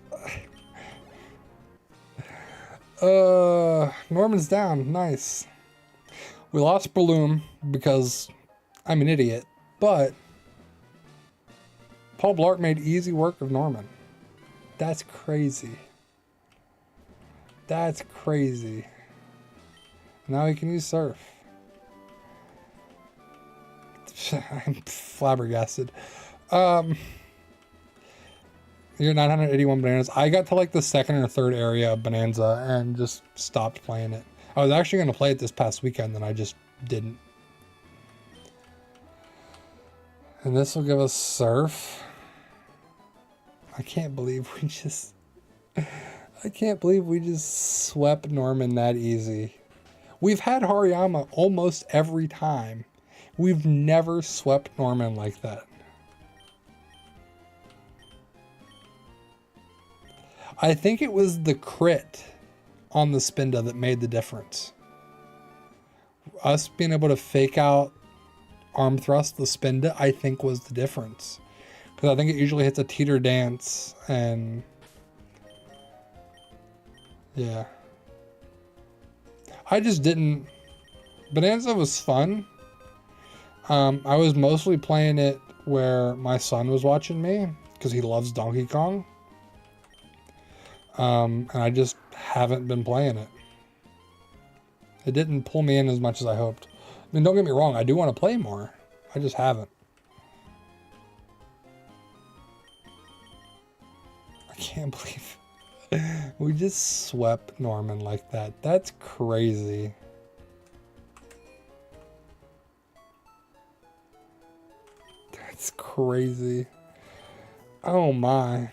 S1: Norman's down. Nice. We lost Bloom because I'm an idiot, but Paul Blart made easy work of Norman. That's crazy. That's crazy. Now he can use Surf. I'm flabbergasted. You're 981 bananas. I got to like the second or third area of Bonanza and just stopped playing it. I was actually going to play it this past weekend and I just didn't. And this will give us Surf. I can't believe we just... I can't believe we just swept Norman that easy. We've had Hariyama almost every time. We've never swept Norman like that. I think it was the crit on the Spinda that made the difference. us being able to fake out arm thrust, the spin it, I think was the difference. Because I think it usually hits a teeter dance, and yeah. I just didn't... Bonanza was fun. I was mostly playing it where my son was watching me, because he loves Donkey Kong. And I just haven't been playing it. It didn't pull me in as much as I hoped. I mean, don't get me wrong, I do want to play more. I just haven't. I can't believe we just swept Norman like that. That's crazy. That's crazy. Oh my.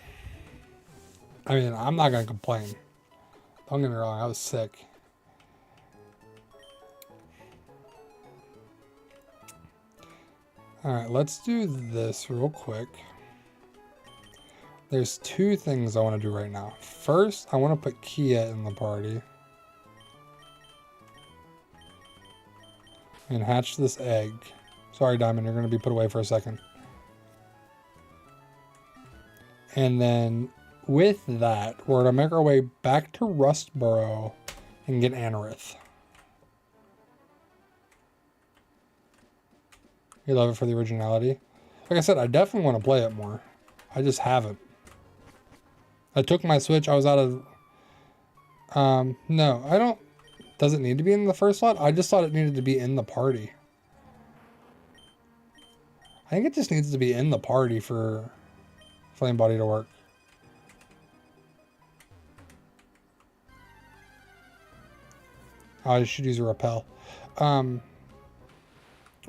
S1: I mean, I'm not going to complain. Don't get me wrong, I was sick. Alright, let's do this real quick. There's two things I want to do right now. First, I want to put Kia in the party. And hatch this egg. Sorry, Diamond, you're going to be put away for a second. And then, with that, we're going to make our way back to Rustboro and get Anorith. You love it for the originality. Like I said, I definitely want to play it more. I just haven't. I took my Switch. I was out of... no, I don't... Does it need to be in the first slot? I just thought it needed to be in the party. I think it just needs to be in the party for Flame Body to work. I should use a repel.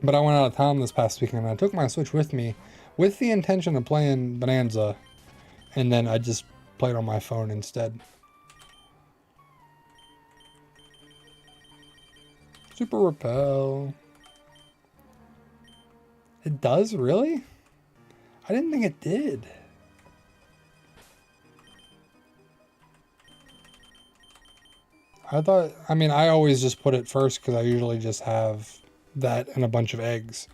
S1: But I went out of town this past weekend and I took my Switch with me with the intention of playing Bonanza. And then I just played on my phone instead. Super repel. It does, really? I didn't think it did. I mean, I always just put it first because I usually just have that and a bunch of eggs.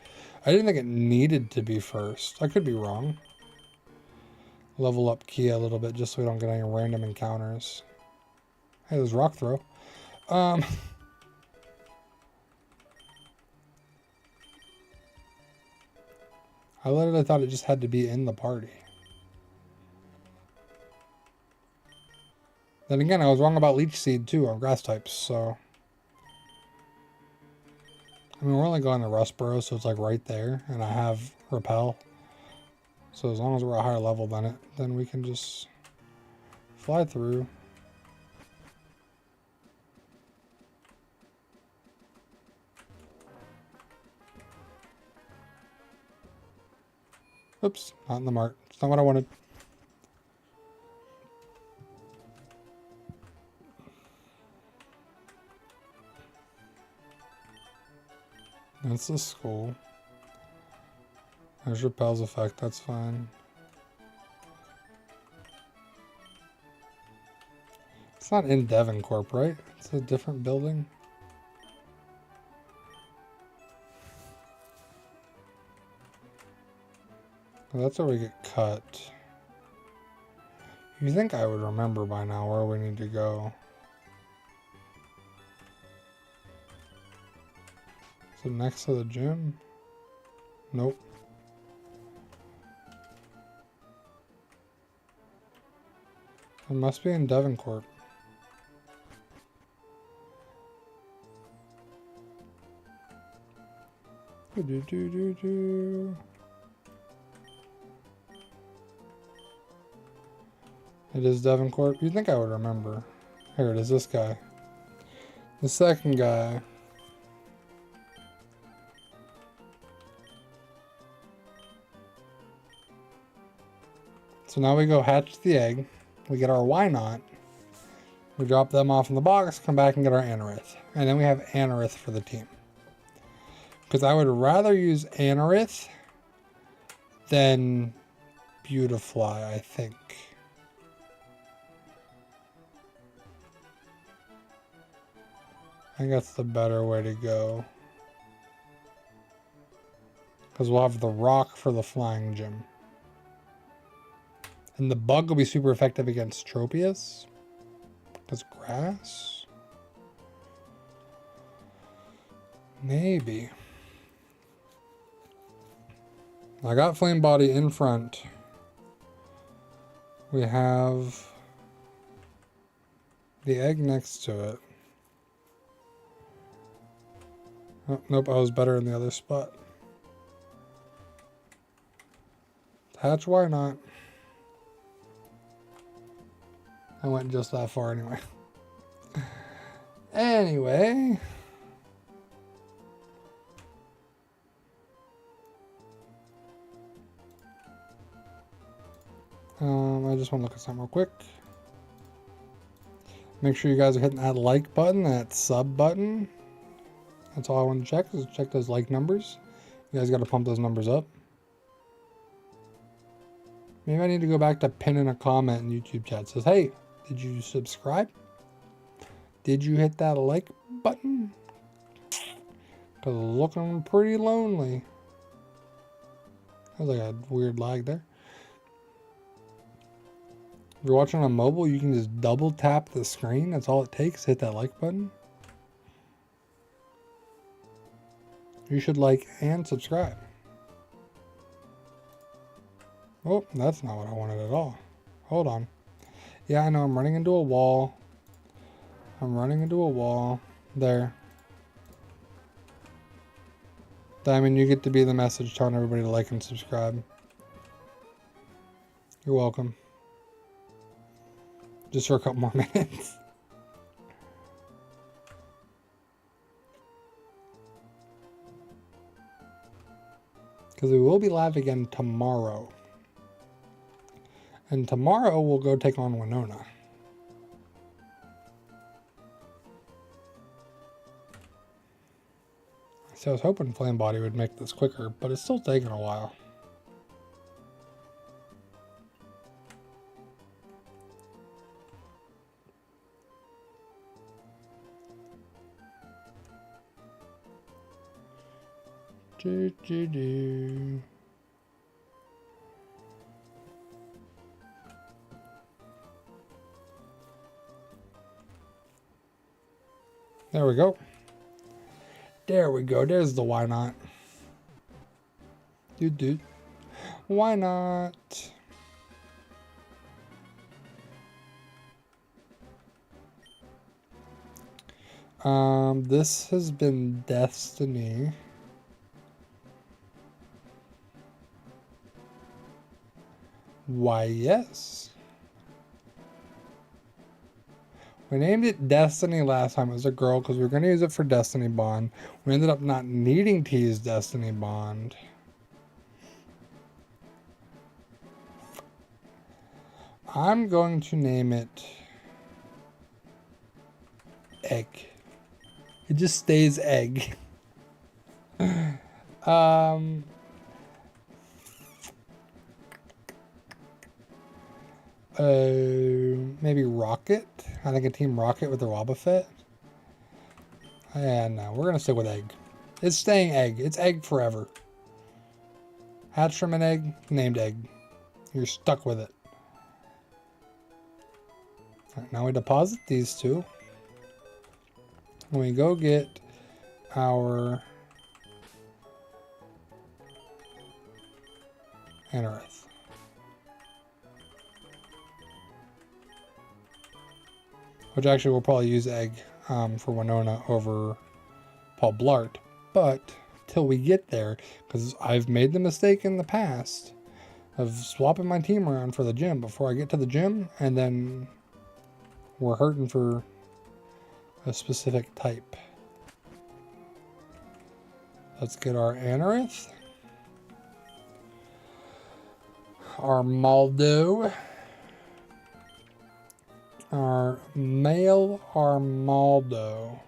S1: I didn't think it needed to be first. I could be wrong. Level up Kia a little bit just so we don't get any random encounters. Hey, there's rock throw. I literally thought it just had to be in the party. Then again, I was wrong about Leech Seed too on grass types, so... I mean, we're only going to Rustboro, so it's like right there, and I have Repel. So as long as we're a higher level than it, then we can just fly through. Oops, not in the mark. It's not what I wanted. That's the school. There's Repel's effect, that's fine. It's not in Devoncorp, right? It's a different building. Well, that's where we get cut. You think I would remember by now where we need to go. Is it next to the gym? Nope. It must be in Devoncorp. It is Devoncorp. You'd think I would remember. Here it is, this guy. The second guy. So now we go hatch the egg. We get our why not. We drop them off in the box, come back and get our Anorith. And then we have Anorith for the team. Because I would rather use Anorith than Beautifly, I think. I think that's the better way to go. Because we'll have the rock for the flying gym. And the bug will be super effective against Tropius. Because grass? Maybe. I got Flame Body in front. We have the egg next to it. Oh, nope, I was better in the other spot. Hatch, why not? I went just that far anyway. Anyway. I just want to look at something real quick. Make sure you guys are hitting that like button, that sub button. That's all I want to check, is check those like numbers. You guys got to pump those numbers up. Maybe I need to go back to pinning a comment in YouTube chat. It says, hey, did you subscribe? Did you hit that like button? Because it's looking pretty lonely. That was like a weird lag there. If you're watching on mobile, you can just double tap the screen. That's all it takes. Hit that like button. You should like and subscribe. Oh, that's not what I wanted at all. Hold on. Yeah, I know I'm running into a wall. I'm running into a wall. There. Diamond, you get to be the message telling everybody to like and subscribe. You're welcome. Just for a couple more minutes. Because we will be live again tomorrow. And tomorrow we'll go take on Winona. So I was hoping Flame Body would make this quicker, but it's still taking a while. There we go. There we go. There's the why not. Dude. Why not? This has been Destiny. Why, yes. We named it Destiny last time. It was a girl because we were going to use it for Destiny Bond. We ended up not needing to use Destiny Bond. I'm going to name it Egg. It just stays Egg. Maybe Rocket. I think a Team Rocket with the Wobbuffet. And no, we're gonna stick with Egg. It's staying Egg. It's Egg forever. Hatched from an egg, named Egg. You're stuck with it. All right, now we deposit these two. When we go get our Anorith. Which actually we'll probably use Egg for Winona over Paul Blart. But till we get there, because I've made the mistake in the past of swapping my team around for the gym before I get to the gym, and then we're hurting for a specific type. Let's get our Anorith. Our Maldo. Our male Armaldo.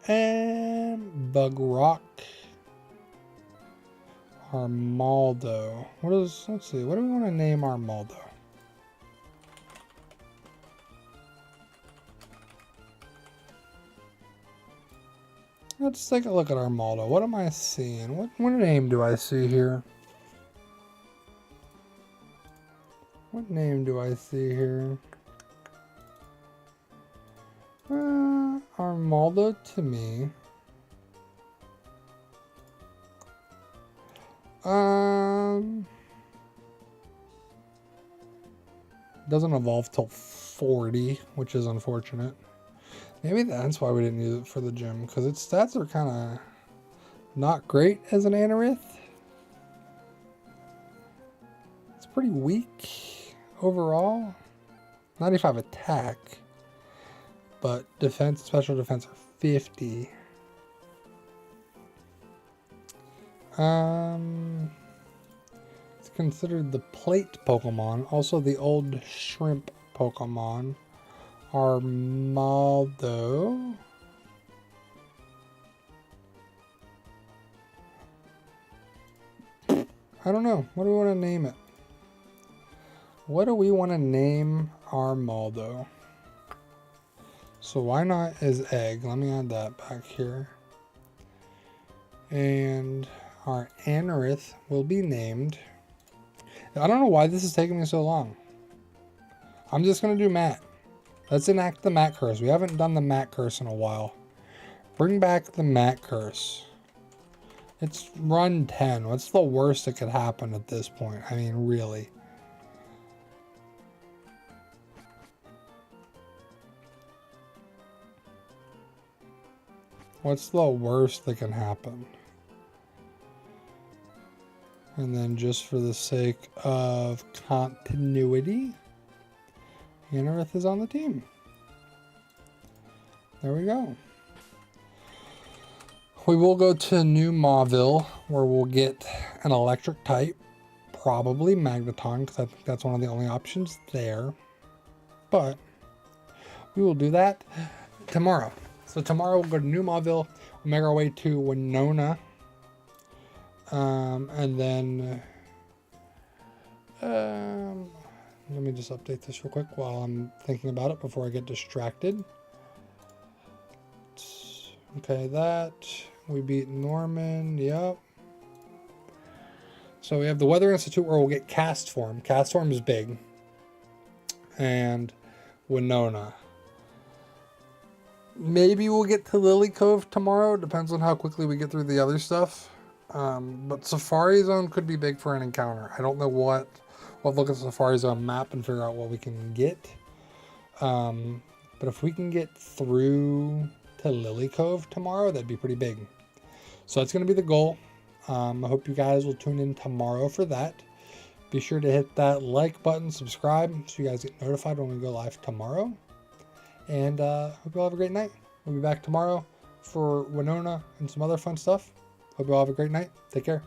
S1: And Bug Rock. Armaldo. Let's see, what do we want to name Armaldo? Let's take a look at our Maldo. What am I seeing? What name do I see here? What name do I see here? Armaldo to me. Doesn't evolve till 40, which is unfortunate. Maybe that's why we didn't use it for the gym, because its stats are kind of not great as an Anorith. It's pretty weak overall. 95 attack, but defense, special defense are 50. It's considered the plate Pokemon, also the old shrimp Pokemon. Armaldo. I don't know. What do we want to name it? What do we want to name Armaldo? So why not is egg? Let me add that back here. And our Anorith will be named. I don't know why this is taking me so long. I'm just going to do Matt. Let's enact the Matt curse. We haven't done the Matt curse in a while. Bring back the Matt curse. It's run 10. What's the worst that could happen at this point? I mean, really. What's the worst that can happen? And then just for the sake of continuity, Anorith is on the team. There we go. We will go to New Mauville, where we'll get an electric type, probably Magneton, because I think that's one of the only options there. But we will do that tomorrow. So tomorrow we'll go to New Mauville, we'll make our way to Winona, and then let me just update this real quick while I'm thinking about it before I get distracted. Okay, that. We beat Norman. Yep. So we have the Weather Institute where we'll get Cast Form. Cast Form is big. And Winona. Maybe we'll get to Lily Cove tomorrow. Depends on how quickly we get through the other stuff. But Safari Zone could be big for an encounter. I don't know what. We'll look at the Safari Zone map and figure out what we can get. But if we can get through to Lily Cove tomorrow, that'd be pretty big. So that's going to be the goal. I hope you guys will tune in tomorrow for that. Be sure to hit that like button, subscribe, so you guys get notified when we go live tomorrow. And hope you all have a great night. We'll be back tomorrow for Winona and some other fun stuff. Hope you all have a great night. Take care.